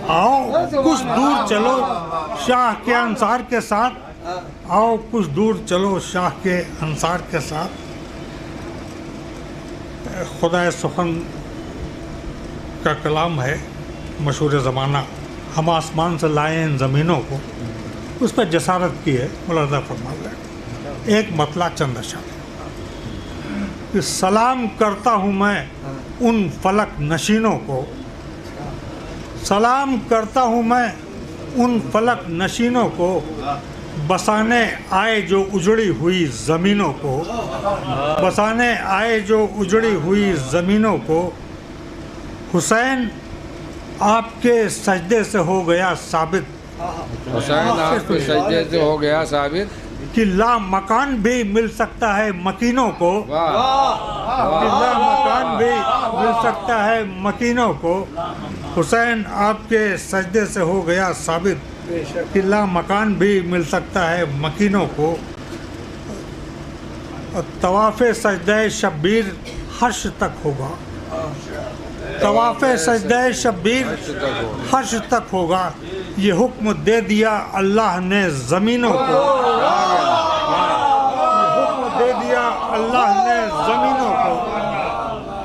आओ कुछ दूर चलो शाह के अंसार के साथ। आओ कुछ दूर चलो शाह के अंसार के साथ। खुदा सुखन का कलाम है मशहूर ज़माना, हम आसमान से लाए इन ज़मीनों को, उस पर जसारत की है मुलाज़ा फरमा लें। एक मतला चंद अशर कि सलाम करता हूँ मैं उन फलक नशीनों को। सलाम करता हूँ मैं उन फलक नशीनों को, बसाने आए जो उजड़ी हुई ज़मीनों को। बसाने आए जो उजड़ी हुई ज़मीनों को। हुसैन आपके सजदे से हो गया साबित। हुसैन आपके सजदे से हो गया साबित कि ला मकान भी मिल सकता है मकीनों को। कि ला मकान भी मिल सकता है मकीनों को। हुसैन आपके सजदे से हो गया साबित कि ला मकान भी मिल सकता है मकीनों को। तवाफ़े सजदे शब्बीर हर्ष तक होगा। तवाफ़े सजदे शब्बीर हर्ष तक होगा। ये हुक्म दे दिया अल्लाह ने ज़मीनों को। ये हुक्म दे दिया अल्लाह ने ज़मीनों को।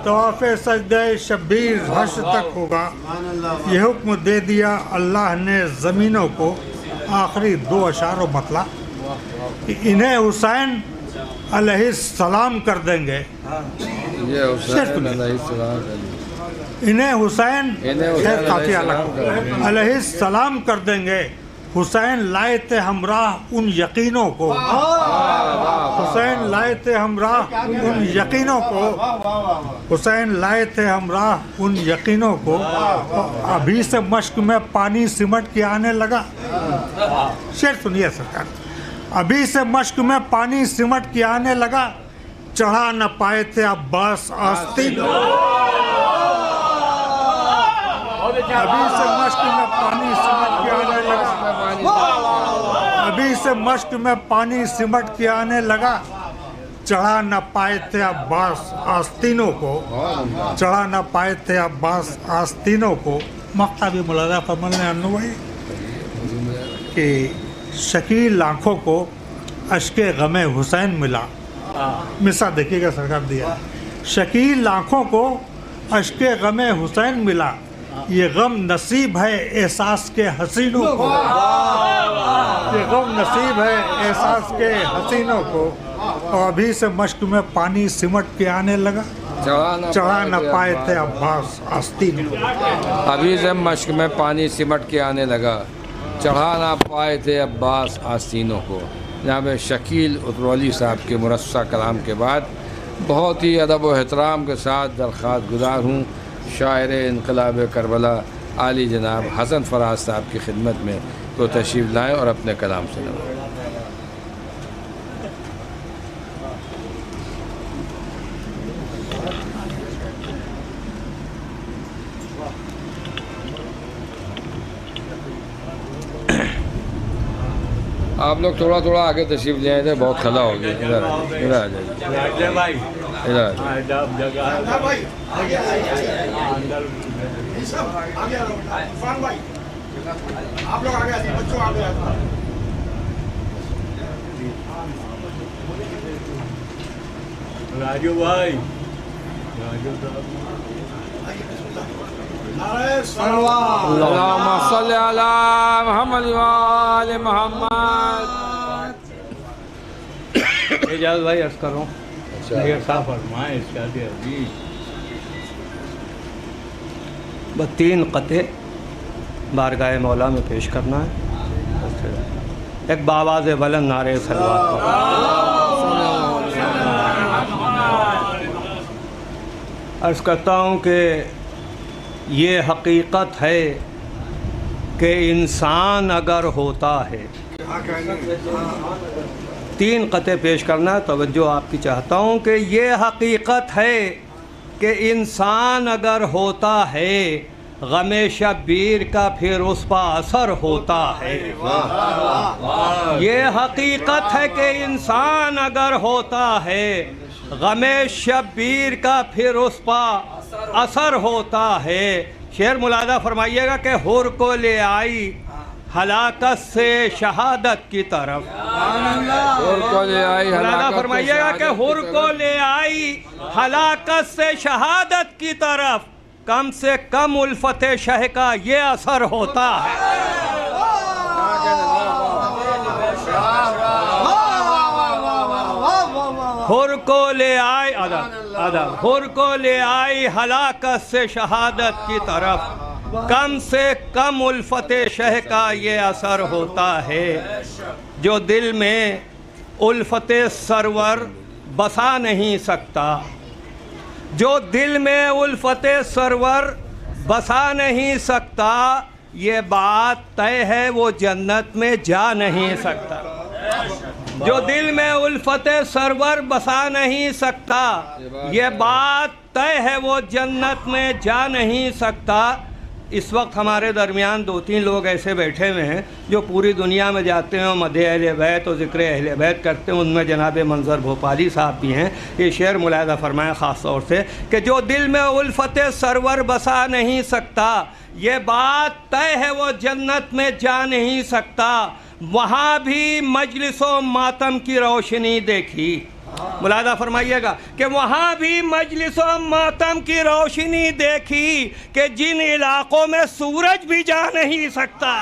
तवाफ़े सजदे शब्बीर हर्ष तक होगा। ये हुक्म दे दिया अल्लाह ने ज़मीनों को। आखिरी 2 अशार व मतला कि इन्हें हुसैन अलैहिस्सलाम कर देंगे। ये हुसैन अलैहिस्सलाम इन्हें हुसैन काफ़ी अलग अलैहिस्सलाम कर देंगे। हुसैन लाए थे हमराह उन यकीनों को, हुसैन लाए थे हमराह उन यकीनों को, हुसैन लाए थे हमराह उन यकीनों को। अभी से मश्क में पानी सिमट के आने लगा। शेर सुनिए सरकार। अभी से मश्क में पानी सिमट के आने लगा, चढ़ा न पाए थे अब्बास आस्तीन। अभी से मश्क में पानी सिमट के आने लगा, अभी से मश्क में पानी सिमट के आने लगा, चढ़ा न पाए थे अब्बास आस्तीनों को, चढ़ा न पाए थे अब्बास आस्तीनों को। मक्का भी मुलादा फरमाने अन्नू भाई कि शकील आँखों को अश्के गमे हुसैन मिला। मिसाल देखिएगा सरकार दिया, शकील आँखों को अश्के गमे हुसैन मिला, ये गम नसीब है एहसास के हसीनों को, ये गम नसीब है एहसास के हसीनों को। और अभी से मश्क में पानी सिमट के आने लगा, चढ़ा न पाए थे अब्बास आस्तीन को। अभी से मश्क में पानी सिमट के आने लगा, चढ़ा ना पाए थे अब्बास आस्तीनों को। जनाब शकील उतरौली साहब के मुरस्सा कलाम के बाद बहुत ही अदब व एहतराम के साथ दरख्वास्त गुजार हूँ शायर इनकलाब करबला आली जनाब हसन फराज साहब की खिदमत में तो तशरीफ़ लाएँ और अपने कलाम सुनाएं। आप लोग थोड़ा थोड़ा आगे तशरीफ़ ले आए थे, बहुत खला हो गया। इधर आ जाइए, इधर आ राजू भाई, अल्लाहुम्मा सल्ली अला मुहम्मद व आले मुहम्मद। एजाज भाई अर्ज़ करो, साफ फरमाएं इसका अभी बस 3 क़ते बारगाह मौला में पेश करना है। एक बावाज़ बुलंद नारे सलवात। अर्ज़ करता हूँ कि ये हकीकत है कि इंसान अगर होता है, 3 क़ते पेश करना है, तवज्जो आपकी चाहता हूँ कि ये हकीकत है कि इंसान अगर होता है, गमे शब्बीर का फिर उस पर असर होता है। ये हकीकत है कि इंसान अगर होता है, गमे शब्बीर का फिर उस पर असर होता है। शेर मुलादा फरमाइएगा कि हुर को ले आई हलाकत से शहादत की तरफ। हुर को ले आई मुलादा फरमाइएगा कि हुर को ले आई हलाकत से शहादत की तरफ, कम से कम उल्फत शह का ये असर होता है। हुर को ले आई अदब हुर को ले आई हलाकत से शहादत की तरफ, कम से कम उल्फत शह का ये असर होता है। जो दिल में उल्फत सरवर बसा नहीं सकता, जो दिल में उल्फत सरवर बसा नहीं सकता, ये बात तय है वो जन्नत में जा नहीं सकता। जो दिल में उल्फत सरवर बसा नहीं सकता, ये बात तय है वो जन्नत में जा नहीं सकता। इस वक्त हमारे दरमियान 2-3 लोग ऐसे बैठे हुए हैं जो पूरी दुनिया में जाते हैं, मदह अहले बैत और ज़िक्र अहले बैत करते हैं। उनमें जनाब मंजर भोपाली साहब भी हैं। ये शेर मुलाहिज़ा फरमाएं ख़ास तौर से कि जो दिल में उल्फत सरवर बसा नहीं सकता, ये बात तय है वो जन्नत में जा नहीं सकता। वहाँ भी मजलिसों मातम की रोशनी देखी। मुलाहिज़ा फरमाइएगा कि वहाँ भी मजलिसों मातम की रोशनी देखी कि जिन इलाकों में सूरज भी जा नहीं सकता।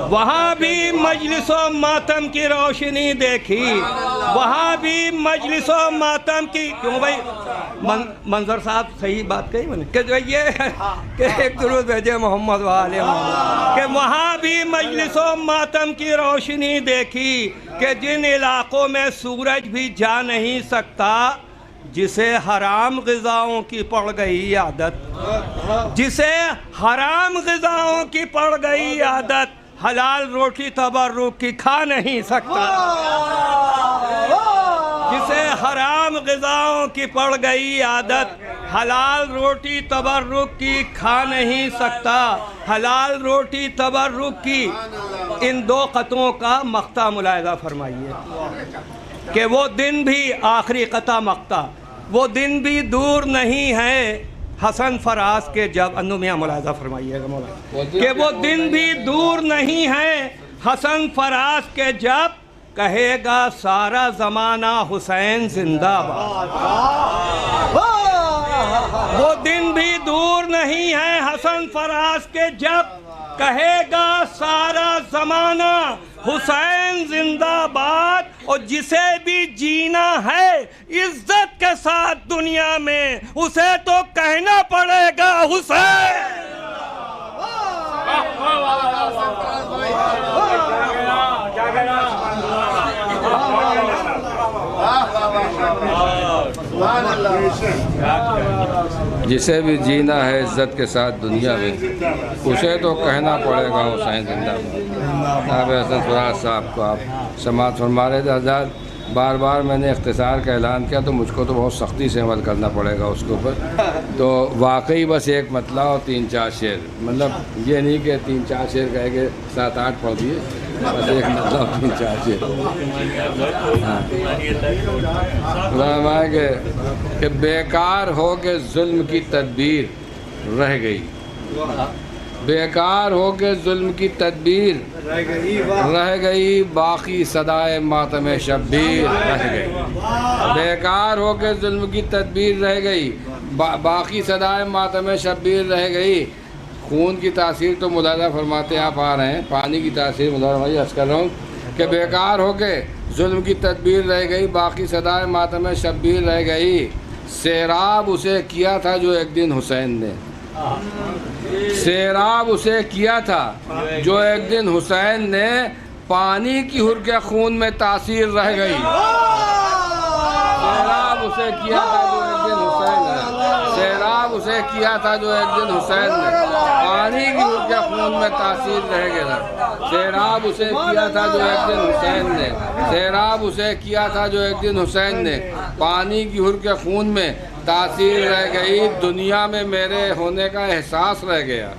वहाँ भी मजलिसो मातम की रोशनी देखी, वहाँ भी मजलिसो मातम की, क्यों भाई मंजर साहब सही बात कही मैंने कि जो ये कि एक दुरूद भेजे मोहम्मद वाले मोहम्मद, कि वहाँ भी मजलिसो मातम की रोशनी देखी कि जिन इलाकों में सूरज भी जा नहीं सकता, जिसे हराम ग़िज़ाओं की पड़ गई आदत, जिसे हराम ग़िज़ाओं की पड़ गई आदत, हलाल रोटी तबर्रुक की खा नहीं सकता। जिसे हराम ग़िज़ाओं की पड़ गई आदत, हलाल रोटी तबर्रुक की खा नहीं सकता। हलाल रोटी तबर्रुक की इन दो क़तों का मक़ता मुलाहिज़ा फरमाइए कि वो दिन भी, आखिरी क़ता मक़ता, वो दिन भी दूर नहीं है हसन फराज के जब, अन्नू मियाँ मुलाहिज़ा फरमाइएगा मौला, कि वो दिन भी दूर नहीं है हसन फराज के जब कहेगा सारा ज़माना हुसैन जिंदाबाद। वो दिन भी दूर नहीं है हसन फराज के जब कहेगा सारा ज़माना हुसैन जिंदाबाद। और जिसे भी जीना है इज्जत के साथ दुनिया में, उसे तो कहना पड़ेगा हुसैन। जिसे भी जीना है इज्जत के साथ दुनिया में, उसे तो कहना पड़ेगा हुसैन जिंदाबाद। जनाब हसन फराज साहब को आप समाअत फरमा रहे थे। हज़रत बार बार मैंने इख्तिसार का ऐलान किया तो मुझको तो बहुत सख्ती से अमल करना पड़ेगा उसके ऊपर। तो वाकई बस एक मतला और 3-4 शेर, मतलब ये नहीं कि 3-4 शेर कहेंगे 7-8 पढ़ दिए, बस एक मतला और 3-4 शेर। हाँ, कि बेकार हो के जुल्म की तदबीर रह गई, बेकार हो के जुल्म की तदबीर रह गई, बाकी सदाए मातम शब्बीर रह गई। बेकार हो के जुल्म की तदबीर रह गई, बाकी सदाए मातम शब्बीर रह गई। खून की तासीर तो मुलाहिज़ा फरमाते आप आ रहे हैं, पानी की तासीर मुलाहिज़ा अर्ज़ कर रहा हूँ कि बेकार हो के जुल्म की तदबीर रह गई, बाकी सदाए मातम शब्बीर रह गई। सैराब उसे किया था जो एक दिन हुसैन ने, सैराब उसे किया था जो एक दिन हुसैन ने, पानी की हुर के खून में तासीर रह गई। सैराब उसे किया था जो एक दिन हुसैन ने, सैराब उसे किया था जो एक दिन हुसैन ने, पानी की हुर के खून में तासीर रह गया। सैराब उसे किया था जो एक दिन हुसैन ने, सैराब उसे किया था जो एक दिन हुसैन ने, पानी की हुर के खून में तासीर रह गई। दुनिया में मेरे होने का एहसास रह गया,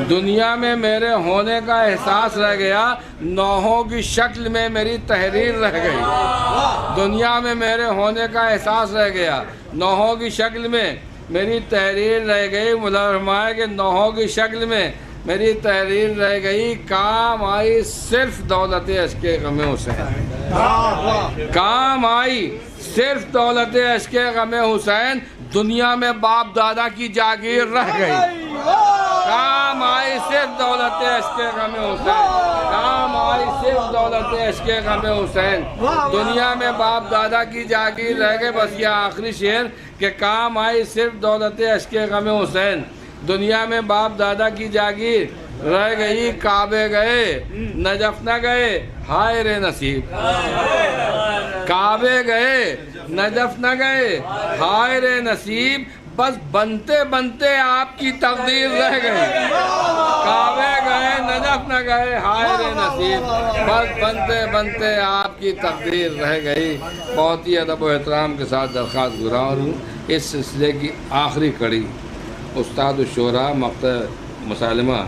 दुनिया में मेरे होने का एहसास रह गया, नौहों की शक्ल में मेरी तहरीर रह गई। दुनिया में मेरे होने का एहसास रह गया, नौहों की शक्ल में मेरी तहरीर रह गई। मुलाज़ा के नौहों की शक्ल में मेरी तहरीर रह गई। काम आई सिर्फ दौलत अश्के ग़मे हुसैन, काम आई सिर्फ दौलत अश्के ग़मे हुसैन। दुनिया में बाप दादा की जागीर रह गई। काम आई सिर्फ दौलत अश्के ग़मे हुसैन, काम आई सिर्फ दौलत अश्के ग़मे हुसैन। दुनिया में बाप दादा की जागीर रह गई। बस ये आखिरी शेर कि काम आई सिर्फ दौलत अश्के ग़मे हुसैन। दुनिया में बाप दादा की जागीर रह गई। काबे गए नजफ न गए, हाय रे नसीब। काबे गए नजफ न गए, हाय रे नसीब। बस बनते बनते आपकी तकदीर रह गई। काबे गए नजफ न गए, हाय रे नसीब। बस बनते बनते आपकी तकदीर रह गई। बहुत ही अदब व एहतराम के साथ दरख्वास्त गुज़ार हूँ, इस सिलसिले की आखिरी कड़ी उस्ताद शुरा मक़्ता मुसालिमा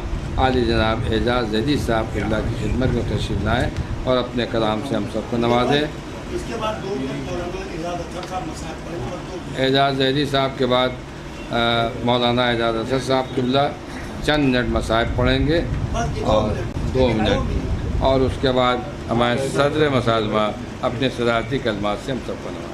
आली जनाब एजाज़ ज़ैदी साहब क़िबला की खिदमत में तशरीफ़ लाएँ और अपने कलाम से हम सबको नवाजें। एजाज़ ज़ैदी साहब के बाद मौलाना एजाज़ अतर साहब क़िबला चंद मिनट मसाइब पढ़ेंगे और 2 मिनट, और उसके बाद हमारे सदर मुसालिमा अपने सदारती कलमात से हम सबको नवाजें।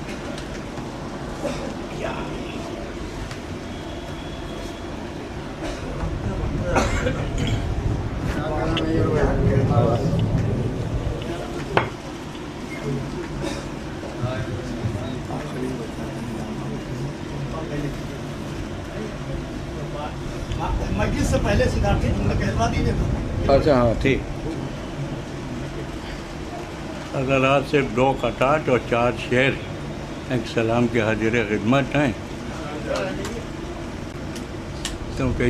मस्जिद से पहले सिद्धार्थी तुमने कहलवा दीजिए। अच्छा हाँ ठीक। अगर आज सिर्फ 2 खटाट और 4 शेर एक सलाम की हाजिर खिदमत हैं, क्योंकि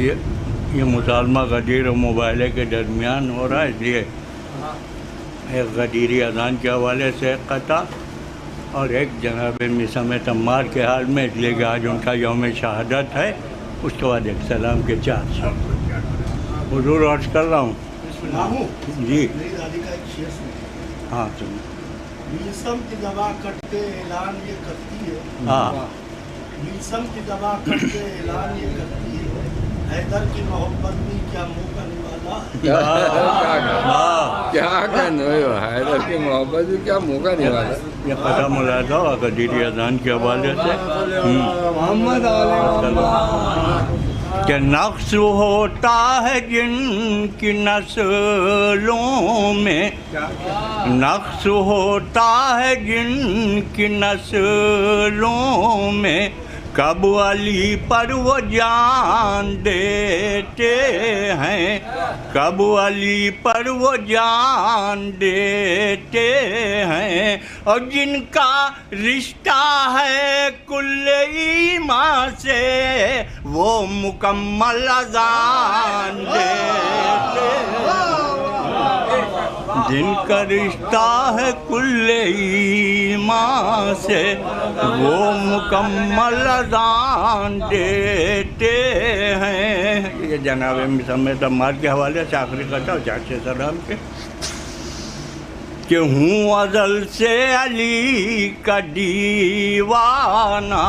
ये मुसालमा गदीर और मुबाहले के दरमियान हो रहा है, इसलिए एक गदीरी अजान के हवाले से एक कता और एक जनाब मिसमत अम्मार के हाल में, इसलिए कि आज उनका यौम शहादत है। उसके बाद एक सलाम के 4 शेर हुजूर अर्ज कर रहा हूँ जी। मेरी दादी का एक शेर सुनिए। हाँ सुन। मीसम की दवा कट के ऐलान ये करती है। हाँ। मीसम की दवा कट के ऐलान ये करती है, हैदर की मोहब्बत भी क्या मुँह करने वाला। क्या कहने हो, हैदर की मोहब्बत भी क्या मुँह करने वाला। ये पता मुलादा हुआ गदीरी अजान के हवाले से कि नक्श होता है जिनकी नस्लों में, नक्श होता है जिनकी नस्लों में, कब अली पर वो जान देते हैं, कब अली पर वो जान देते हैं, और जिनका रिश्ता है कुल्ले ईमान से वो मुकम्मल अज़ान देते हैं, जिनका रिश्ता है कुल्ले ईमान से वो मुकम्मल अज़ान देते हैं। ये जनाब मिसमत अम्मार के हवाले से आखिरी कथा चाचे सलाम के कि हूँ अज़ल से अली का दीवाना,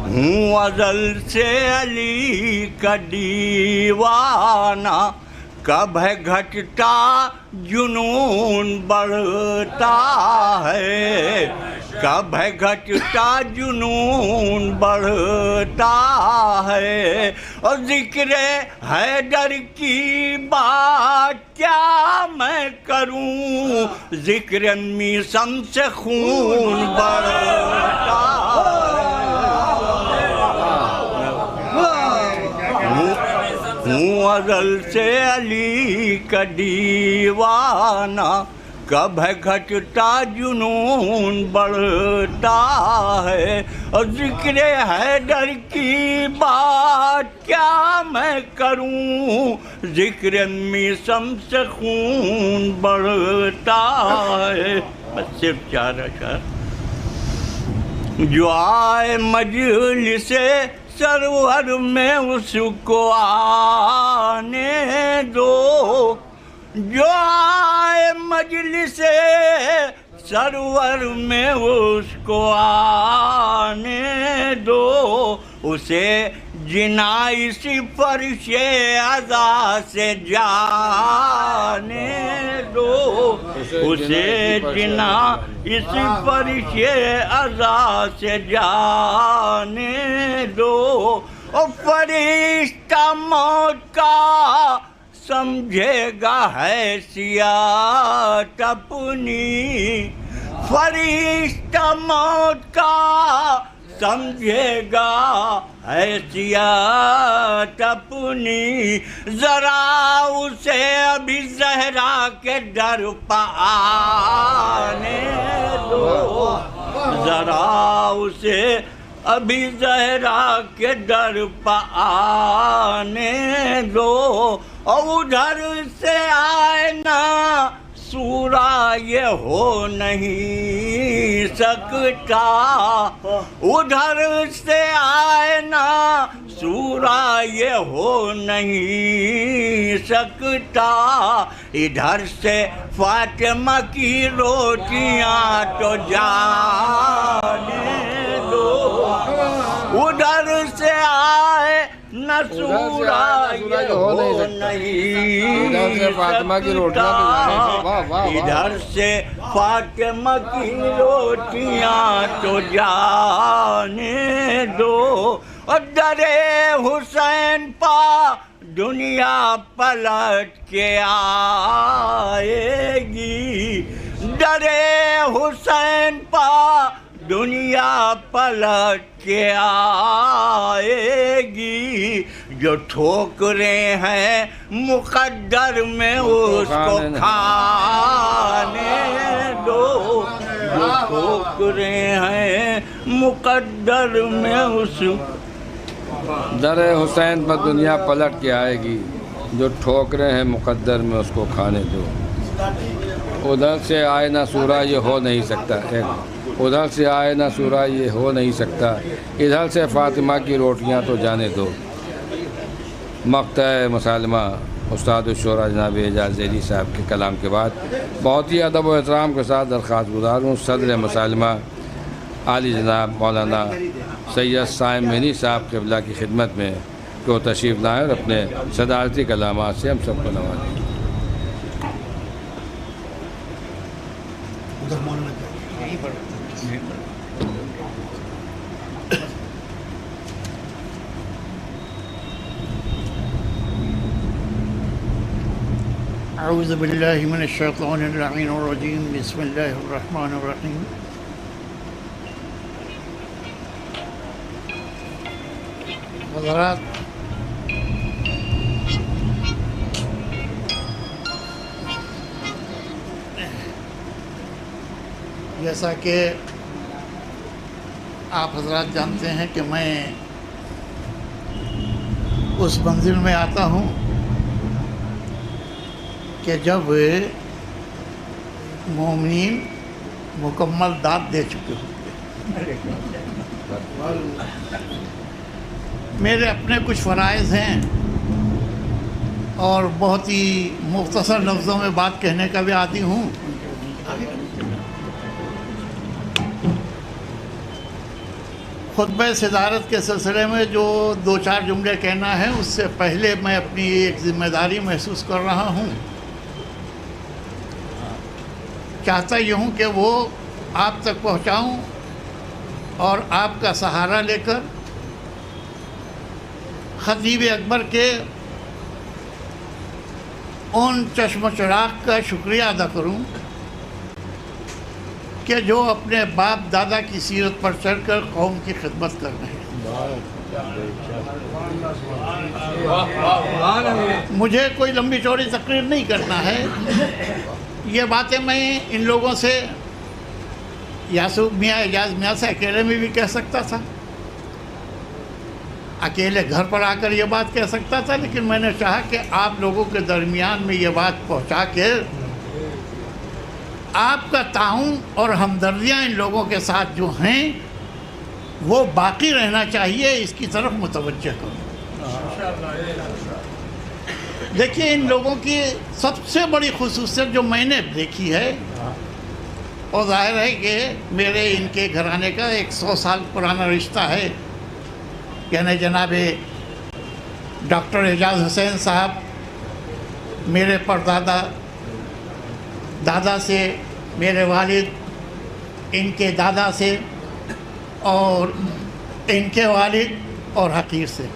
हूँ अज़ल से अली का दीवाना, कब है घटता जुनून बढ़ता है, कब है घटता जुनून बढ़ता है, और जिक्र हैदर की बात क्या मैं करूं, जिक्र मीसम से खून बढ़ता हूँ अज़ल से अली का दीवाना, कब है घटता जुनून बढ़ता है, और जिक्र हैदर की बात क्या मैं करूं, जिक्र मीसम से खून बढ़ता है। बस सिर्फ 4 अशर। जो आए मजलिसे सरवर में उसको आने दो, जो आए मजलिसे सरवर में उसको आने दो, उसे जिना इसी फर्शे अज़ा से जाने दो, उसे जिना इसी फर्शे अज़ा से जाने दो, और फरिश्ता मौत का समझेगा हैसियत अपनी, फरिश्ता मौत का समझेगा हैसियत अपनी, जरा उसे अभी ज़हरा के दर पर आने दो, जरा उसे अभी ज़हरा के दर पर आने दो, और उधर से आए ना सूरा ये हो नहीं सकता, उधर से आए ना सूरा ये हो नहीं सकता, इधर से फातिमा की रोटियां तो जाने दो, उधर से आए न सूरा ये हो नहीं इधर से फातिमा की रोटियां, इधर से फातिमा की रोटियां तो जाने दो, और दरे हुसैन पा दुनिया पलट के आएगी, दरे हुसैन पा दुनिया पलट के आएगी, जो ठोकरें हैं मुकद्दर में उसको खाने दो, जो ठोकरें हैं मुकद्दर में उसको। दरे हुसैन पर दुनिया पलट के आएगी, जो ठोकरें हैं मुकद्दर में उसको खाने दो। उधर से आए ना सूरा ये हो नहीं सकता, एक उधर से आए ना सूरा ये हो नहीं सकता, इधर से फ़ातिमा की रोटियां तो जाने दो। मक़ता मुसालमा उस्ताद शुरा जनाब एजाज़ ज़ैली साहब के कलाम के बाद बहुत ही अदब व एहतराम के साथ दरख्वास्त गुजार हूँ सदर मुसालमा आली जनाब मौलाना सैयद साइम मेनी साहब क़िबला की खिदमत में को तशरीफ़ लाएँ और अपने सदारती कलामात से हम सबको नवाजें। अऊज़ु बिल्लाहि मिनश शैतानिर रजीम, बिस्मिल्लाहिर रहमानिर रहीम। हज़रात, जैसा कि आप हज़रात जानते हैं कि मैं उस मंजिल में आता हूँ कि जब मोमिनीन मुकम्मल दाद दे चुके होंगे। मेरे अपने कुछ फ़राइज़ हैं और बहुत ही मुख्तसर लफ्ज़ों में बात कहने का भी आदी हूँ। खुतबे सदारत के सिलसिले में जो दो चार जुमले कहना है, उससे पहले मैं अपनी एक ज़िम्मेदारी महसूस कर रहा हूँ। चाहता ये हूँ कि वो आप तक पहुँचाऊँ और आपका सहारा लेकर खतीब अकबर के उन चश्म चिराग का शुक्रिया अदा करूँ कि जो अपने बाप दादा की सीरत पर चढ़कर कौम की खिदमत कर रहे हैं। मुझे कोई लंबी चौड़ी तकरीर नहीं करना है। ये बातें मैं इन लोगों से, यासूब मियाँ एजाज मियाँ से अकेले में भी कह सकता था, अकेले घर पर आकर ये बात कह सकता था, लेकिन मैंने चाहा कि आप लोगों के दरमियान में ये बात पहुँचा के आपका ताउन और हमदर्दियाँ इन लोगों के साथ जो हैं वो बाकी रहना चाहिए, इसकी तरफ मुतवज्जह करूँ। देखिए, इन लोगों की सबसे बड़ी खुसूसियत जो मैंने देखी है, और ज़ाहिर है कि मेरे इनके घराने का 100 साल पुराना रिश्ता है, यानी जनाब डॉक्टर एजाज़ हुसैन साहब मेरे परदादा दादा से, मेरे वालिद इनके दादा से, और इनके वालिद और हकीर से।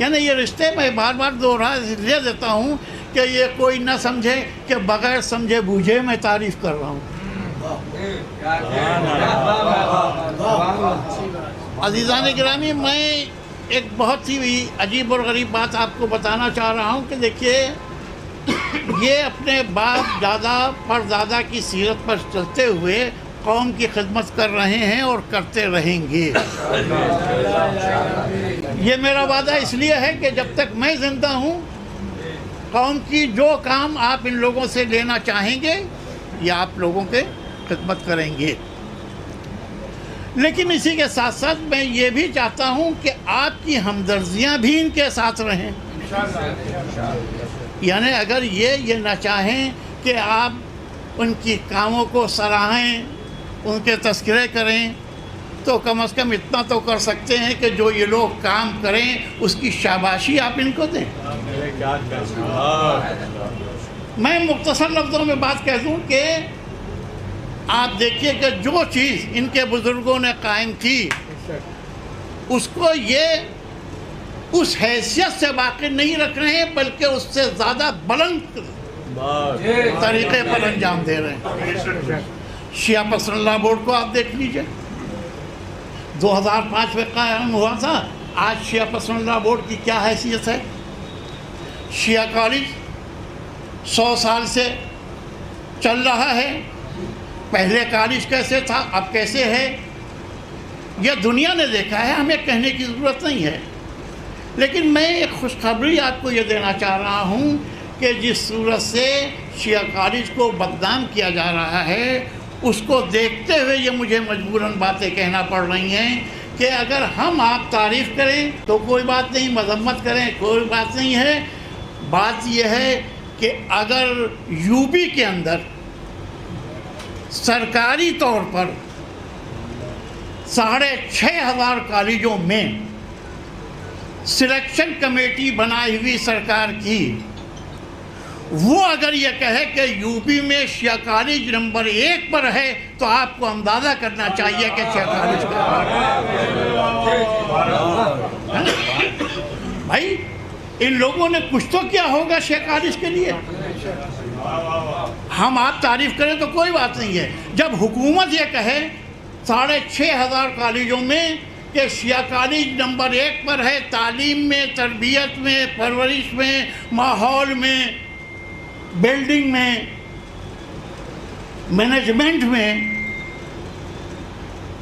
यानी ये रिश्ते मैं बार बार दोहरा इसलिए देता हूँ कि ये कोई ना समझे कि बग़ैर समझे बूझे मैं तारीफ़ कर रहा हूँ। अज़ीज़ान गिरामी, मैं एक बहुत ही अजीब और गरीब बात आपको बताना चाह रहा हूँ कि देखिए, ये अपने बाप दादा परदादा की सीरत पर चलते हुए कौम की खिदमत कर रहे हैं और करते रहेंगे। ये मेरा वादा इसलिए है कि जब तक मैं ज़िंदा हूँ, कौम की जो काम आप इन लोगों से लेना चाहेंगे ये आप लोगों के खिदमत करेंगे। लेकिन इसी के साथ साथ मैं ये भी चाहता हूँ कि आपकी हमदर्दियाँ भी इनके साथ रहें। यानी अगर ये ना चाहें कि आप उनकी कामों को सराहें, उनके तस्करे करें, तो कम से कम इतना तो कर सकते हैं कि जो ये लोग काम करें उसकी शाबाशी आप इनको दें। मैं मुख्तसर लफ्ज़ों में बात कह दूँ कि आप देखिए कि जो चीज़ इनके बुज़ुर्गों ने कायम की, उसको ये उस हैसियत से बाकी नहीं रख रहे हैं, बल्कि उससे ज़्यादा बुलंद तरीके पर अंजाम दे रहे हैं। शिया पसरल्ला बोर्ड को आप देख लीजिए, 2005 में कायम हुआ था, आज शिया पसरल्ला बोर्ड की क्या हैसियत है। शिया कॉलेज 100 साल से चल रहा है, पहले कॉलेज कैसे था अब कैसे है यह दुनिया ने देखा है, हमें कहने की ज़रूरत नहीं है। लेकिन मैं एक खुशखबरी आपको ये देना चाह रहा हूँ कि जिस सूरत से शिया कॉलेज को बदनाम किया जा रहा है, उसको देखते हुए ये मुझे मजबूरन बातें कहना पड़ रही हैं कि अगर हम आप तारीफ़ करें तो कोई बात नहीं, मजम्मत करें कोई बात नहीं है। बात यह है कि अगर यूपी के अंदर सरकारी तौर पर 6,500 कॉलेजों में सिलेक्शन कमेटी बनाई हुई सरकार की, वो अगर ये कहे कि यूपी में शिया कॉलेज नंबर 1 पर है तो आपको अंदाज़ा करना चाहिए कि शिया कॉलेज भाई इन लोगों ने कुछ तो किया होगा शिया कॉलेज के लिए। हम आप तारीफ करें तो कोई बात नहीं है, जब हुकूमत ये कहे 6,500 कॉलेजों में कि शिया कॉलेज नंबर 1 पर है, तालीम में, तरबियत में, परवरिश में, माहौल में, बिल्डिंग में, मैनेजमेंट में,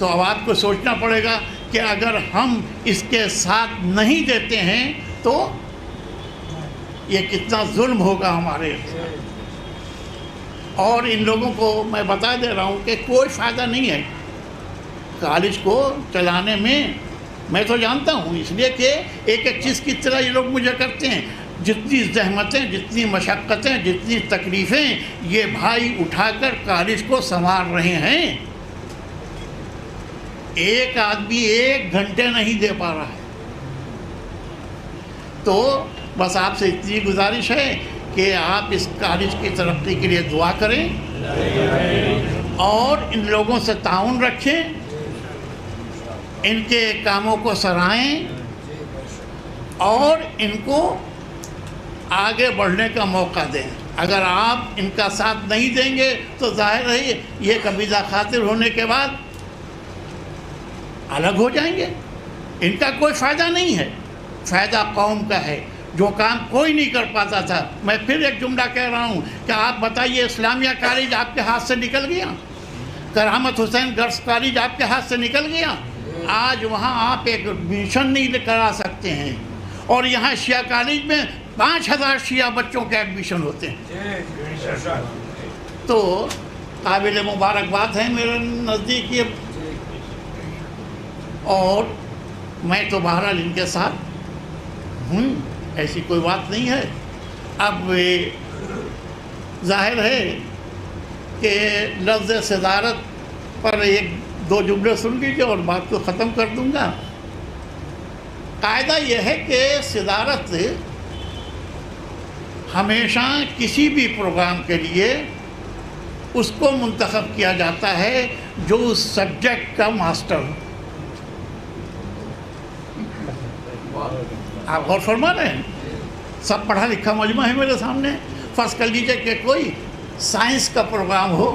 तो अब आपको सोचना पड़ेगा कि अगर हम इसके साथ नहीं देते हैं तो ये कितना जुल्म होगा हमारे। और इन लोगों को मैं बता दे रहा हूँ कि कोई फ़ायदा नहीं है कॉलेज को चलाने में। मैं तो जानता हूँ, इसलिए कि एक एक चीज़ की तरह ये लोग मुझे करते हैं। जितनी ज़हमतें, जितनी मशक्क़तें, जितनी तकलीफ़ें ये भाई उठाकर कॉलेज को संवार रहे हैं, एक आदमी 1 घंटे नहीं दे पा रहा है। तो बस आपसे इतनी गुजारिश है कि आप इस कॉलेज की तरक्की के लिए दुआ करें और इन लोगों से ताउन रखें, इनके कामों को सराहें और इनको आगे बढ़ने का मौका दें। अगर आप इनका साथ नहीं देंगे तो जाहिर है ये कबीज़ा खातिर होने के बाद अलग हो जाएंगे। इनका कोई फ़ायदा नहीं है, फ़ायदा कौम का है। जो काम कोई नहीं कर पाता था, मैं फिर एक जुमला कह रहा हूँ कि आप बताइए, इस्लामिया कॉलेज आपके हाथ से निकल गया, करामत हुसैन गर्ल्स कॉलेज आपके हाथ से निकल गया, आज वहाँ आप एक एडमिशन नहीं करा सकते हैं। और यहाँ शिया कॉलेज में 5,000 शिया बच्चों के एडमिशन होते हैं। तो काबिल मुबारकबाद है मेरे नज़दीक ये। और मैं तो बहरहाल इनके साथ हूँ, ऐसी कोई बात नहीं है। अब जाहिर है कि लफ्ज़ सदारत पर 1-2 जुमले सुन लीजिए और बात को ख़त्म कर दूंगा। कायदा यह है कि सदारत हमेशा किसी भी प्रोग्राम के लिए उसको मुंतखब किया जाता है जो उस सब्जेक्ट का मास्टर हो। आप गौर फरमा रहे हैं, सब पढ़ा लिखा मजमा है मेरे सामने। फर्ज कर लीजिए कि कोई साइंस का प्रोग्राम हो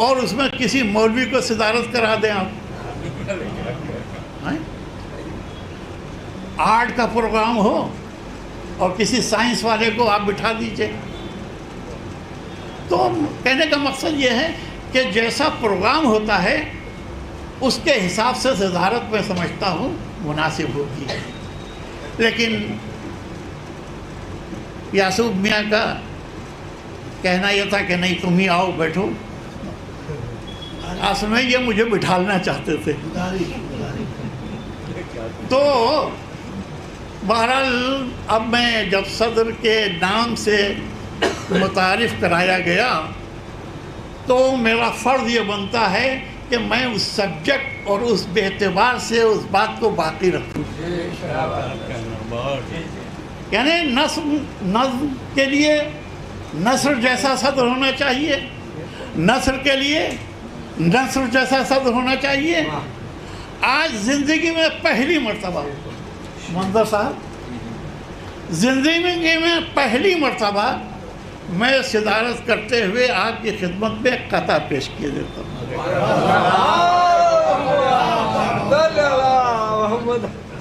और उसमें किसी मौलवी को सदारत करा दें आप। आर्ट का प्रोग्राम हो और किसी साइंस वाले को आप बिठा दीजिए। तो कहने का मकसद ये है कि जैसा प्रोग्राम होता है उसके हिसाब से सदारत मैं समझता हूँ मुनासिब होगी। लेकिन यासूब मियाँ का कहना यह था कि नहीं तुम ही आओ बैठो, असल में ये मुझे बिठालना चाहते थे। तो बहरहाल अब मैं जब सदर के नाम से मुतारिफ़ कराया गया तो मेरा फ़र्ज़ ये बनता है कि मैं उस सब्जेक्ट और उस बेतबार से उस बात को बाकी रखूँ। यानी नज़्म के लिए नस्र जैसा सदर होना चाहिए, नस्र के लिए नस्र जैसा सदर होना चाहिए। आज ज़िंदगी में पहली मर्तबा मंजर साहब, ज़िंदगी में पहली मर्तबा मैं सिदारत करते हुए आपकी खिदमत में एक कथा पेश किए देता हूँ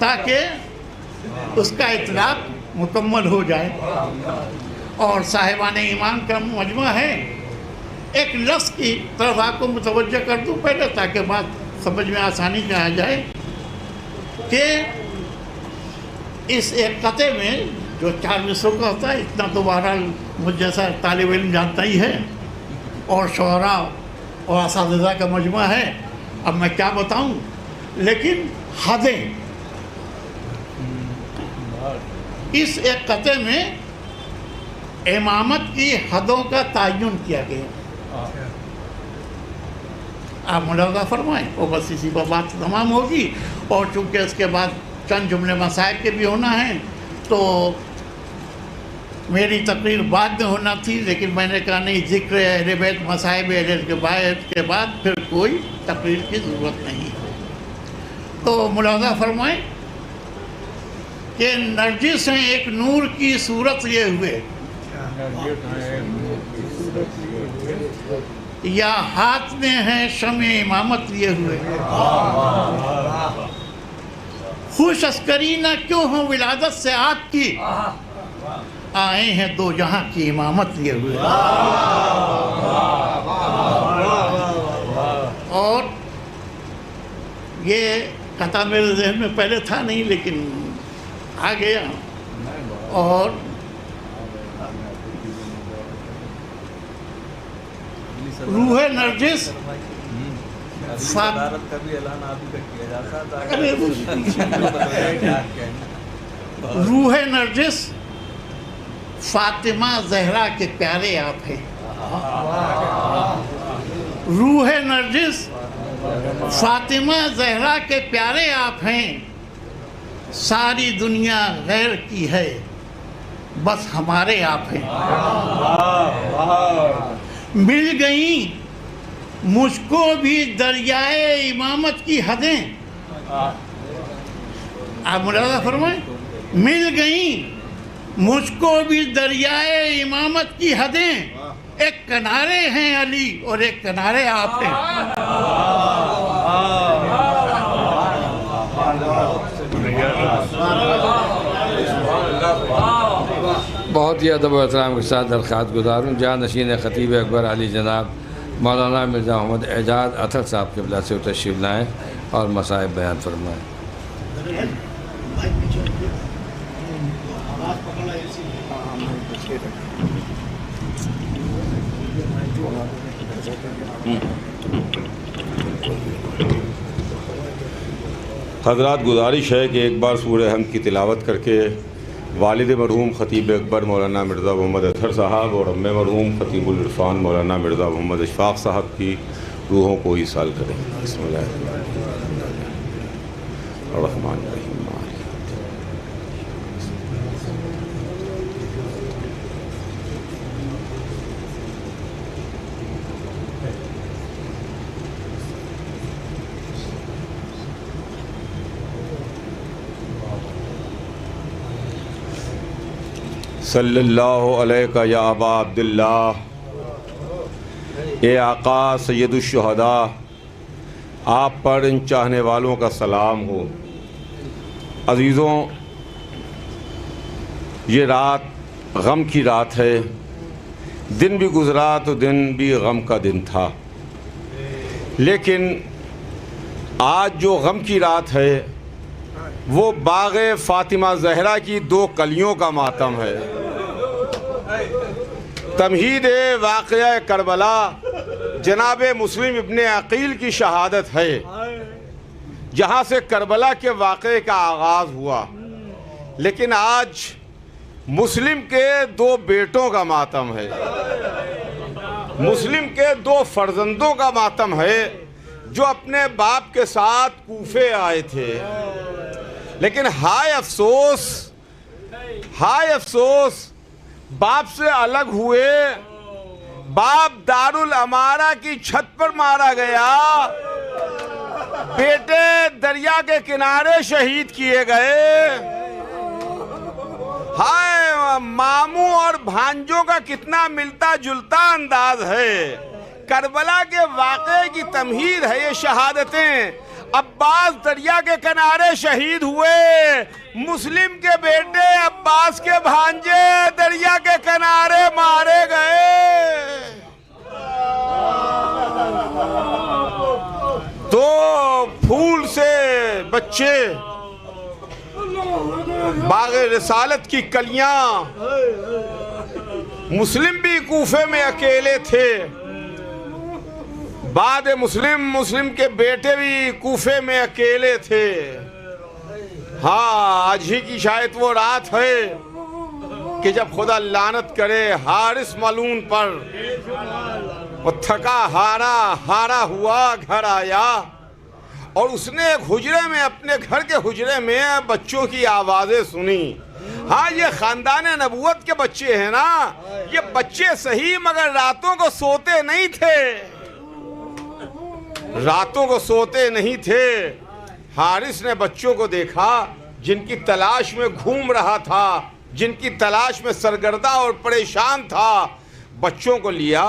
ताकि उसका इतलाक मुकम्मल हो जाए। और साहिबान ईमान का मजमा है, एक लफ्ज़ की तरफ आपको मुतवज्जह कर दूँ पहले ताकि बात समझ में आसानी से आ जाए कि इस एक कते में जो 4 मिसरों का होता है, इतना तो बहरहाल मुझ जैसा तालिब इल्म जानता ही है, और शुअरा और असातिज़ा का मजमा है। अब मैं क्या बताऊं, लेकिन हदें इस एक कते में इमामत की हदों का तयन किया गया। आप मुलाज़ा फरमाएं और बस इसी पर बात तमाम होगी। और चूँकि इसके बाद चंद जुमले मसाइब के भी होना है तो मेरी तकरीर बाद में होना थी, लेकिन मैंने कहा नहीं, ज़िक्र अहले बैत मसाइब अहले के बाद फिर कोई तकरीर की ज़रूरत नहीं। तो मुलाज़ा फरमाएं कि नरजिस हैं एक नूर की सूरत लिए हुए, या हाथ में है शमे इमामत लिए हुए, खुश अस्करी ना क्यों हो विलादत से आपकी, आए हैं दो जहां की इमामत लिए हुए। और ये कथा मेरे जहन में पहले था नहीं, लेकिन आ गया। और रूह नरजिस रूह नरजिस फातिमा जहरा के प्यारे आप हैं। रूह नरजिस फातिमा जहरा के प्यारे आप हैं। सारी दुनिया गैर की है, बस हमारे आप हैं। मिल गई मुझको भी दरियाए इमामत की हदें। आप मुलाज़ा फरमाएं, मिल गई मुझको भी दरियाए इमामत की हदें। एक किनारे हैं अली और एक किनारे आप हैं। बहुत ही अदब और एहतराम के साथ दरख्वास्त गुजार हूँ जानशीन ख़तीब अकबर अली जनाब मौलाना मिर्ज़ा मोहम्मद एजाज अतर साहब के बिला से तशरीफ़ लाएँ और मसाइब बयान फरमाएँ। हज़रात, गुजारिश है कि एक बार सूरह हमद की तिलावत करके वालिद मरहूम ख़तीब अकबर मौलाना मिर्ज़ा मोहम्मद अतहर साहब और अम्मे मरहूम ख़तीबुल इरफ़ान मौलाना मिर्ज़ा मोहम्मद इशफ़ाक़ साहब की रूहों को ईसाल करें। बिस्मिल्लाहिर्रहमानिर्रहीम। सल्लल्लाहु अलैका या अबा अब्दुल्लाह, ए आका सैयदुश्शुहदा, आप पर इन चाहने वालों का सलाम हो। अज़ीज़ों, ये रात गम की रात है। दिन भी गुज़रा तो दिन भी गम का दिन था, लेकिन आज जो गम की रात है वो बाग़े फ़ातिमा ज़हरा की 2 कलियों का मातम है। तमहीद वाक़या करबला जनाब मुस्लिम इब्ने अक़ील की शहादत है, जहाँ से करबला के वाक़े का आगाज़ हुआ। लेकिन आज मुस्लिम के 2 बेटों का मातम है, मुस्लिम के 2 फ़र्जंदों का मातम है जो अपने बाप के साथ कूफे आए थे। लेकिन हाय अफसोस, हाय अफसोस, बाप से अलग हुए। बाप दारुल अमारा की छत पर मारा गया, बेटे दरिया के किनारे शहीद किए गए। हाय मामू और भांजों का कितना मिलता जुलता अंदाज है। करबला के वाक़े की तमहीद है ये शहादतें। अब्बास दरिया के किनारे शहीद हुए, मुस्लिम के बेटे अब्बास के भांजे दरिया के किनारे मारे गए। तो फूल से बच्चे, बाग़े रिसालत की कलियां, मुस्लिम भी कूफे में अकेले थे। बाद मुस्लिम के बेटे भी कूफे में अकेले थे। हाँ, आज ही की शायद वो रात है कि जब खुदा लानत करे हारिस मलून पर, वो थका हारा हुआ घर आया और उसने एक हुजरे में, अपने घर के हुजरे में बच्चों की आवाज़ें सुनी। हाँ, ये खानदान नबूवत के बच्चे हैं ना, ये बच्चे सही मगर रातों को सोते नहीं थे, रातों को सोते नहीं थे। हारिस ने बच्चों को देखा जिनकी तलाश में घूम रहा था, जिनकी तलाश में सरगर्दा और परेशान था। बच्चों को लिया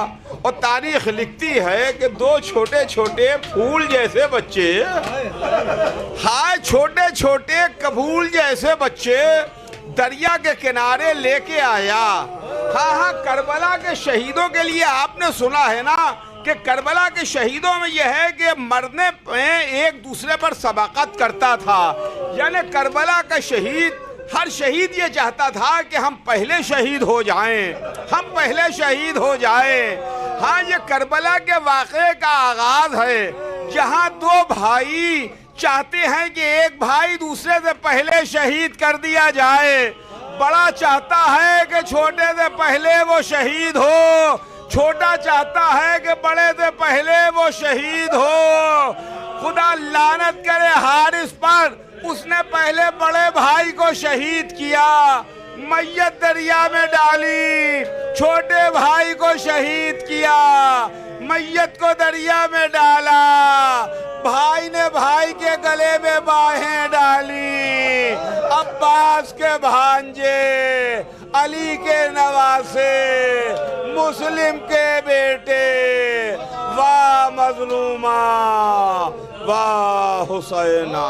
और तारीख लिखती है कि दो छोटे छोटे फूल जैसे बच्चे, हाय छोटे छोटे कबूल जैसे बच्चे दरिया के किनारे लेके आया। हाँ, करबला के शहीदों के लिए आपने सुना है ना कि करबला के शहीदों में यह है कि मरने में एक दूसरे पर सबाकत करता था। यानी करबला का शहीद, हर शहीद ये चाहता था कि हम पहले शहीद हो जाएं, हम पहले शहीद हो जाएं। हाँ, ये करबला के वाक़े का आगाज़ है जहाँ दो भाई चाहते हैं कि एक भाई दूसरे से पहले शहीद कर दिया जाए। बड़ा चाहता है कि छोटे से पहले वो शहीद हो, छोटा चाहता है कि बड़े से पहले वो शहीद हो। खुदा लानत करे हारिस पर, उसने पहले बड़े भाई को शहीद किया, मैयत दरिया में डाली, छोटे भाई को शहीद किया, मैयत को दरिया में डाला, भाई ने भाई के गले में बाहें डाली। अब्बास के भांजे, अली के नवासे, मुस्लिम के बेटे, वाह मजलूमा वाह हुसैना।